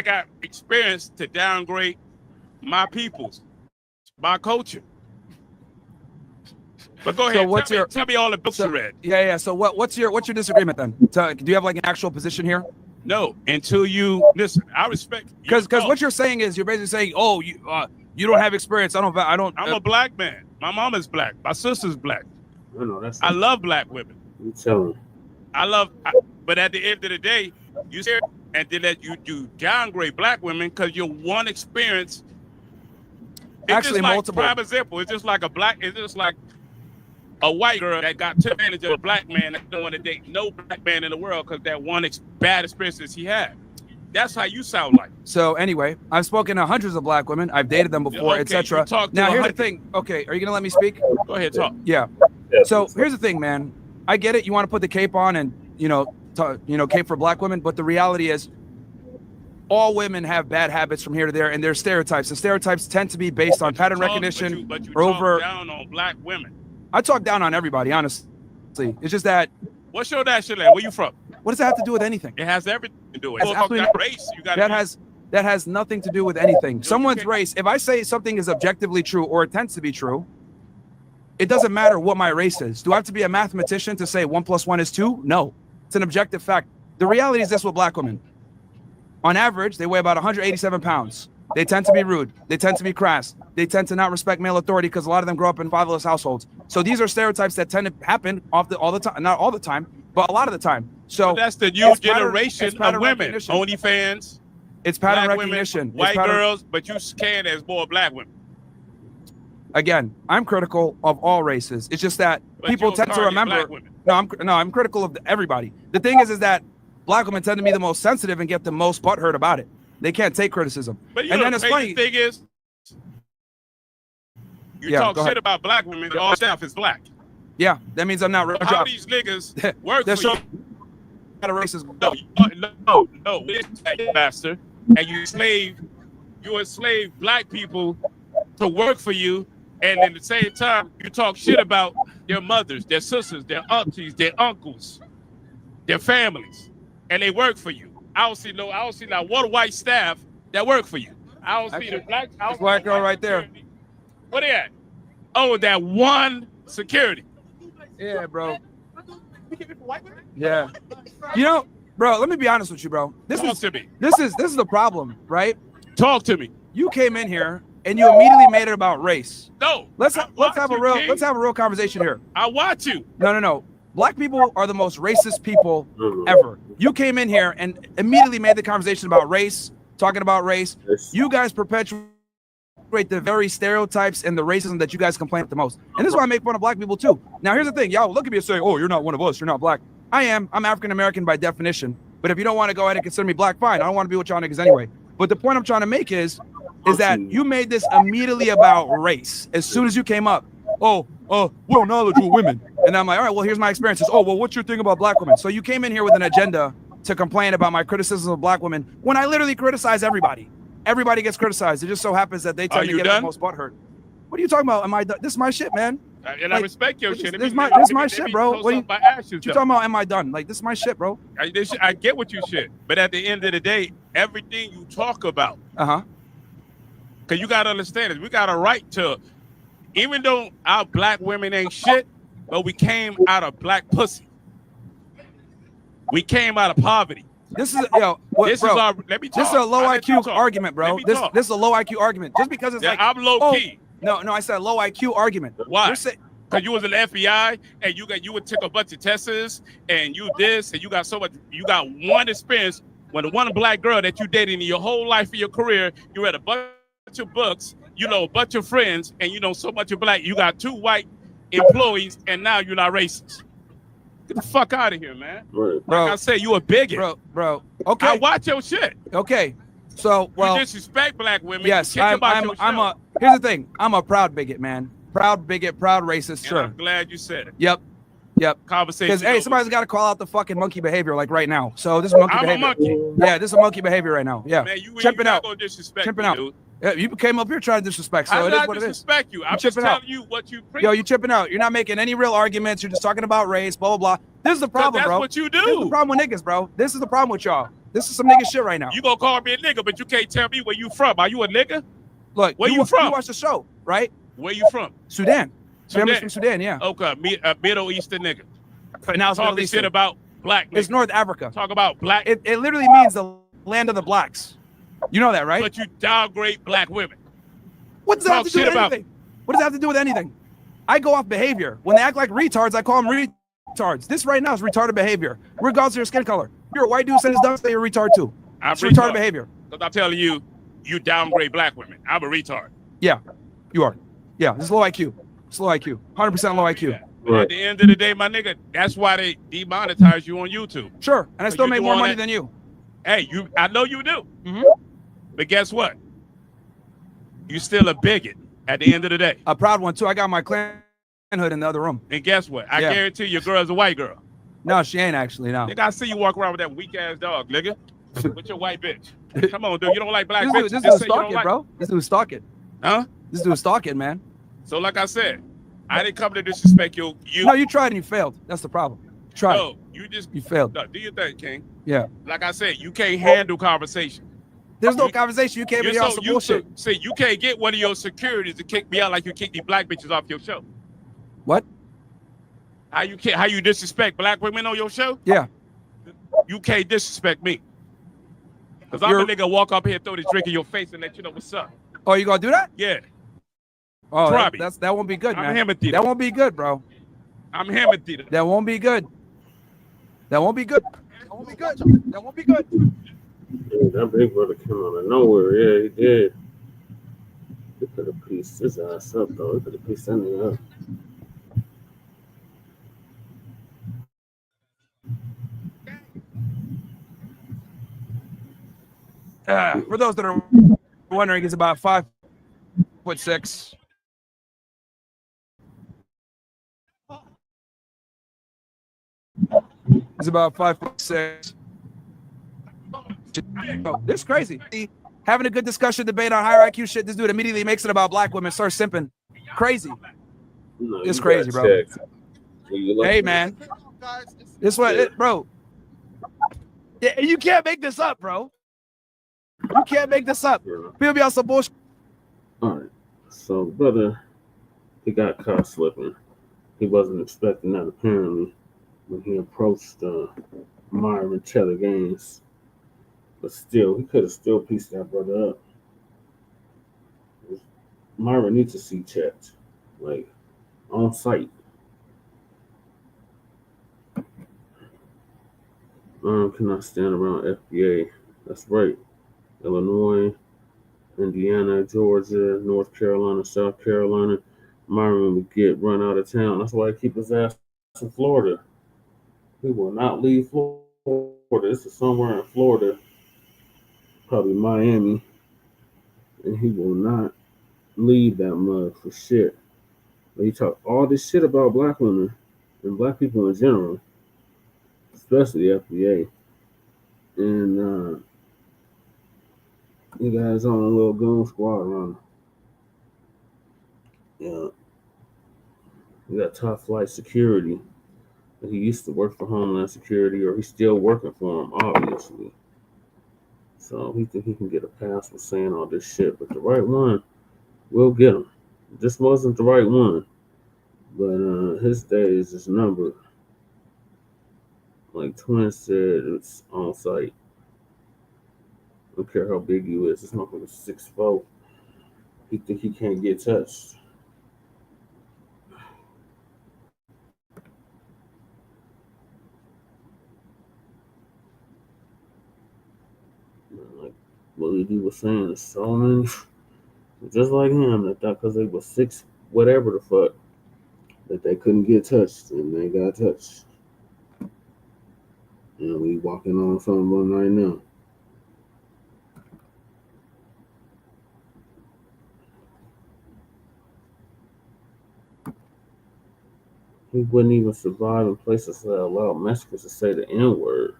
got experience to downgrade my peoples, my culture. But go ahead. Tell me all the books you read. Yeah. So what's your disagreement then? Do you have like an actual position here? No, until you listen. I respect because what you're saying is you're basically saying, oh, you don't have experience. I'm a black man. My mom is black. My sister's black. I love black women. You tell them. But at the end of the day, you say, and then that you downgrade black women because you're one experience. It's Actually, just like, multiple. Prime example. It's just like a white girl that got took advantage of a black man that don't want to date no black man in the world because that one bad experience he had. That's how you sound like. So anyway, I've spoken to hundreds of black women. I've dated them before, Okay, etc. you talked to Now here's the 100. thing. Okay, are you gonna let me speak? Go ahead, talk. Yeah. So here's the thing, man. I get it. You want to put the cape on and cape for black women, but the reality is, all women have bad habits from here to there, and there's stereotypes. And stereotypes tend to be based on pattern recognition. But you or over. talk down on black women. I talk down on everybody, honestly. It's just that. What's your national land? Where you from? What does that have to do with anything? It has everything to do with Has it. absolutely That race. You got that has nothing to do with anything. Someone's race. If I say something is objectively true or it tends to be true, it doesn't matter what my race is. Do I have to be a mathematician to say 1 + 1 is 2? No, it's an objective fact. The reality is this with black women. On average, they weigh about 187 pounds. They tend to be rude. They tend to be crass. They tend to not respect male authority because a lot of them grow up in fatherless households. So these are stereotypes that tend to happen all the time. Not all the time, but a lot of the time. So that's the new generation of women. Recognition. OnlyFans. It's pattern black recognition. Women, white girls, but you scan as more black women. Again, I'm critical of all races. It's just that But people you tend to target remember. black women. I'm critical of everybody. The thing is that black women tend to be the most sensitive and get the most butthurt about it. They can't take criticism. But you and know then the it's crazy funny. thing is, you Yeah, talk go shit ahead. about black women, all staff is black. Yeah, that means I'm not real. How these niggas work for you? Not a racist. No, we're master, and you enslave black people to work for you, and at the same time you talk shit about their mothers, their sisters, their aunties, their uncles, their families, and they work for you. I don't see not one white staff that work for you. I don't see the black. Black girl right there. What they at? Oh, that one security. Yeah, bro. Yeah. You know, bro, let me be honest with you, bro. This is the problem, right? Talk to me. You came in here and you immediately made it about race. No. Let's have a real conversation here. I want to. No. Black people are the most racist people ever. You came in here and immediately made the conversation about race, talking about race. You guys perpetuate the very stereotypes and the racism that you guys complain about the most. And this is why I make fun of black people too. Now, here's the thing. Y'all look at me and say, oh, you're not one of us. You're not black. I am. I'm African-American by definition. But if you don't want to go ahead and consider me black, fine. I don't want to be with y'all niggas anyway. But the point I'm trying to make is that you made this immediately about race. As soon as you came up, we're knowledgeable women. And I'm like, all right, well, here's my experiences. Oh, well, what's your thing about black women? So you came in here with an agenda to complain about my criticism of black women when I literally criticize everybody. Everybody gets criticized. It just so happens that they tend to get the most butthurt. What are you talking about? Am I done? This is my shit, man. And I respect your shit. This is my shit, bro. What you talking about? Am I done? Like, this is my shit, bro. I get what you shit. But at the end of the day, everything you talk about. Uh-huh. Because you got to understand it. We got a right to, even though our black women ain't shit, but we came out of black pussy. We came out of poverty. This is bro, is our. Let me talk. This is a low I let you IQ talk. argument, bro. Let me This talk. is a low IQ argument. Just because it's Yeah, like I'm low key. No, I said low IQ argument. Why? Because you was in the FBI and you would take a bunch of tests and you this and you got so much. You got one experience when the one black girl that you dated in your whole life of your career. You read a bunch of books. You know a bunch of friends and you know so much of black. You got 2 white employees and now you're not racist. Get the fuck out of here, man. Right. Like I said, you a bigot. Bro. Okay. I watch your shit. Okay. So, well, you disrespect black women. yes, you kick I'm a, here's the thing. I'm a proud bigot, man. Proud bigot, proud racist, sure. I'm glad you said it. Yep. Conversation. Because, hey, somebody's got to call out the fucking monkey behavior, like right now. So this is monkey I'm behavior. a monkey. Yeah, this is a monkey behavior right now. Yeah. Man, you Chimping not out. gonna disrespect Chimping me, out. dude. Yeah, you came up here trying to disrespect, so How it did is I what it is. disrespect you? I'm You just chipping out. telling you what you preach. Yo, you chipping out. You're not making any real arguments. You're just talking about race, blah, blah, blah. This is the problem, that's bro. what you do. This is the problem with niggas, bro. This is the problem with y'all. This is some nigga shit right now. You gonna call me a nigga, but you can't tell me where you from. Are you a nigga? Look, where you from? You watch the show, right? Where you from? Sudan. Family's from Sudan, yeah. Okay, a Middle Eastern nigga. But now it's Middle talking Eastern. shit about black niggas. It's North Africa. Talk about black. It literally means the land of the blacks. You know that, right? But you downgrade black women. What does that have to do shit with about- anything? What does that have to do with anything? I go off behavior. When they act like retards, I call them retards. This right now is retarded behavior, regardless of your skin color. You're a white dude saying it's dumb, say you're a retard too. It's retarded behavior. Because I'm telling you, you downgrade black women. I'm a retard. Yeah, you are. Yeah, this is low IQ. It's low IQ. 100% low IQ. But at the end of the day, my nigga, that's why they demonetize you on YouTube. Sure, and I still you make do more all money that- than you. Hey, I know you do. Mm-hmm. But guess what? You still a bigot at the end of the day. A proud one too. I got my clan hood in the other room. And guess what? I Yeah. guarantee your girl's a white girl. No, she ain't actually. No. Nigga, I see you walk around with that weak ass dog, nigga. With your white bitch. Come on, dude. You don't like black bitches. This Just dude's say you don't stalking, like- bro. This dude's stalking. Huh? This dude's stalking, man. So like I said, I didn't come to disrespect you. No, you tried and you failed. That's the problem. You tried. No, you failed. No, do your thing, King. Yeah. Like I said, you can't handle conversation. There's no conversation. You came You're here on so some used to bullshit. say you can't get one of your securities to kick me out like you kick these black bitches off your show. What? How you disrespect black women on your show? Yeah. You can't disrespect me. Because I'm a nigga walk up here, throw this drink in your face and let you know what's up. Oh, you gonna do that? Yeah. Oh, Probably. that won't be good, I'm man. hammered-eater. That won't be good, bro. I'm hammered theater. That won't be good. That won't be good. That won't be good. That won't be good. Yeah, that big brother came out of nowhere. Yeah, he did. He could have pieced his ass up, though. He could have pieced that nigga up. For those that are wondering, he's about 5'6". He's about 5'6". Oh, this is crazy. Having a good discussion, debate on higher IQ shit. This dude immediately makes it about black women, starts simping. Crazy. No, It's you crazy, got bro. checked. You Hey, man. This what, bro. Yeah, you can't make this up, bro. You can't make this up. People be on some bullshit. All right. So, brother, he got caught slipping. He wasn't expecting that, apparently, when he approached Myron Cheddar Gaines. But still, he could have still pieced that brother up. Myron needs to see checked, like, on site. Cannot stand around FBA. That's right. Illinois, Indiana, Georgia, North Carolina, South Carolina. Myron would get run out of town. That's why he keep his ass in Florida. He will not leave Florida. This is somewhere in Florida, probably Miami, and he will not leave that mug for shit. But he talk all this shit about black women and black people in general, especially the FBA. And he got his own little goon squad around him. Yeah. He got top flight security. He used to work for Homeland Security, or he's still working for him, obviously. So he think he can get a pass for saying all this shit, but the right one will get him. This wasn't the right one, but his days is numbered. Like Twin said, it's on site. I don't care how big you is. This motherfucker's 6'4". He think he can't get touched. Like Willie D was saying, there's so many just like him that thought because they was 6 whatever the fuck that they couldn't get touched, and they got touched. And we walking on someone right now. He wouldn't even survive in places that allow Mexicans to say the N-word.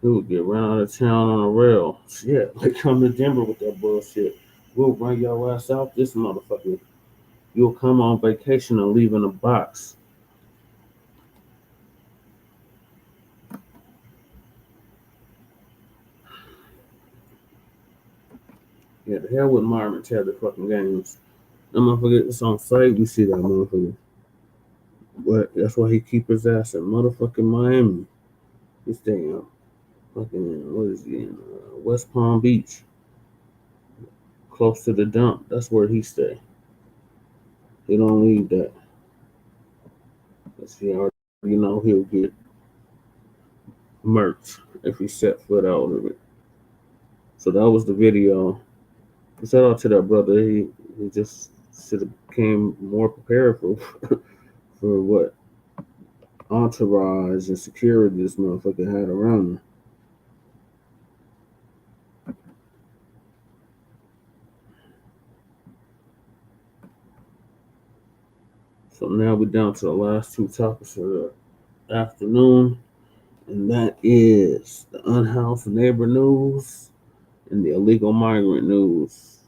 He would get run out of town on a rail. Shit, like come to Denver with that bullshit. We'll bring your ass out this motherfucker. You'll come on vacation and leave in a box. Yeah, the hell with Marvin Tether fucking games. That motherfucker, it's on site, we see that motherfucker. But that's why he keep his ass in motherfucking Miami. He's staying fucking, what is he in? West Palm Beach. Close to the dump. That's where he stay. He don't leave that. Because he already know he'll get murked if he set foot out of it. So that was the video. Shout out to that brother. He just should have came more prepared for for what entourage and security this motherfucker had around him. So now we're down to the last 2 topics of the afternoon, and that is the unhoused neighbor news and the illegal migrant news.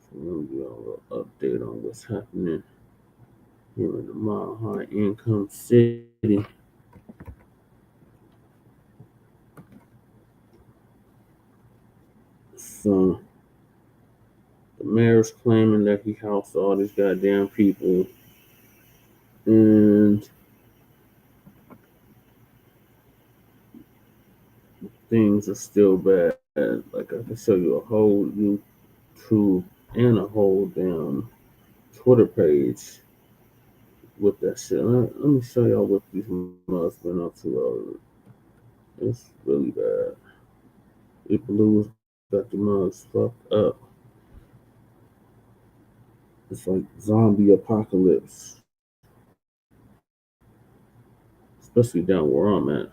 So we'll give you an update on what's happening here in the Mile High Income City. So the mayor's claiming that he housed all these goddamn people, and things are still bad. Like I can show you a whole YouTube and a whole damn Twitter page with that shit. Let me show y'all what these mugs been up to. It's really bad. It blues got the mugs fucked up. It's like zombie apocalypse, especially down where I'm at.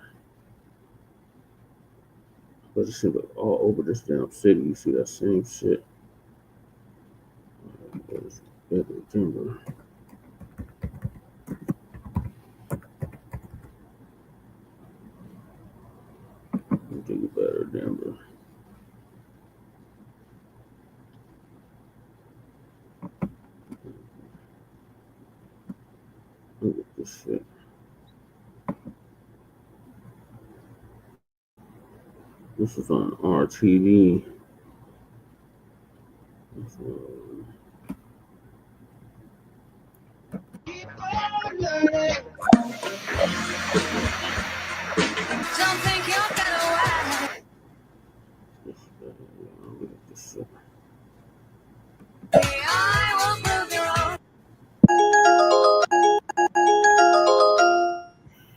But it seems like all over this damn city, you see that same shit. There's better timber. Do better, Denver. Look at this shit. This is on RTD.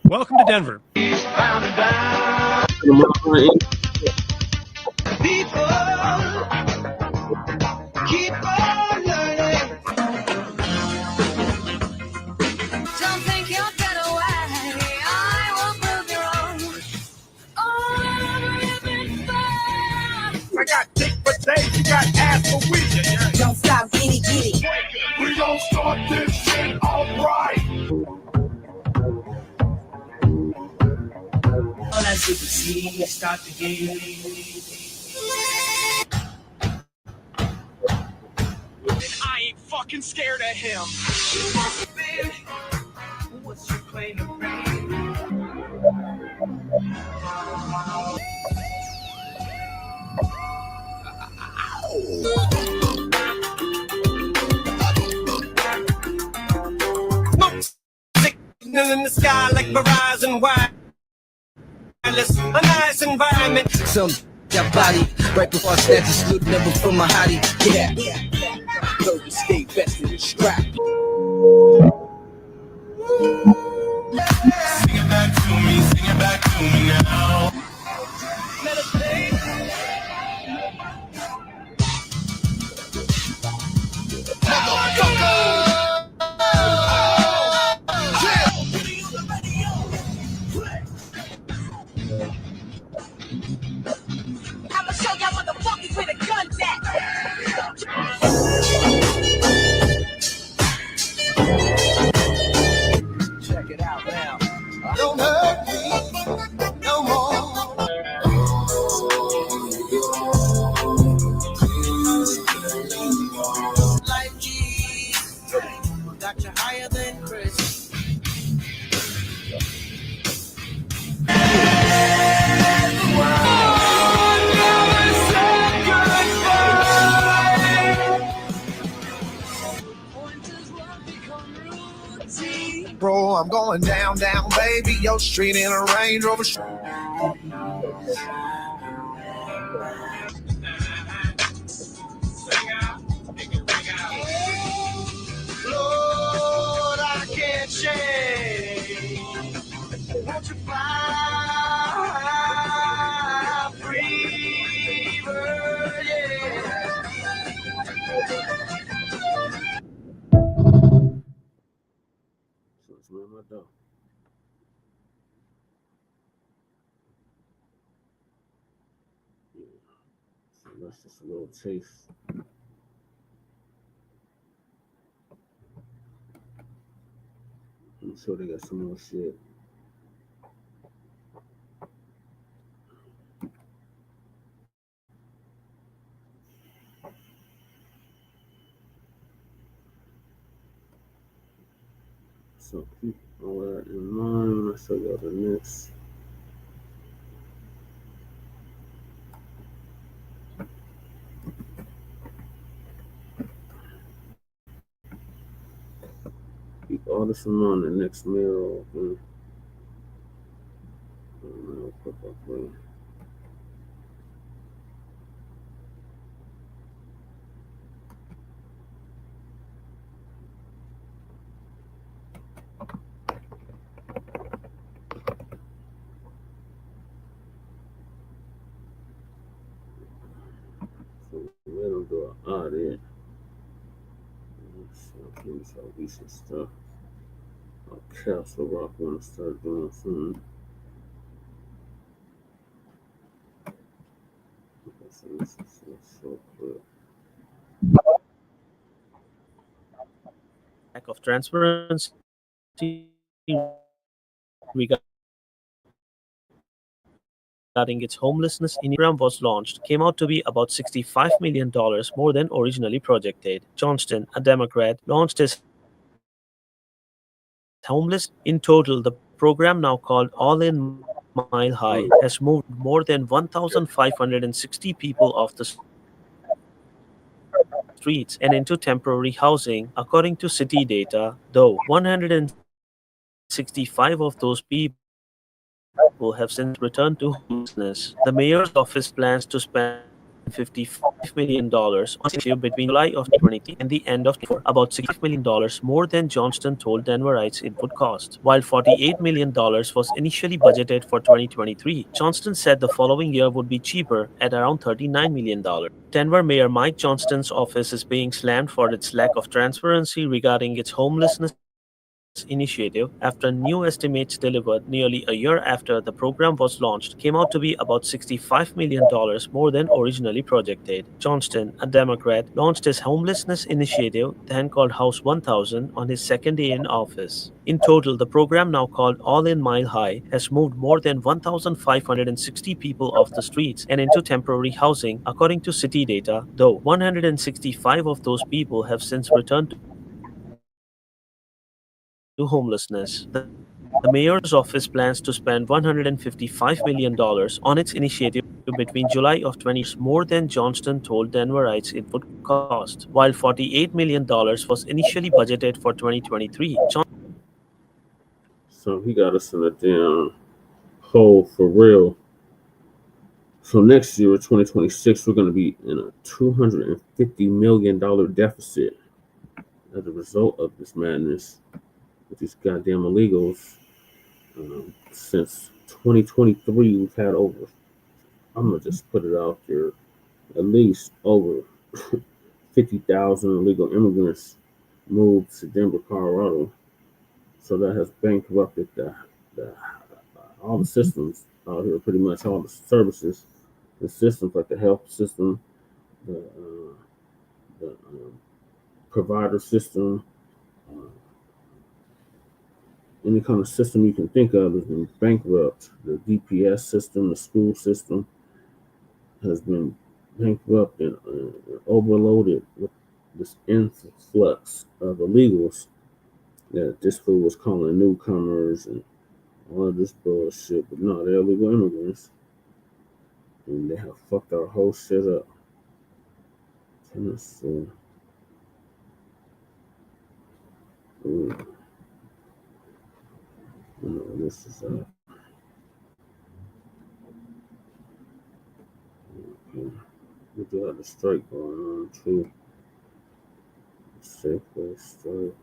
Welcome to Denver. I got dick for days, you got ass for weeks. Don't stop, giddy, giddy. We gon' start this shit alright. All that shit to see, start the game. And I ain't fucking scared of him. What's your claim to fame? signal in the sky like Verizon wireless. A nice environment. Some your body right before I snatch a salute number from my hottie. Yeah. Go to stay vested and strapped. Sing it back to me, sing it back to me now. I'ma show y'all motherfuckers where the gun's at. Check it out now. Don't hurt me no more. Life G got you higher than Chris. Bro, I'm going down, down, baby. Yo, street in a Range Rover. Lord, I can't shake. Won't you fly free, bird, yeah. So it's not my dog. Yeah. So that's just a little taste. I'm sure they got some more shit. So keep all that in mind. I'll show y'all the next. Keep all this in mind. The next Mayoral. So let them do an audit. So here's how we should stuff. Castle Rock want to start doing soon. Okay, so this is so clear. Lack of transparency regarding its homelessness program was launched came out to be about $65 million more than originally projected. Johnston, a Democrat, launched his homeless. In total, the program, now called All In Mile High, has moved more than 1,560 people off the streets and into temporary housing, according to city data, though 165 of those people have since returned to homelessness. The mayor's office plans to spend $55 million on issue between July of 2020 and the end of 2024, about $65 million more than Johnston told Denverites it would cost. While $48 million was initially budgeted for 2023, Johnston said the following year would be cheaper at around $39 million. Denver Mayor Mike Johnston's office is being slammed for its lack of transparency regarding its homelessness initiative after new estimates delivered nearly a year after the program was launched came out to be about $65 million more than originally projected. Johnston, a Democrat, launched his homelessness initiative, then called House 1000, on his second day in office. In total, the program, now called All In Mile High, has moved more than 1,560 people off the streets and into temporary housing, according to city data, though 165 of those people have since returned to homelessness. The mayor's office plans to spend $155 million on its initiative between July of 2020, more than Johnston told Denverites it would cost. While $48 million was initially budgeted for 2023, So he got us in a damn hole for real. So next year, 2026, we're going to be in a $250 million deficit as a result of this madness with these goddamn illegals. Since 2023, we've had over, I'm going to just put it out there, at least over 50,000 illegal immigrants moved to Denver, Colorado. So that has bankrupted all the systems out here, pretty much all the services, the systems like the health system, the provider system, any kind of system you can think of has been bankrupt. The DPS system, the school system has been bankrupt and overloaded with this influx of illegals that this fool was calling newcomers and all of this bullshit, but no, they're illegal immigrants. And they have fucked our whole shit up. Tennessee. No, this is we do have the strike going on too. Safeway strike.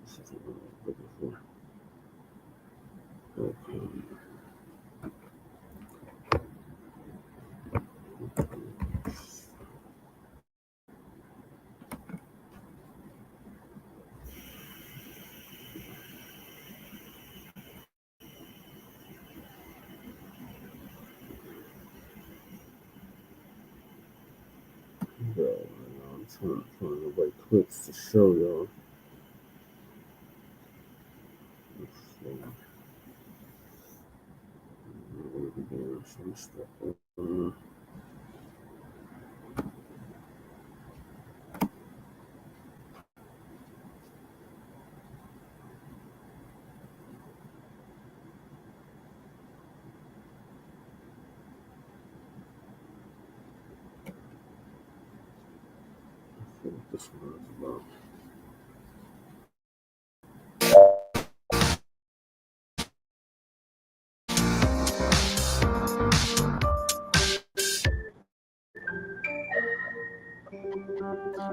This is what I'm looking for. Okay. I'm trying to find the right clips to show y'all. Some stuff. What this one is about.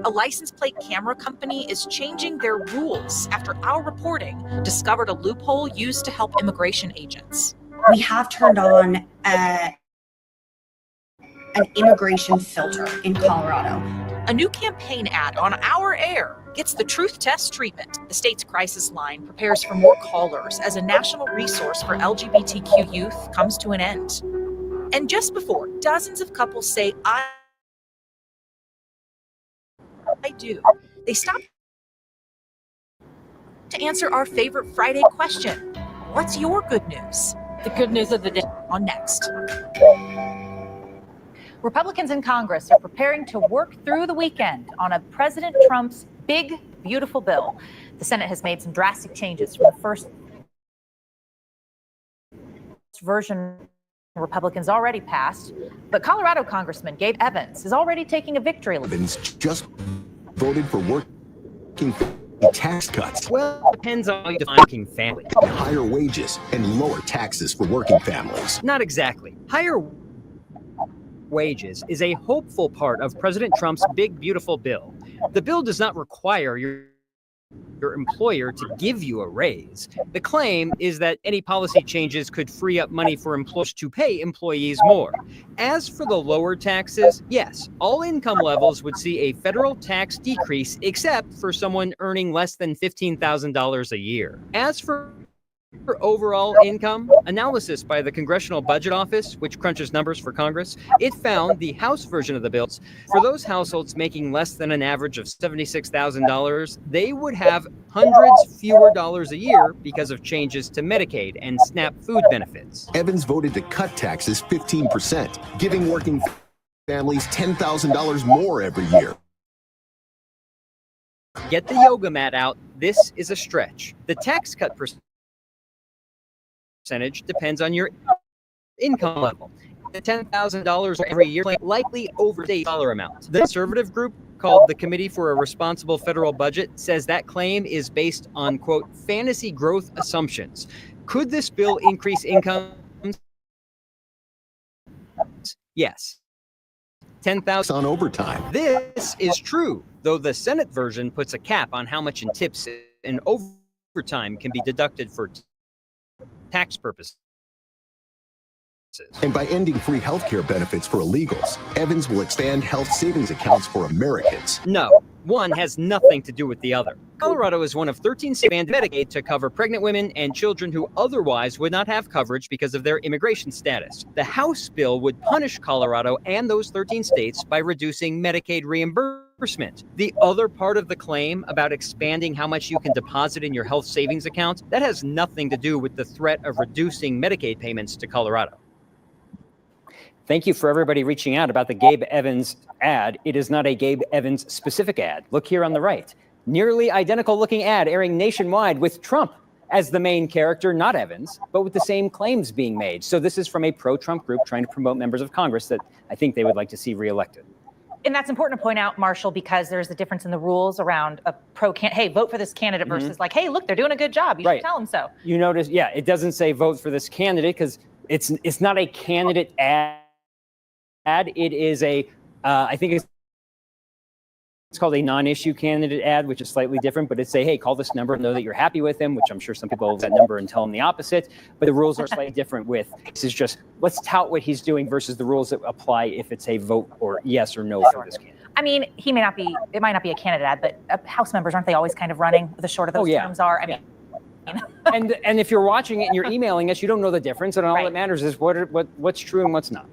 A license plate camera company is changing their rules after our reporting discovered a loophole used to help immigration agents. We have turned on an immigration filter in Colorado. A new campaign ad on our air gets the truth test treatment. The state's crisis line prepares for more callers as a national resource for LGBTQ youth comes to an end. And just before dozens of couples say, I do, they stop to answer our favorite Friday question. What's your good news? The good news of the day on Next. Republicans in Congress are preparing to work through the weekend on a President Trump's big, beautiful bill. The Senate has made some drastic changes from the first version Republicans already passed, but Colorado Congressman Gabe Evans is already taking a victory. Evans just voted for working tax cuts. Well, it depends on how you define working family. Higher wages and lower taxes for working families. Not exactly. Higher wages is a hopeful part of President Trump's big, beautiful bill. The bill does not require your employer to give you a raise. The claim is that any policy changes could free up money for employers to pay employees more. As for the lower taxes, yes, all income levels would see a federal tax decrease except for someone earning less than $15,000 a year. As for overall income, analysis by the Congressional Budget Office, which crunches numbers for Congress, it found the House version of the bill, for those households making less than an average of $76,000, they would have hundreds fewer dollars a year because of changes to Medicaid and SNAP food benefits. Evans voted to cut taxes 15%, giving working families $10,000 more every year. Get the yoga mat out. This is a stretch. The tax cut percentage depends on your income level. $10,000 every year likely overstate dollar amount. The conservative group called the Committee for a Responsible Federal Budget says that claim is based on, quote, fantasy growth assumptions. Could this bill increase incomes? Yes. 10,000 on overtime. This is true, though the Senate version puts a cap on how much in tips and overtime can be deducted for tax purposes. And by ending free healthcare benefits for illegals, Evans will expand health savings accounts for Americans. No, one has nothing to do with the other. Colorado is one of 13 states that banned Medicaid to cover pregnant women and children who otherwise would not have coverage because of their immigration status. The House bill would punish Colorado and those 13 states by reducing Medicaid reimbursement. The other part of the claim about expanding how much you can deposit in your health savings account, that has nothing to do with the threat of reducing Medicaid payments to Colorado. Thank you for everybody reaching out about the Gabe Evans ad. It is not a Gabe Evans specific ad. Look here on the right. Nearly identical looking ad airing nationwide with Trump as the main character, not Evans, but with the same claims being made. So this is from a pro-Trump group trying to promote members of Congress that I think they would like to see reelected. And that's important to point out, Marshall, because there's a difference in the rules around a hey, vote for this candidate versus like, hey, look, they're doing a good job. You should tell them so. You notice, yeah, it doesn't say vote for this candidate because it's not a candidate ad. It is a, I think it's called a non-issue candidate ad, which is slightly different, but it's hey, call this number and know that you're happy with him, which I'm sure some people will have that number and tell him the opposite. But the rules are slightly different with, this is just, let's tout what he's doing versus the rules that apply if it's a vote or yes or no for this candidate. I mean, it might not be a candidate ad, but House members, aren't they always kind of running? The short of those terms are, I mean. And if you're watching it and you're emailing us, you don't know the difference, and all that matters is what's true and what's not.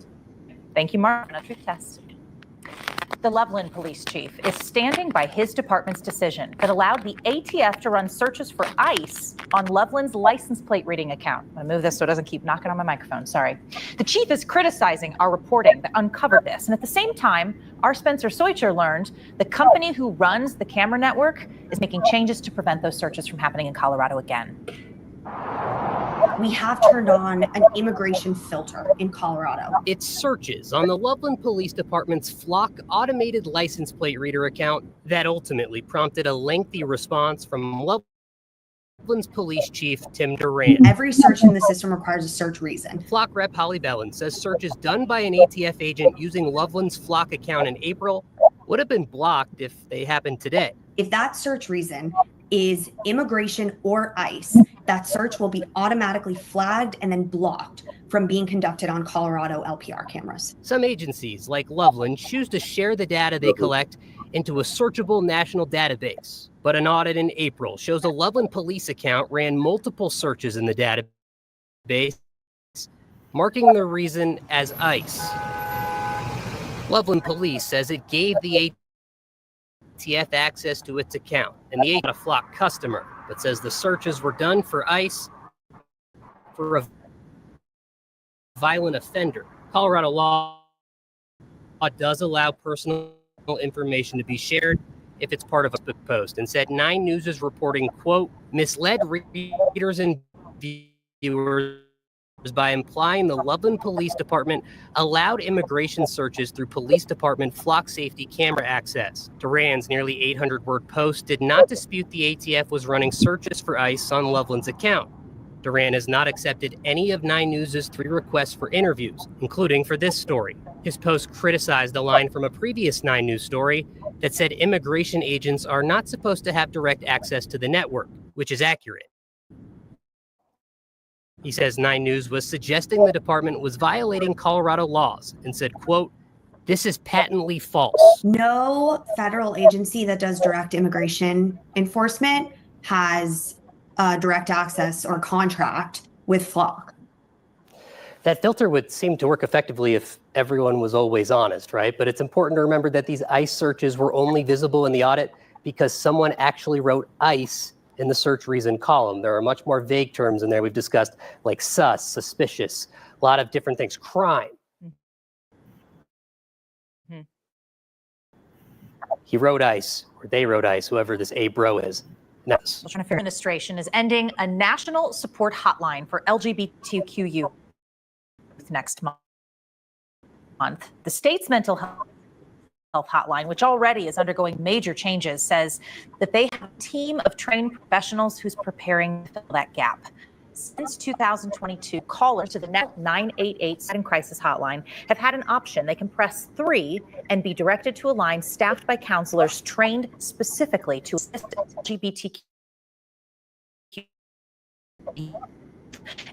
Thank you, Mark. A truth test. The Loveland police chief is standing by his department's decision that allowed the ATF to run searches for ICE on Loveland's license plate reading account. I'm going to move this so it doesn't keep knocking on my microphone. Sorry. The chief is criticizing our reporting that uncovered this. And at the same time, our Spencer Soicher learned the company who runs the camera network is making changes to prevent those searches from happening in Colorado again. We have turned on an immigration filter in Colorado. It's searches on the Loveland Police Department's Flock automated license plate reader account that ultimately prompted a lengthy response from Loveland's police chief, Tim Duran. Every search in the system requires a search reason. Flock rep Holly Bellin says searches done by an ATF agent using Loveland's Flock account in April would have been blocked if they happened today. If that search reason is immigration or ICE, that search will be automatically flagged and then blocked from being conducted on Colorado LPR cameras. Some agencies, like Loveland, choose to share the data they collect into a searchable national database. But an audit in April shows a Loveland police account ran multiple searches in the database, marking the reason as ICE. Loveland Police says it gave the ATF access to its account, and the agent a Flock customer, but says the searches were done for ICE for a violent offender. Colorado law does allow personal information to be shared if it's part of a Facebook post, and said 9 News is reporting, quote, misled readers and viewers by implying the Loveland Police Department allowed immigration searches through police department Flock safety camera access. Duran's nearly 800-word post did not dispute the ATF was running searches for ICE on Loveland's account. Duran has not accepted any of 9 News' 3 requests for interviews, including for this story. His post criticized a line from a previous 9 News story that said immigration agents are not supposed to have direct access to the network, which is accurate. He says 9 News was suggesting the department was violating Colorado laws and said, quote, this is patently false. No federal agency that does direct immigration enforcement has direct access or contract with Flock. That filter would seem to work effectively if everyone was always honest, right? But it's important to remember that these ICE searches were only visible in the audit because someone actually wrote ICE in the search reason column. There are much more vague terms in there we've discussed, like sus, suspicious, a lot of different things, crime. Mm-hmm. He wrote ICE, or they wrote ICE, whoever this A bro is. The administration is ending a national support hotline for LGBTQ youth next month. month. The state's mental health hotline, which already is undergoing major changes, says that they have a team of trained professionals who's preparing to fill that gap. Since 2022, callers to the 988 Sudden Crisis Hotline have had an option. They can press 3 and be directed to a line staffed by counselors trained specifically to assist LGBTQ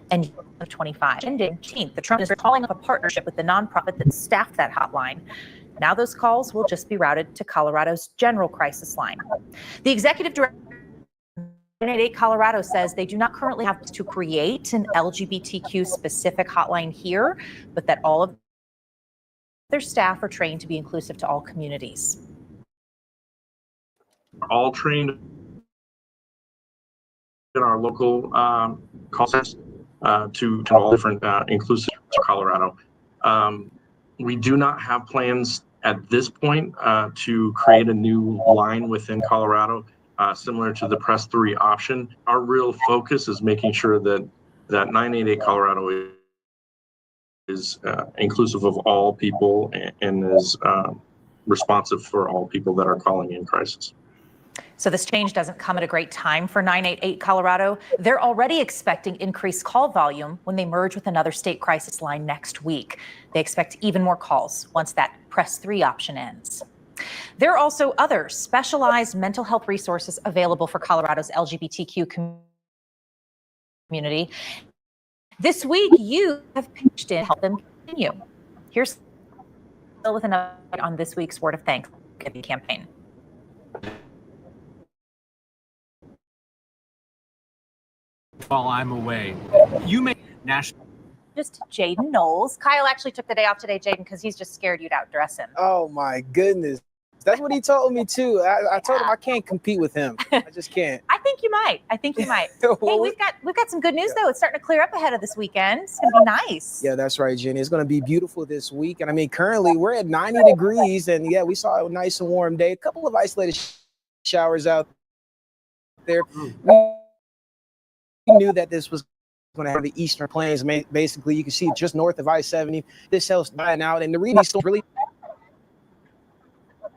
and 25. Ending 18th, the Trump is calling up a partnership with the nonprofit that staffed that hotline. Now those calls will just be routed to Colorado's general crisis line. The executive director of 988 Colorado says they do not currently have to create an LGBTQ specific hotline here, but that all of their staff are trained to be inclusive to all communities. All trained in our local call centers to all different inclusive to Colorado. We do not have plans at this point to create a new line within Colorado, similar to the Press 3 option. Our real focus is making sure that 988 Colorado is inclusive of all people and is responsive for all people that are calling in crisis. So this change doesn't come at a great time for 988 Colorado. They're already expecting increased call volume when they merge with another state crisis line next week. They expect even more calls once that Press 3 option ends. There are also other specialized mental health resources available for Colorado's LGBTQ community. This week, you have pitched in to help them continue. Here's Phil with an update on this week's Word of Thanksgiving campaign. While I'm away, you may national. Just Jaden Knowles. Kyle actually took the day off today, Jaden, because he's just scared you'd outdress him. Oh my goodness. That's what he told me too. I told him I can't compete with him. I just can't. I think you might. Hey, we've got some good news though. It's starting to clear up ahead of this weekend. It's gonna be nice. Yeah, that's right, Jenny. It's gonna be beautiful this week. And I mean, currently we're at 90 degrees, and yeah, we saw a nice and warm day. A couple of isolated showers out there. We knew that this was going to have the Eastern Plains. Basically, you can see just north of I-70. This hell's dying out, and the reading still really.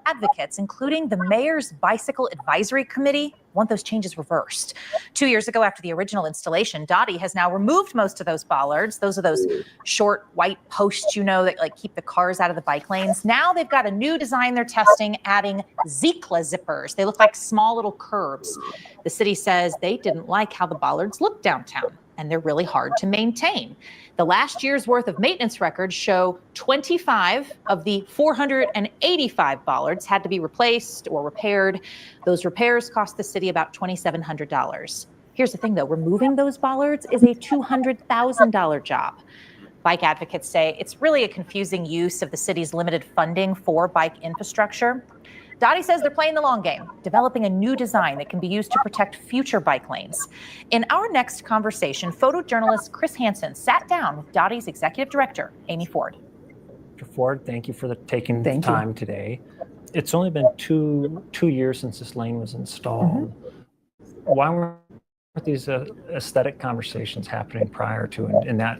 Advocates, including the Mayor's Bicycle Advisory Committee, want those changes reversed. 2 years ago, after the original installation, Dottie has now removed most of those bollards. Those are those short white posts, that like keep the cars out of the bike lanes. Now they've got a new design they're testing, adding Zikla zippers. They look like small little curbs. The city says they didn't like how the bollards look downtown, and they're really hard to maintain. The last year's worth of maintenance records show 25 of the 485 bollards had to be replaced or repaired. Those repairs cost the city about $2,700. Here's the thing though, removing those bollards is a $200,000 job. Bike advocates say it's really a confusing use of the city's limited funding for bike infrastructure. Dottie says they're playing the long game, developing a new design that can be used to protect future bike lanes. In our next conversation, photojournalist Chris Hansen sat down with Dottie's executive director, Amy Ford. Dr. Ford, thank you for taking the time today. It's only been two years since this lane was installed. Why weren't these aesthetic conversations happening prior to in that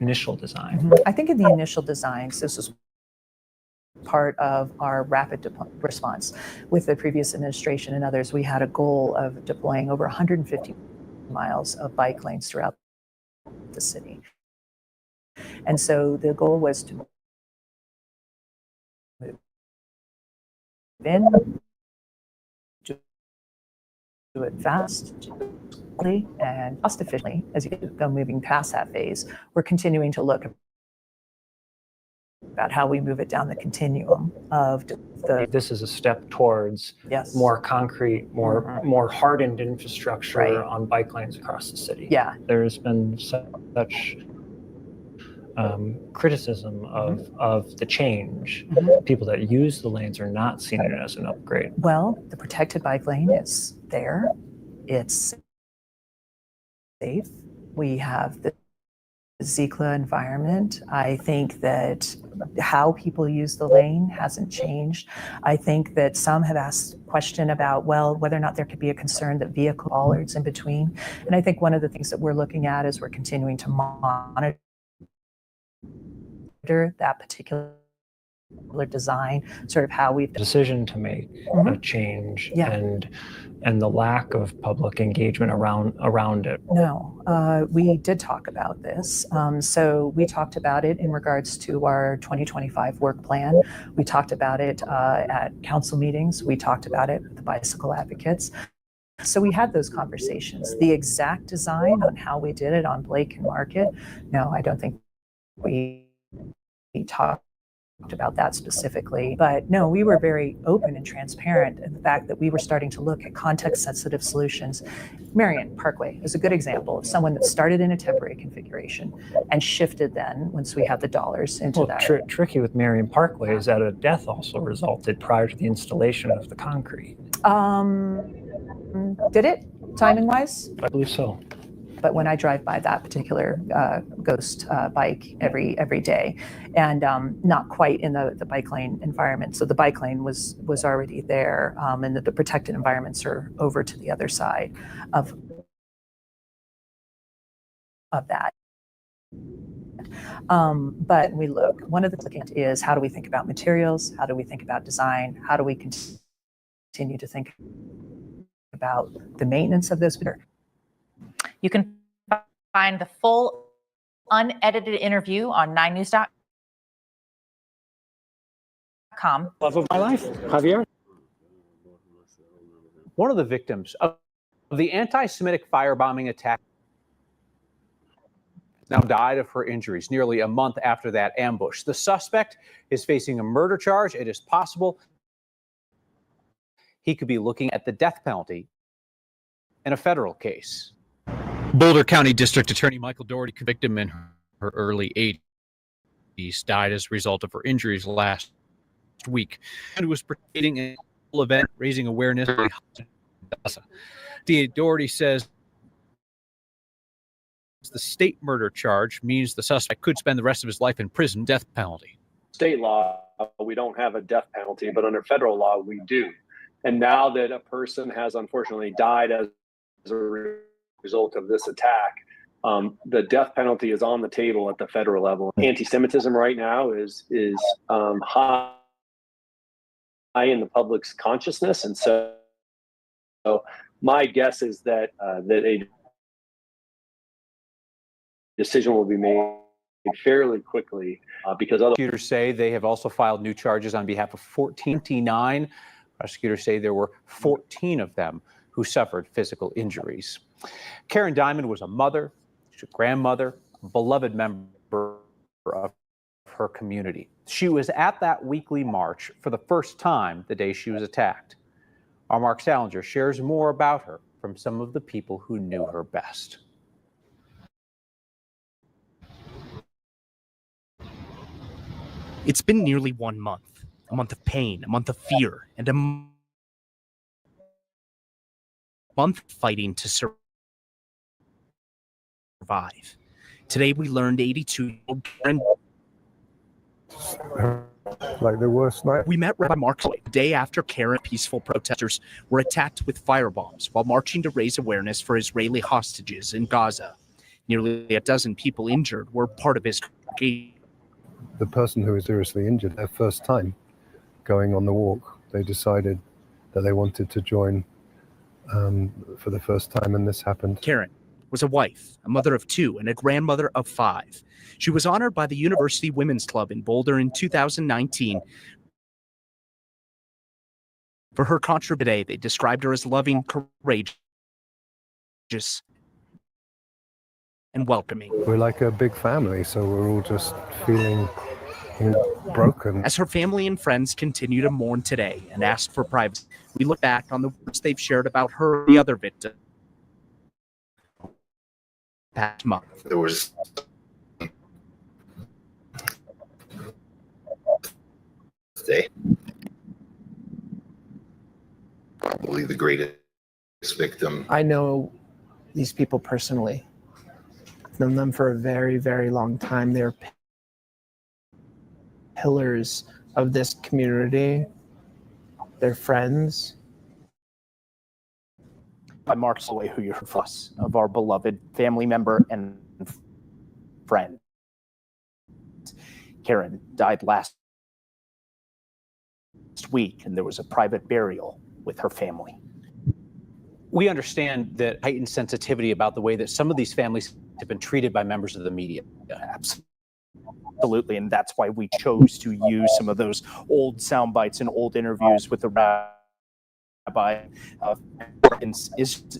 initial design? I think in the initial designs, this was part of our rapid response. With the previous administration and others, we had a goal of deploying over 150 miles of bike lanes throughout the city. And so the goal was to move in, do it fast, and cost efficiently. As you go moving past that phase, we're continuing to look about how we move it down the continuum of This is a step towards more concrete, more hardened infrastructure on bike lanes across the city. Yeah. There's been such criticism of the change. People that use the lanes are not seeing it as an upgrade. Well, the protected bike lane is there. It's safe. We have the Zikla environment. I think that how people use the lane hasn't changed. I think that some have asked a question about, well, whether or not there could be a concern that vehicle bollards in between. And I think one of the things that we're looking at is we're continuing to monitor that particular design, sort of how we've decision to make a change Yeah. and the lack of public engagement around it. No, we did talk about this. So we talked about it in regards to our 2025 work plan. We talked about it at council meetings. We talked about it with the bicycle advocates. So we had those conversations. The exact design on how we did it on Blacc and Market, no, I don't think we talked about that specifically. But no, we were very open and transparent in the fact that we were starting to look at context-sensitive solutions. Marion Parkway is a good example of someone that started in a temporary configuration and shifted then, once we had the dollars, into that. Tricky with Marion Parkway is that a death also resulted prior to the installation of the concrete. Did it, timing-wise? I believe so. But when I drive by that particular ghost bike every day, and not quite in the bike lane environment. So the bike lane was already there, and the protected environments are over to the other side of that. But we look, one of the things is, how do we think about materials? How do we think about design? How do we continue to think about the maintenance of this? You can find the full unedited interview on 9news.com. Love of my life, Javier. One of the victims of the anti-Semitic firebombing attack now died of her injuries nearly a month after that ambush. The suspect is facing a murder charge. It is possible he could be looking at the death penalty in a federal case. Boulder County District Attorney Michael Doherty, convicted in her early 80s, died as a result of her injuries last week, and was participating in an event raising awareness. Doherty says the state murder charge means the suspect could spend the rest of his life in prison. Death penalty. State law, we don't have a death penalty, but under federal law, we do. And now that a person has unfortunately died as a result of this attack, the death penalty is on the table at the federal level. Anti-Semitism right now is high in the public's consciousness, and so my guess is that that a decision will be made fairly quickly because other prosecutors say they have also filed new charges on behalf of 14. Prosecutors say there were 14 of them who suffered physical injuries. Karen Diamond was a mother, she's a grandmother, a beloved member of her community. She was at that weekly march for the first time the day she was attacked. Our Mark Salinger shares more about her from some of the people who knew her best. It's been nearly 1 month, a month of pain, a month of fear, and a month fighting to survive. Today we learned 82-year-old Karen. Like the worst night. We met Rabbi Mark the day after Karen peaceful protesters were attacked with firebombs while marching to raise awareness for Israeli hostages in Gaza. Nearly a dozen people injured were part of his congregation. The person who was seriously injured, their first time going on the walk, they decided that they wanted to join for the first time, and this happened. Karen was a wife, a mother of 2, and a grandmother of 5. She was honored by the University Women's Club in Boulder in 2019 for her contribution. They described her as loving, courageous, and welcoming. We're like a big family, so we're all just feeling broken. As her family and friends continue to mourn today and ask for privacy, we look back on the words they've shared about her and the other victim past month. There was probably the greatest victim. I know these people personally. I've known them for a very, very long time. They're pillars of this community. They're friends. By Mark Solway, who you heard from us, of our beloved family member and friend. Karen died last week, and there was a private burial with her family. We understand that heightened sensitivity about the way that some of these families have been treated by members of the media. Absolutely, and that's why we chose to use some of those old sound bites and old interviews with the rabbi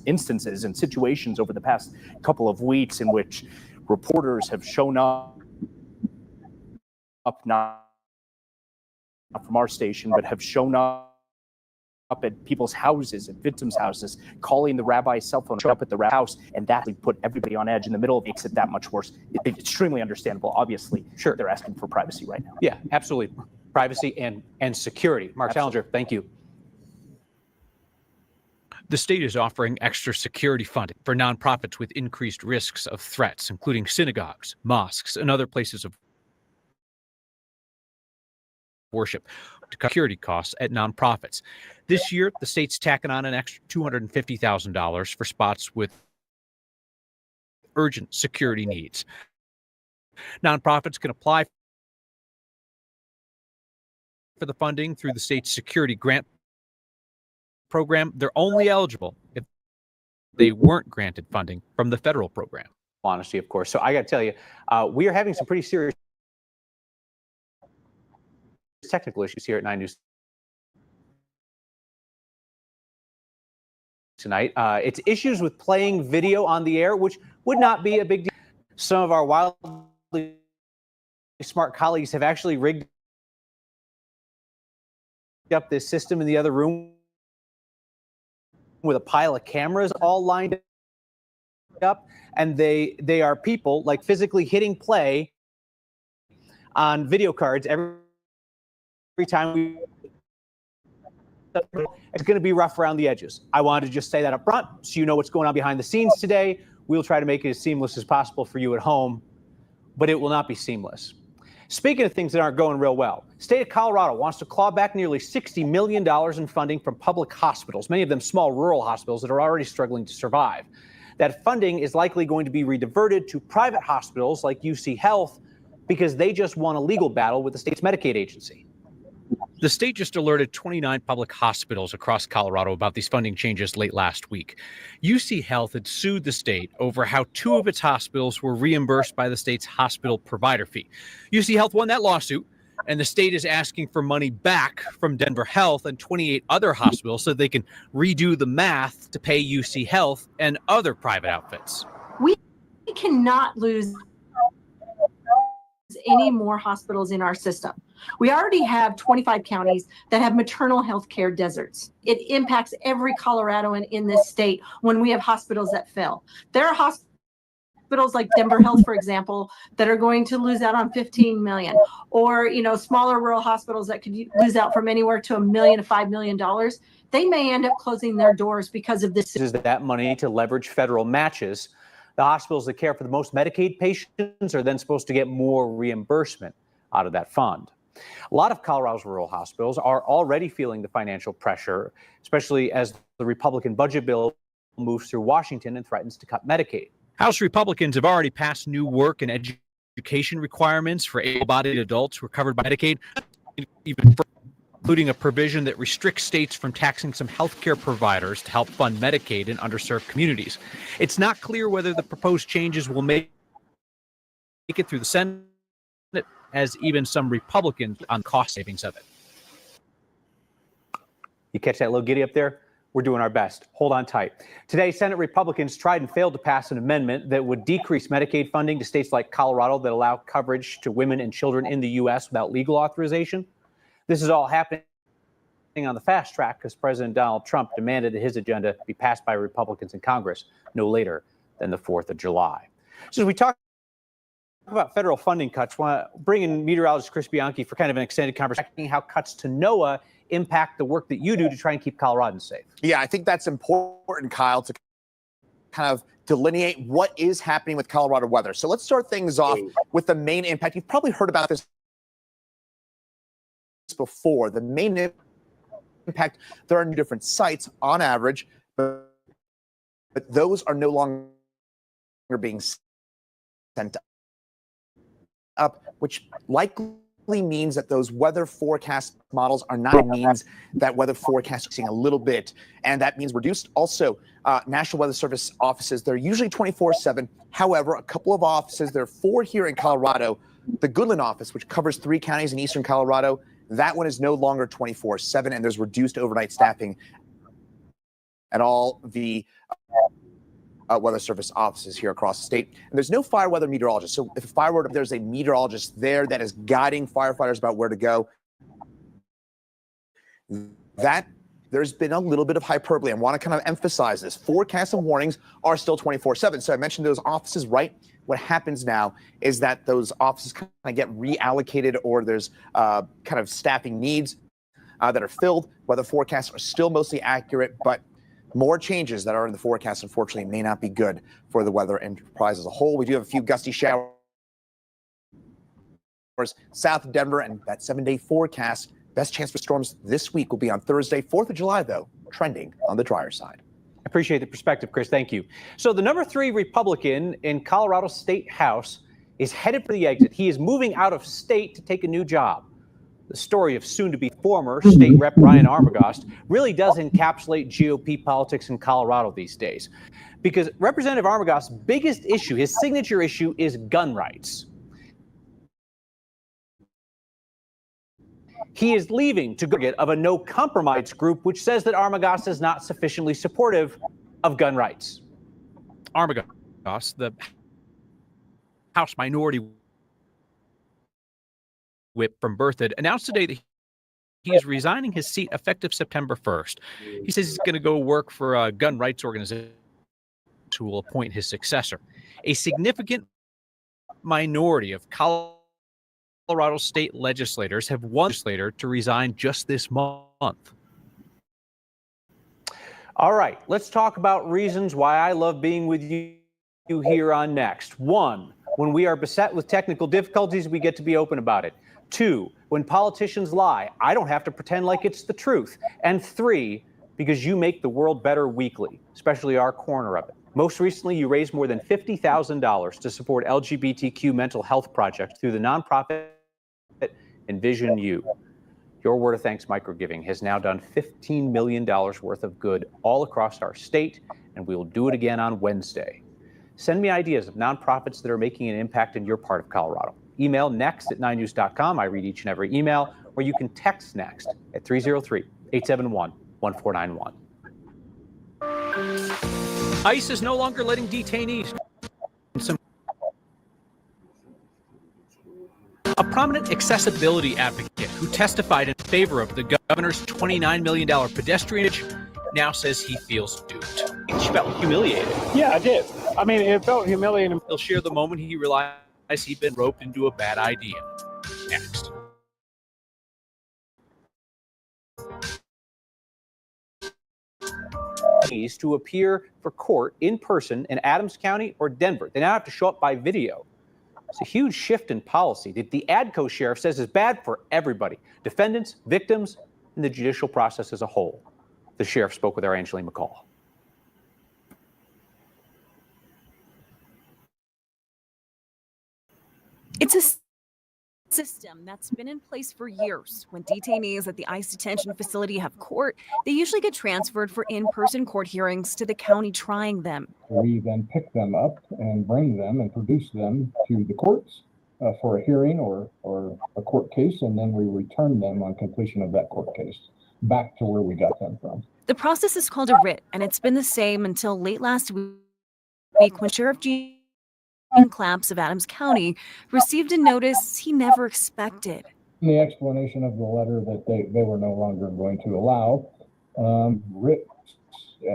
instances and situations over the past couple of weeks in which reporters have shown up not from our station, but have shown up at people's houses, at victims' houses, calling the rabbi's cell phone, show up at the house, and that would put everybody on edge in the middle. It makes it that much worse. It's extremely understandable. Obviously, sure, they're asking for privacy right now. Yeah, absolutely. Privacy and security. Mark Challenger, thank you. The state is offering extra security funding for nonprofits with increased risks of threats, including synagogues, mosques, and other places of worship, to cut security costs at nonprofits. This year, the state's tacking on an extra $250,000 for spots with urgent security needs. Nonprofits can apply for the funding through the state's security grant program. They're only eligible if they weren't granted funding from the federal program. Honesty, of course. So I got to tell you, we are having some pretty serious technical issues here at 9 News tonight. It's issues with playing video on the air, which would not be a big deal. Some of our wildly smart colleagues have actually rigged up this system in the other room with a pile of cameras all lined up, and they are people like physically hitting play on video cards every time it's going to be rough around the edges. I wanted to just say that up front so you know what's going on behind the scenes today. We'll try to make it as seamless as possible for you at home, but it will not be seamless. Speaking of things that aren't going real well, state of Colorado wants to claw back nearly $60 million in funding from public hospitals, many of them small rural hospitals that are already struggling to survive. That funding is likely going to be rediverted to private hospitals like UC Health because they just won a legal battle with the state's Medicaid agency. The state just alerted 29 public hospitals across Colorado about these funding changes late last week. UC Health had sued the state over how 2 of its hospitals were reimbursed by the state's hospital provider fee. UC Health won that lawsuit, and the state is asking for money back from Denver Health and 28 other hospitals so they can redo the math to pay UC Health and other private outfits. We cannot lose any more hospitals in our system. We already have 25 counties that have maternal health care deserts. It impacts every Coloradoan in this state when we have hospitals that fail. There are hospitals like Denver Health, for example, that are going to lose out on $15 million, or smaller rural hospitals that could lose out from anywhere to $1 million to $5 million. They may end up closing their doors because of this. Is that money to leverage federal matches? The hospitals that care for the most Medicaid patients are then supposed to get more reimbursement out of that fund. A lot of Colorado's rural hospitals are already feeling the financial pressure, especially as the Republican budget bill moves through Washington and threatens to cut Medicaid. House Republicans have already passed new work and education requirements for able-bodied adults who are covered by Medicaid, including a provision that restricts states from taxing some healthcare providers to help fund Medicaid in underserved communities. It's not clear whether the proposed changes will make it through the Senate, as even some Republicans on cost savings of it. You catch that little giddy up there? We're doing our best. Hold on tight. Today, Senate Republicans tried and failed to pass an amendment that would decrease Medicaid funding to states like Colorado that allow coverage to women and children in the U.S. without legal authorization. This is all happening on the fast track because President Donald Trump demanded that his agenda be passed by Republicans in Congress no later than the 4th of July. So as we talk about federal funding cuts, I want to bring in meteorologist Chris Bianchi for kind of an extended conversation, how cuts to NOAA impact the work that you do to try and keep Coloradans safe. Yeah, I think that's important, Kyle, to kind of delineate what is happening with Colorado weather. So let's start things off with the main impact. You've probably heard about this before. The main impact, there are different sites on average, but those are no longer being sent up, which likely means that those weather forecast models are not. It means that weather forecasting a little bit, and that means reduced also National Weather Service offices. They're usually 24/7. However, a couple of offices, there are 4 here in Colorado. The Goodland office, which covers 3 counties in eastern Colorado, that one is no longer 24/7, and there's reduced overnight staffing at all the Weather Service offices here across the state. And there's no fire weather meteorologist. So if a fire were, there's a meteorologist there that is guiding firefighters about where to go. That there's been a little bit of hyperbole. I want to kind of emphasize this. Forecasts and warnings are still 24/7. So I mentioned those offices, right? What happens now is that those offices kind of get reallocated, or there's kind of staffing needs that are filled. Weather forecasts are still mostly accurate, but more changes that are in the forecast, unfortunately, may not be good for the weather enterprise as a whole. We do have a few gusty showers south of Denver, and that 7-day forecast, best chance for storms this week will be on Thursday. 4th of July, though, trending on the drier side. I appreciate the perspective, Chris. Thank you. So the number 3 Republican in Colorado State House is headed for the exit. He is moving out of state to take a new job. The story of soon-to-be former State Rep Brian Armagost really does encapsulate GOP politics in Colorado these days, because Representative Armagost's biggest issue, his signature issue, is gun rights. He is leaving to target of a no-compromise group which says that Armagost is not sufficiently supportive of gun rights. Armagost, the House Minority Whip from Berthoud, announced today that he is resigning his seat effective September 1st. He says he's going to go work for a gun rights organization who will appoint his successor. A significant minority of Colorado state legislators have won to resign just this month. All right, let's talk about reasons why I love being with you here on Next. 1, when we are beset with technical difficulties, we get to be open about it. 2, when politicians lie, I don't have to pretend like it's the truth. And 3, because you make the world better weekly, especially our corner of it. Most recently, you raised more than $50,000 to support LGBTQ mental health projects through the nonprofit Envision You. Your Word of Thanks microgiving has now done $15 million worth of good all across our state, and we will do it again on Wednesday. Send me ideas of nonprofits that are making an impact in your part of Colorado. Email next@9news.com. I read each and every email, or you can text Next at 303-871-1491. ICE is no longer letting detainees. A prominent accessibility advocate who testified in favor of the governor's $29 million pedestrianage now says he feels duped. He felt humiliated. Yeah, I did. I mean, it felt humiliating. He'll share the moment he realized he'd been roped into a bad idea. Next. To appear for court in person in Adams County or Denver. They now have to show up by video. It's a huge shift in policy that the ADCO sheriff says is bad for everybody, defendants, victims, and the judicial process as a whole. The sheriff spoke with our Angeline McCall. It's a system that's been in place for years. When detainees at the ICE detention facility have court, they usually get transferred for in-person court hearings to the county trying them. We then pick them up and bring them and produce them to the courts for a hearing or a court case, and then we return them on completion of that court case back to where we got them from. The process is called a writ, and it's been the same until late last week when Sheriff Gene Claps of Adams County received a notice he never expected. The explanation of the letter that they were no longer going to allow writs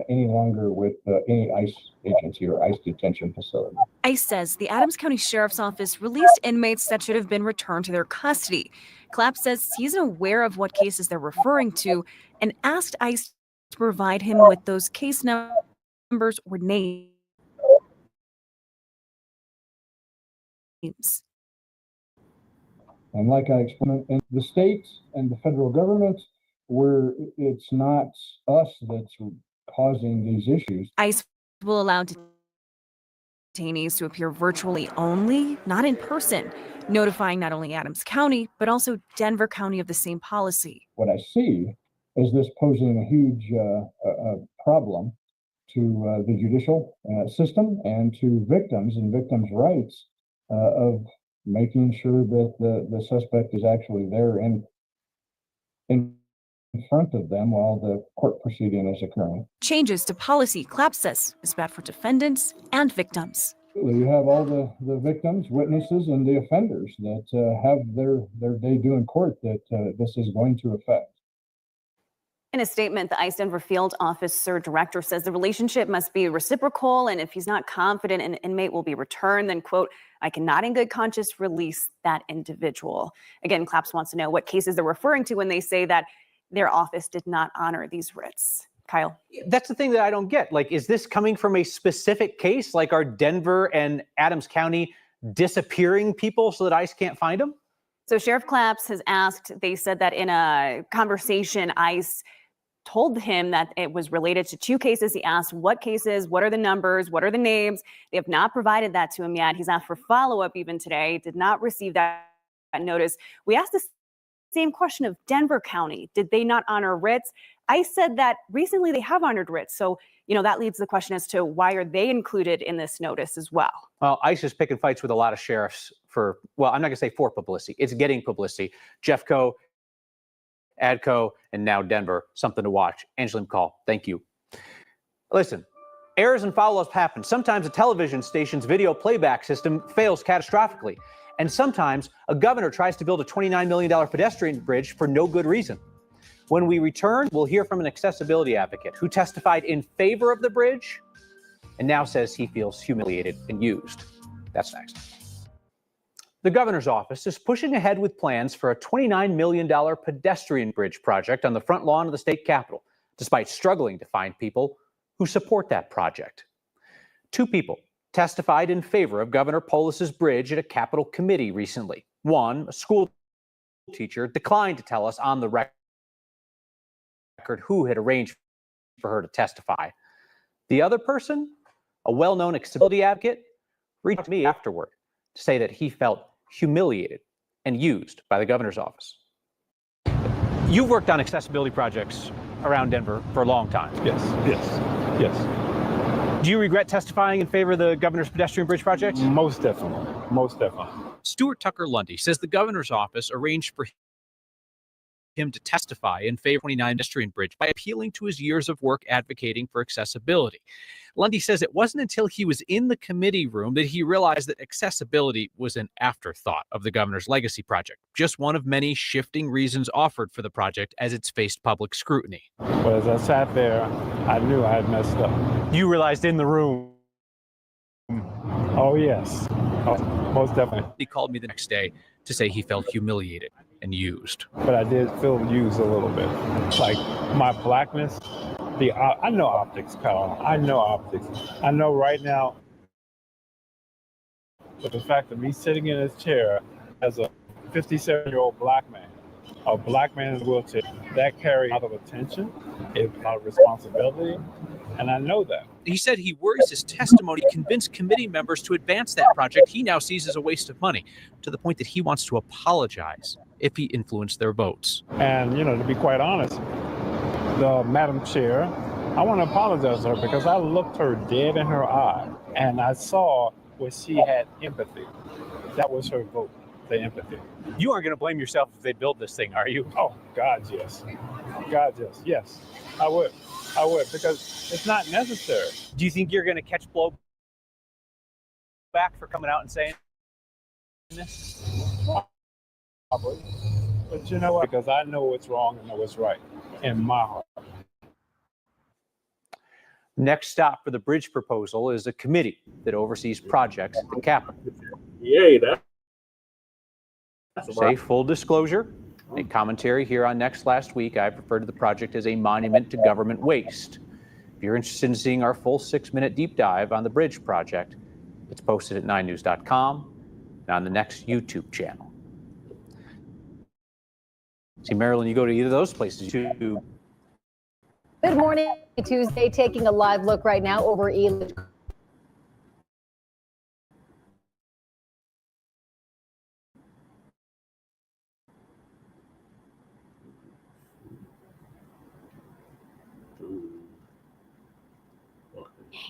any longer with any ICE agency or ICE detention facility. ICE says the Adams County Sheriff's Office released inmates that should have been returned to their custody. Claps says he's aware of what cases they're referring to and asked ICE to provide him with those case numbers or names. And like I explained, in the state and the federal government, where it's not us that's causing these issues. ICE will allow detainees to appear virtually only, not in person, notifying not only Adams County, but also Denver County of the same policy. What I see is this posing a huge problem to the judicial system and to victims and victims' rights of making sure that the suspect is actually there in front of them while the court proceeding is occurring. Changes to policy, Clapp says, is bad for defendants and victims. You have all the victims, witnesses, and the offenders that have their debut in court that this is going to affect. In a statement, the ICE Denver Field Officer Director says the relationship must be reciprocal, and if he's not confident an inmate will be returned, then, quote, I cannot in good conscience release that individual. Again, Claps wants to know what cases they're referring to when they say that their office did not honor these writs. Kyle? That's the thing that I don't get. Like, is this coming from a specific case? Like, are Denver and Adams County disappearing people so that ICE can't find them? So Sheriff Claps has asked, they said that in a conversation, ICE told him that it was related to 2 cases. He asked what cases, what are the numbers, what are the names? They have not provided that to him yet. He's asked for follow-up even today, did not receive that notice. We asked the same question of Denver County. Did they not honor writs? ICE said that recently they have honored writs. So, that leads the question as to why are they included in this notice as well? Well, ICE is picking fights with a lot of sheriffs for, well, I'm not going to say for publicity. It's getting publicity. Jeffco, ADCO, and now Denver. Something to watch. Angela McCall, thank you. Listen, errors and foul-ups happen. Sometimes a television station's video playback system fails catastrophically. And sometimes a governor tries to build a $29 million pedestrian bridge for no good reason. When we return, we'll hear from an accessibility advocate who testified in favor of the bridge and now says he feels humiliated and used. That's next. The governor's office is pushing ahead with plans for a $29 million pedestrian bridge project on the front lawn of the state capitol, despite struggling to find people who support that project. 2 people testified in favor of Governor Polis's bridge at a Capitol committee recently. One, a school teacher, declined to tell us on the record who had arranged for her to testify. The other person, a well-known accessibility advocate, reached out to me afterward to say that he felt humiliated and used by the governor's office. You've worked on accessibility projects around Denver for a long time. Yes. Do you regret testifying in favor of the governor's pedestrian bridge project? Most definitely. Stuart Tucker Lundy says the governor's office arranged for him to testify in favor of 29 pedestrian bridge by appealing to his years of work advocating for accessibility. Lundy says it wasn't until he was in the committee room that he realized that accessibility was an afterthought of the governor's legacy project, just one of many shifting reasons offered for the project as it's faced public scrutiny. But as I sat there, I knew I had messed up. You realized in the room? Oh, yes. Oh, most definitely. He called me the next day to say he felt humiliated and used. But I did feel used a little bit. Like my blackness, I know optics, Kyle. I know optics. I know right now, but the fact of me sitting in this chair as a 57-year-old black man, a black man in a wheelchair, that carries a lot of attention, a lot of responsibility, and I know that. He said he worries his testimony convinced committee members to advance that project he now sees as a waste of money, to the point that he wants to apologize if he influenced their votes. And, to be quite honest, the Madam Chair, I want to apologize to her because I looked her dead in her eye and I saw where she had empathy. That was her vote, the empathy. You aren't going to blame yourself if they build this thing, are you? Oh, God, yes. Yes, I would, because it's not necessary. Do you think you're going to catch blowback for coming out and saying this? Probably. But you know what? Because I know what's wrong and know what's right in my heart. Next stop for the bridge proposal is a committee that oversees projects at the Capitol. Yay, that's Say full disclosure, a commentary here on Next last week, I referred to the project as a monument to government waste. If you're interested in seeing our full 6-minute deep dive on the bridge project, it's posted at 9news.com and on the Next YouTube channel. See, Marilyn, you go to either of those places. Good morning. Tuesday, taking a live look right now over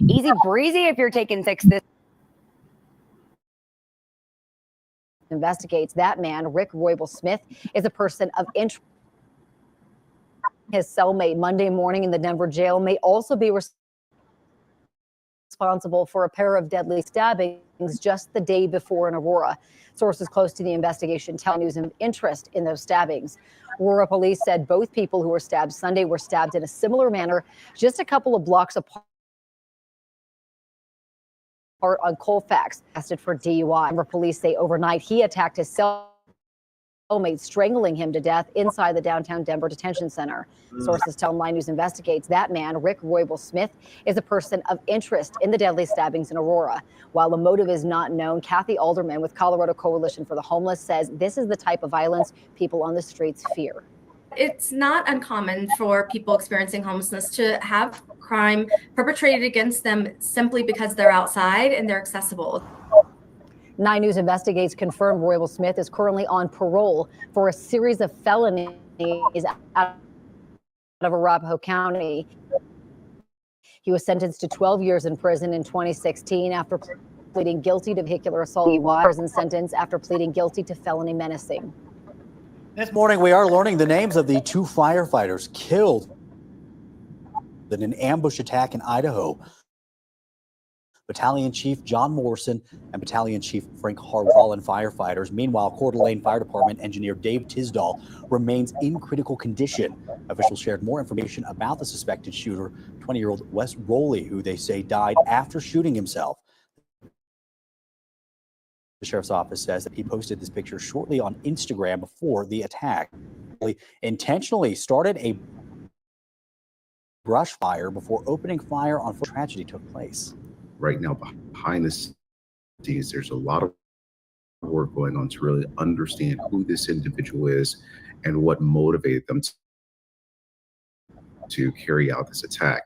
Easy breezy if you're taking 6 this. Investigates that man, Rick Roybal Smith, is a person of interest. His cellmate Monday morning in the Denver jail may also be responsible for a pair of deadly stabbings just the day before in Aurora. Sources close to the investigation tell news of interest in those stabbings. Aurora police said both people who were stabbed Sunday were stabbed in a similar manner, just a couple of blocks apart on Colfax, arrested for DUI. Denver police say overnight he attacked his cellmate, strangling him to death inside the downtown Denver detention center. Sources tell Line News investigates that man, Rick Roybal Smith, is a person of interest in the deadly stabbings in Aurora. While the motive is not known, Kathy Alderman with Colorado Coalition for the Homeless says this is the type of violence people on the streets fear. It's not uncommon for people experiencing homelessness to have crime perpetrated against them simply because they're outside and they're accessible. 9 News investigates confirmed Roybal Smith is currently on parole for a series of felonies out of Arapahoe County. He was sentenced to 12 years in prison in 2016 after pleading guilty to vehicular assault. Prison sentence after pleading guilty to felony menacing. This morning, we are learning the names of the 2 firefighters killed in an ambush attack in Idaho. Battalion Chief John Morrison and Battalion Chief Frank Harwell and firefighters. Meanwhile, Coeur d'Alene Fire Department engineer Dave Tisdall remains in critical condition. Officials shared more information about the suspected shooter, 20-year-old Wes Rowley, who they say died after shooting himself. The sheriff's office says that he posted this picture shortly on Instagram before the attack. He intentionally started a brush fire before opening fire on foot. Tragedy took place. Right now, behind the scenes, there's a lot of work going on to really understand who this individual is and what motivated them to carry out this attack.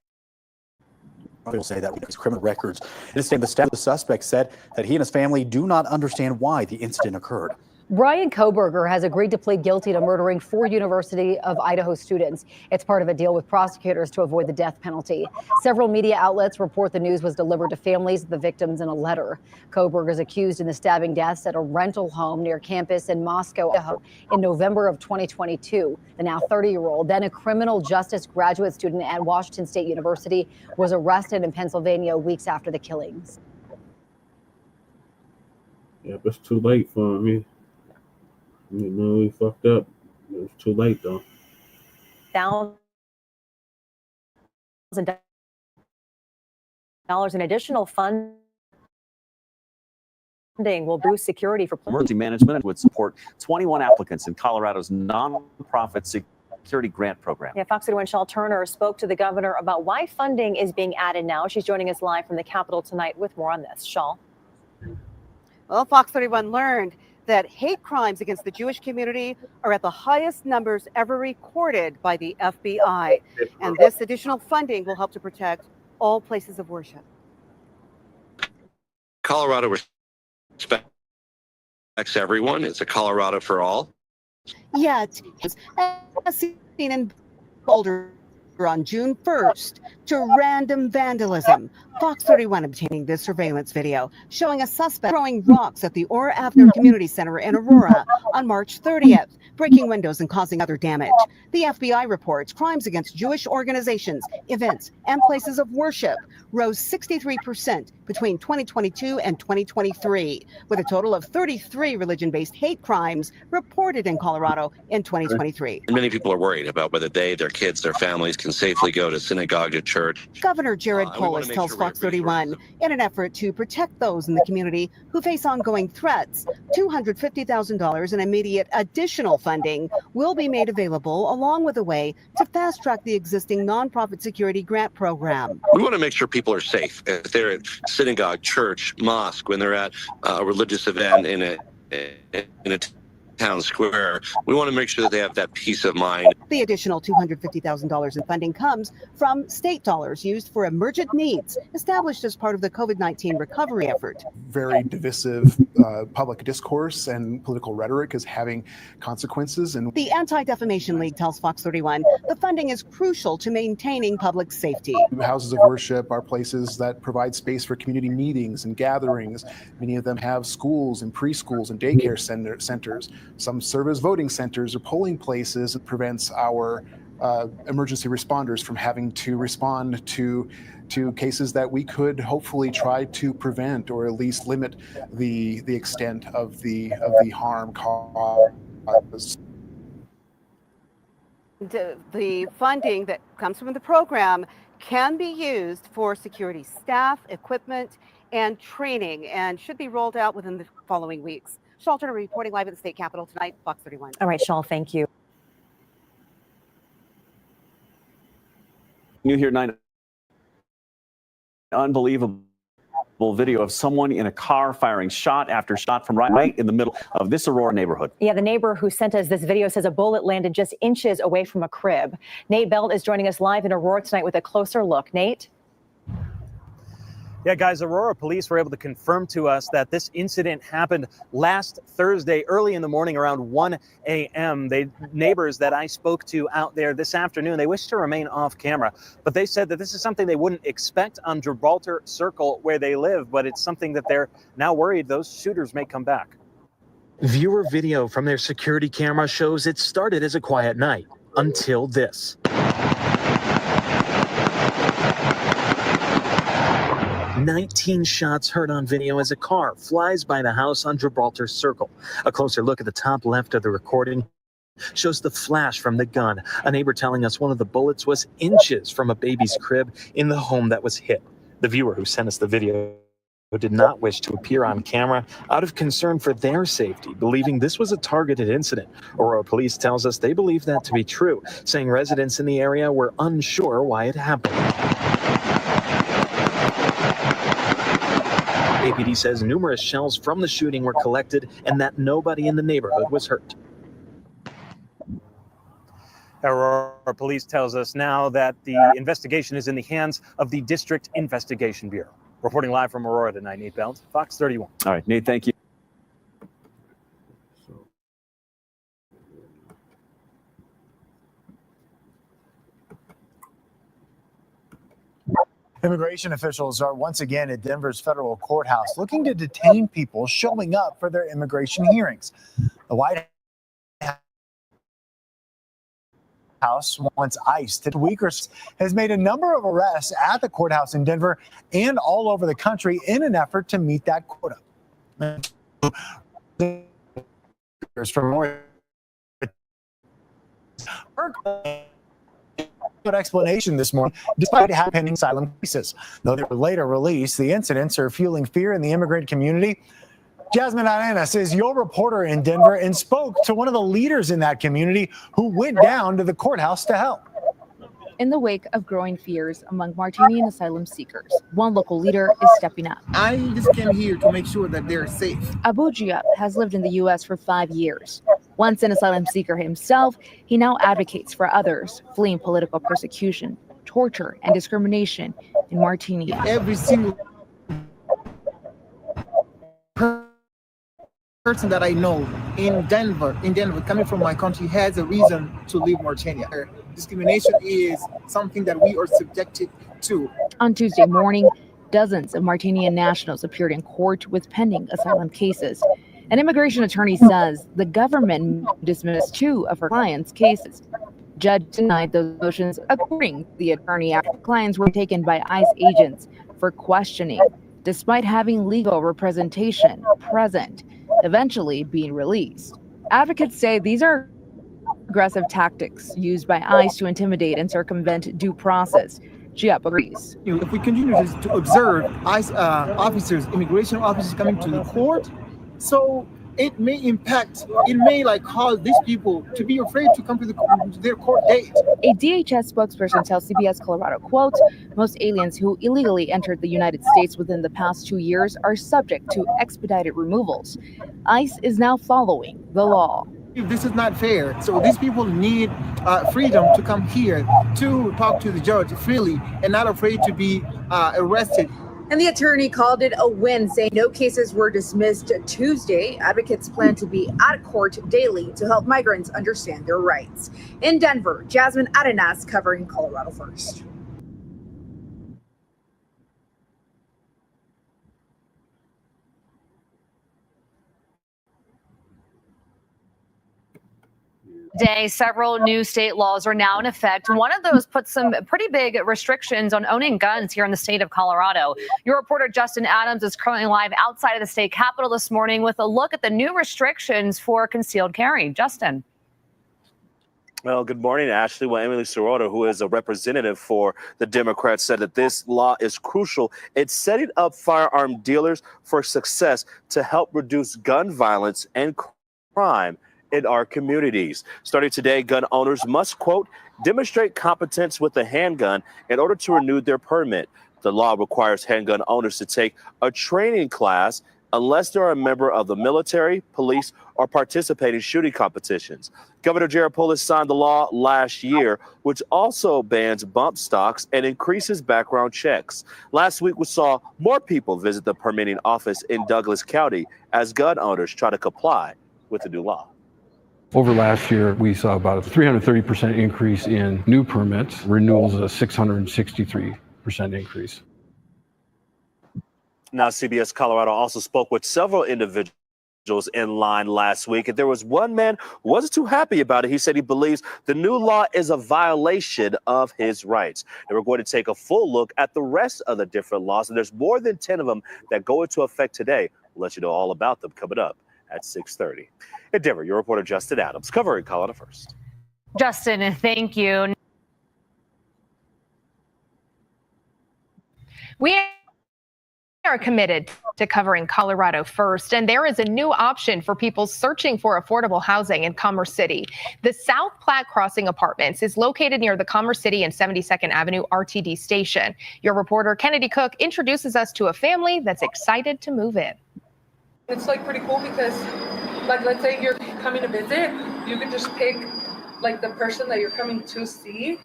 Officials say that with his criminal records. In a statement, the staff of the suspect said that he and his family do not understand why the incident occurred. Brian Koberger has agreed to plead guilty to murdering 4 University of Idaho students. It's part of a deal with prosecutors to avoid the death penalty. Several media outlets report the news was delivered to families of the victims in a letter. Koberger is accused in the stabbing deaths at a rental home near campus in Moscow, Idaho, in November of 2022. The now 30-year-old, then a criminal justice graduate student at Washington State University, was arrested in Pennsylvania weeks after the killings. Yeah, but it's too late for me. You know, we fucked up. It was too late, though. $1,000 in additional funding will boost security for emergency management and would support 21 applicants in Colorado's nonprofit security grant program. Yeah, Fox 31 Shaw Turner spoke to the governor about why funding is being added now. She's joining us live from the Capitol tonight with more on this. Shaw. Well, Fox 31 learned that hate crimes against the Jewish community are at the highest numbers ever recorded by the FBI. And this additional funding will help to protect all places of worship. Colorado respects everyone. It's a Colorado for all. Yet, as seen in Boulder on June 1st, to random vandalism. Fox 31 obtaining this surveillance video showing a suspect throwing rocks at the Ora Avner Community Center in Aurora on March 30th, breaking windows and causing other damage. The FBI reports crimes against Jewish organizations, events, and places of worship rose 63% between 2022 and 2023, with a total of 33 religion-based hate crimes reported in Colorado in 2023. And many people are worried about whether they, their kids, their families can safely go to synagogue, to church. Governor Jared Polis tells Fox 31, in an effort to protect those in the community who face ongoing threats, $250,000 in immediate additional funding will be made available, along with a way to fast-track the existing nonprofit security grant program. We want to make sure people are safe if they're at synagogue, church, mosque, when they're at a religious event in a town square. We want to make sure that they have that peace of mind. The additional $250,000 in funding comes from state dollars used for emergent needs established as part of the COVID-19 recovery effort. Very divisive public discourse and political rhetoric is having consequences. And the Anti-Defamation League tells Fox 31 the funding is crucial to maintaining public safety. Houses of worship are places that provide space for community meetings and gatherings. Many of them have schools and preschools and daycare centers. Some serve as voting centers or polling places. It prevents our emergency responders from having to respond to cases that we could hopefully try to prevent or at least limit the extent of the harm caused. The funding that comes from the program can be used for security staff, equipment, and training, and should be rolled out within the following weeks. Shawl Turner reporting live at the state capitol tonight, Fox 31. All right, Shawl, thank you. New here 9. Unbelievable video of someone in a car firing shot after shot from right in the middle of this Aurora neighborhood. Yeah, the neighbor who sent us this video says a bullet landed just inches away from a crib. Nate Belt is joining us live in Aurora tonight with a closer look. Nate? Yeah, guys, Aurora police were able to confirm to us that this incident happened last Thursday, early in the morning, around 1 a.m. The neighbors that I spoke to out there this afternoon, they wish to remain off camera, but they said that this is something they wouldn't expect on Gibraltar Circle where they live, but it's something that they're now worried those shooters may come back. Viewer video from their security camera shows it started as a quiet night until this. 19 shots heard on video as a car flies by the house on Gibraltar Circle. A closer look at the top left of the recording shows the flash from the gun. A neighbor telling us one of the bullets was inches from a baby's crib in the home that was hit. The viewer who sent us the video did not wish to appear on camera out of concern for their safety, believing this was a targeted incident. Aurora police tells us they believe that to be true, saying residents in the area were unsure why it happened. APD says numerous shells from the shooting were collected and that nobody in the neighborhood was hurt. Aurora police tells us now that the investigation is in the hands of the District Investigation Bureau. Reporting live from Aurora tonight, Nate Belt, Fox 31. All right, Nate, thank you. Immigration officials are once again at Denver's federal courthouse looking to detain people showing up for their immigration hearings. The White House wants ICE to Weekers has made a number of arrests at the courthouse in Denver and all over the country in an effort to meet that quota. For more explanation this morning, despite having pending asylum cases. Though they were later released, the incidents are fueling fear in the immigrant community. Jasmine Arenas is your reporter in Denver and spoke to one of the leaders in that community who went down to the courthouse to help. In the wake of growing fears among Martinian asylum seekers, one local leader is stepping up. I just came here to make sure that they're safe. Abu Jiab has lived in the U.S. for 5 years. Once an asylum seeker himself, he now advocates for others fleeing political persecution, torture, and discrimination in Martini. Every single person that I know in Denver, coming from my country, has a reason to leave Mauritania. Discrimination is something that we are subjected to. On Tuesday morning, dozens of Martinian nationals appeared in court with pending asylum cases. An immigration attorney says the government dismissed 2 of her clients' cases. Judge denied those motions, according to the attorney, after clients were taken by ICE agents for questioning, despite having legal representation present, eventually being released. Advocates say these are aggressive tactics used by ICE to intimidate and circumvent due process. Jiab agrees. If we continue to observe ICE officers, immigration officers coming to the court, so it may like cause these people to be afraid to come to their court date. A DHS spokesperson tells CBS Colorado, quote, most aliens who illegally entered the United States within the past 2 years are subject to expedited removals. ICE is now following the law. This is not fair. So these people need freedom to come here to talk to the judge freely and not afraid to be arrested. And the attorney called it a win, saying no cases were dismissed Tuesday. Advocates plan to be at court daily to help migrants understand their rights. In Denver, Jasmine Arenas covering Colorado First. Today, several new state laws are now in effect. One of those puts some pretty big restrictions on owning guns here in the state of Colorado. Your reporter Justin Adams is currently live outside of the state capitol this morning with a look at the new restrictions for concealed carry. Justin. Well, good morning, Ashley. Well, Emily Sirota, who is a representative for the Democrats, said that this law is crucial. It's setting up firearm dealers for success to help reduce gun violence and crime in our communities. Starting today, gun owners must, quote, demonstrate competence with a handgun in order to renew their permit. The law requires handgun owners to take a training class unless they're a member of the military, police, or participate in shooting competitions. Governor Jared Polis signed the law last year, which also bans bump stocks and increases background checks. Last week, we saw more people visit the permitting office in Douglas County as gun owners try to comply with the new law. Over last year, we saw about a 330% increase in new permits. Renewals, a 663% increase. Now, CBS Colorado also spoke with several individuals in line last week, and there was one man who wasn't too happy about it. He said he believes the new law is a violation of his rights. And we're going to take a full look at the rest of the different laws, and there's more than 10 of them that go into effect today. We'll let you know all about them coming up at 6:30. In Denver, your reporter Justin Adams covering Colorado First. Justin, thank you. We are committed to covering Colorado First, and there is a new option for people searching for affordable housing in Commerce City. The South Platte Crossing Apartments is located near the Commerce City and 72nd Avenue RTD station. Your reporter Kennedy Cook introduces us to a family that's excited to move in. It's like pretty cool because, like, let's say you're coming to visit, you could just pick like the person that you're coming to see,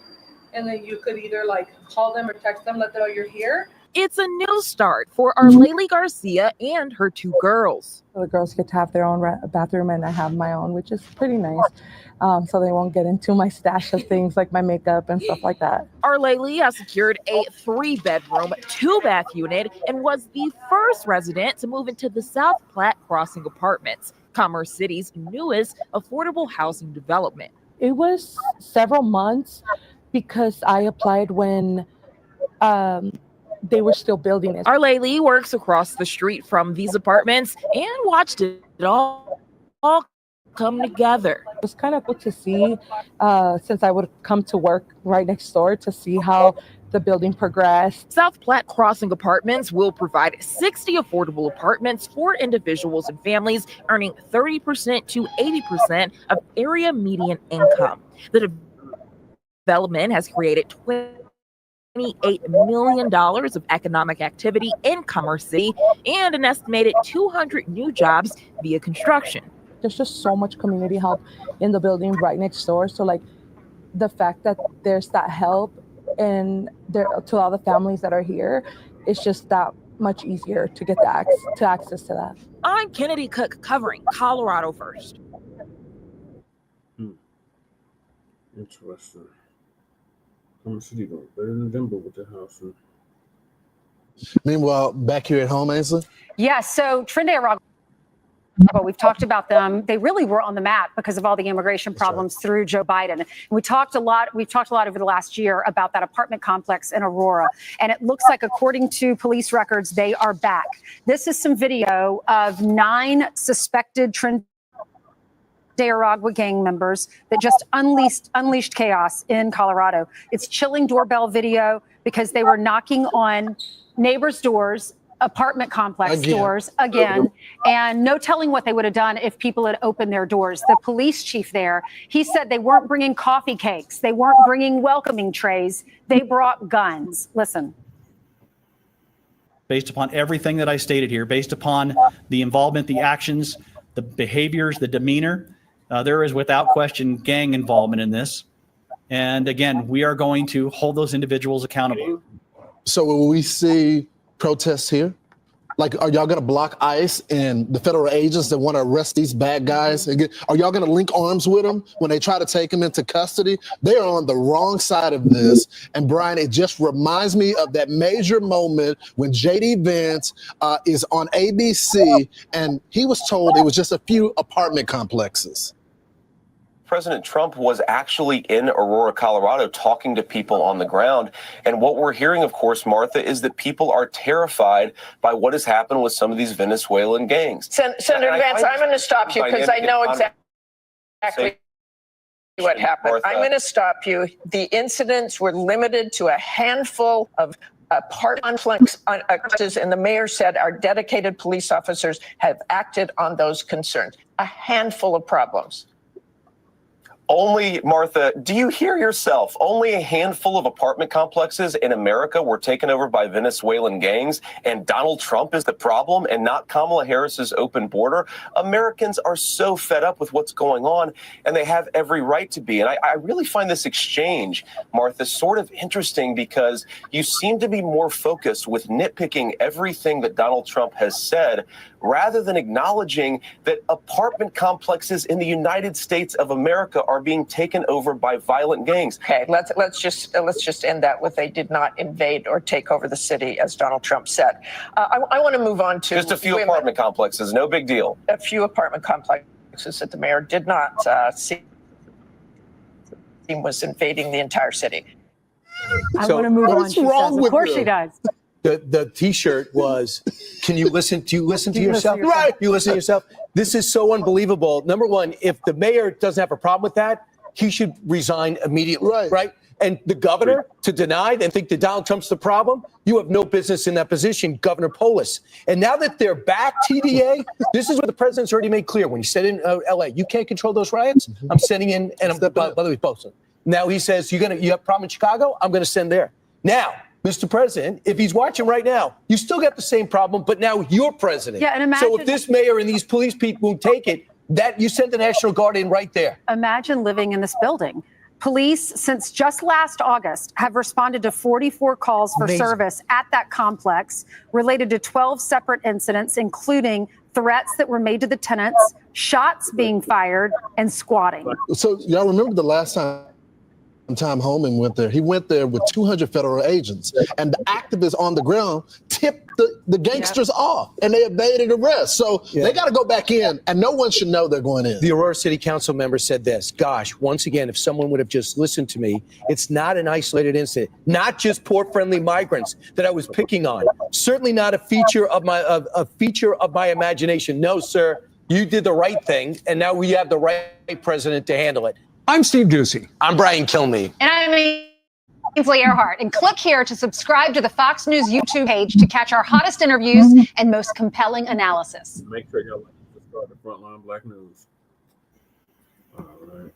and then you could either like call them or text them, let them know you're here. It's a new start for Arlely Garcia and her two girls. The girls get to have their own bathroom, and I have my own, which is pretty nice. So they won't get into my stash of things like my makeup and stuff like that. Arlely has secured a 3-bedroom, 2-bath unit and was the first resident to move into the South Platte Crossing Apartments, Commerce City's newest affordable housing development. It was several months because I applied when they were still building it. Arlely works across the street from these apartments and watched it all come together. It was kind of cool to see, since I would come to work right next door, to see how the building progressed. South Platte Crossing Apartments will provide 60 affordable apartments for individuals and families earning 30% to 80% of area median income. The development has created $28 million of economic activity in Commerce City and an estimated 200 new jobs via construction. There's just so much community help in the building right next door. So like the fact that there's that help and there to all the families that are here, it's just that much easier to get the access to that. I'm Kennedy Cook covering Colorado First. Interesting. Commerce City going better than Denver with the housing. Meanwhile, back here at home, Ainsley? Yeah, so Trinidad, we've talked about them. They really were on the map because of all the immigration problems through Joe Biden. And we've talked a lot over the last year about that apartment complex in Aurora. And it looks like, according to police records, they are back. This is some video of 9 suspected Trinidad gang members that just unleashed chaos in Colorado. It's chilling doorbell video because they were knocking on neighbors' doors apartment complex doors again, and no telling what they would have done if people had opened their doors. The police chief there, he said they weren't bringing coffee cakes. They weren't bringing welcoming trays. They brought guns. Listen. Based upon everything that I stated here, based upon the involvement, the actions, the behaviors, the demeanor, there is without question gang involvement in this. And again, we are going to hold those individuals accountable. So will we see protests here? Like, are y'all going to block ICE and the federal agents that want to arrest these bad guys? Are y'all going to link arms with them when they try to take them into custody? They are on the wrong side of this. And Brian, it just reminds me of that major moment when J.D. Vance is on ABC and he was told it was just a few apartment complexes. President Trump was actually in Aurora, Colorado, talking to people on the ground. And what we're hearing, of course, Martha, is that people are terrified by what has happened with some of these Venezuelan gangs. Senator Vance, I'm going to stop you because I know exactly what happened. Martha. I'm going to stop you. The incidents were limited to a handful of apartment complexes, and the mayor said our dedicated police officers have acted on those concerns. A handful of problems. Only, Martha, do you hear yourself? Only a handful of apartment complexes in America were taken over by Venezuelan gangs, and Donald Trump is the problem and not Kamala Harris's open border. Americans are so fed up with what's going on, and they have every right to be. And I really find this exchange, Martha, sort of interesting because you seem to be more focused with nitpicking everything that Donald Trump has said rather than acknowledging that apartment complexes in the United States of America are being taken over by violent gangs. Okay, let's just end that with they did not invade or take over the city, as Donald Trump said. I want to move on to just a few apartment complexes, no big deal. A few apartment complexes that the mayor did not see was invading the entire city. I want to move on. She says. Of course she does. The T-shirt was, do you listen to yourself? Right. You listen to yourself. This is so unbelievable. Number one, if the mayor doesn't have a problem with that, he should resign immediately. Right. And the governor to deny and think that Donald Trump's the problem, you have no business in that position, Governor Polis. And now that they're back, TDA, this is what the president's already made clear when he said in LA, you can't control those riots. I'm sending in, and by the way, posting. Now he says, you have a problem in Chicago? I'm going to send there. Now, Mr. President, if he's watching right now, you still got the same problem, but now you're president. Yeah, and imagine, so if this mayor and these police people won't take it, that you send the National Guard in right there. Imagine living in this building. Police, since just last August, have responded to 44 calls for service at that complex related to 12 separate incidents, including threats that were made to the tenants, shots being fired, and squatting. So y'all remember the last time Tom Homan went there? He went there with 200 federal agents, and the activists on the ground tipped the gangsters off, and they evaded arrest. So they got to go back in, and no one should know they're going in. The Aurora City Council member said this, gosh, once again, if someone would have just listened to me, it's not an isolated incident, not just poor-friendly migrants that I was picking on, certainly not a feature of my imagination. No, sir, you did the right thing, and now we have the right president to handle it. I'm Steve Ducey. I'm Brian Kilmeade. And I'm Ainsley Earhart. And click here to subscribe to the Fox News YouTube page to catch our hottest interviews and most compelling analysis. Make sure y'all subscribe to Frontline Black News. All right.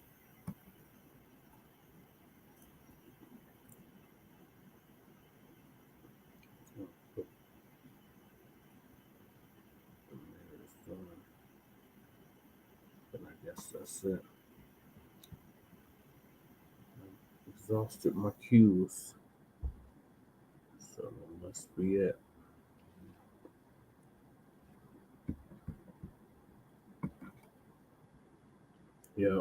And I guess that's it. Exhausted my cues, so that must be it. Yeah.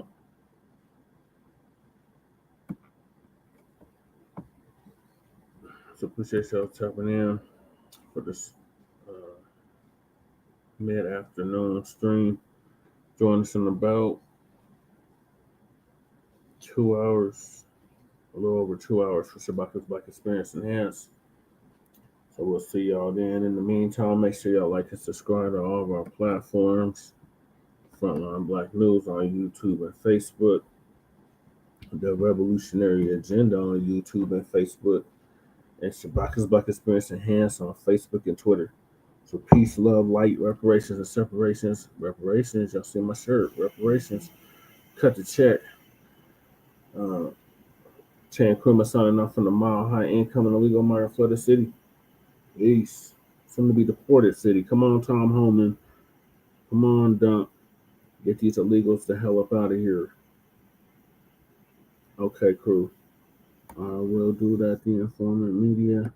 So appreciate y'all tapping in for this mid-afternoon stream. Join us in about 2 hours. A little over 2 hours for Shabaka's Black Experience Enhanced. So we'll see y'all then. In the meantime, make sure y'all like and subscribe to all of our platforms. Frontline Black News on YouTube and Facebook. The Revolutionary Agenda on YouTube and Facebook. And Shabaka's Black Experience Enhanced on Facebook and Twitter. So peace, love, light, reparations, and separations. Reparations, y'all see my shirt. Reparations, cut the check. Chan Kruma signing off from the Mile High Income and Illegal Migrant Flooded City. Peace. Soon to be deported city. Come on, Tom Homan. Come on, Dump. Get these illegals the hell up out of here. Okay, crew. I will do that. The Informant Media.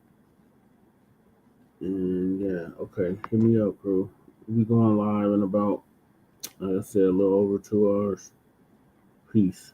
And yeah, okay. Hit me up, crew. We going live in about, like I said, a little over 2 hours. Peace.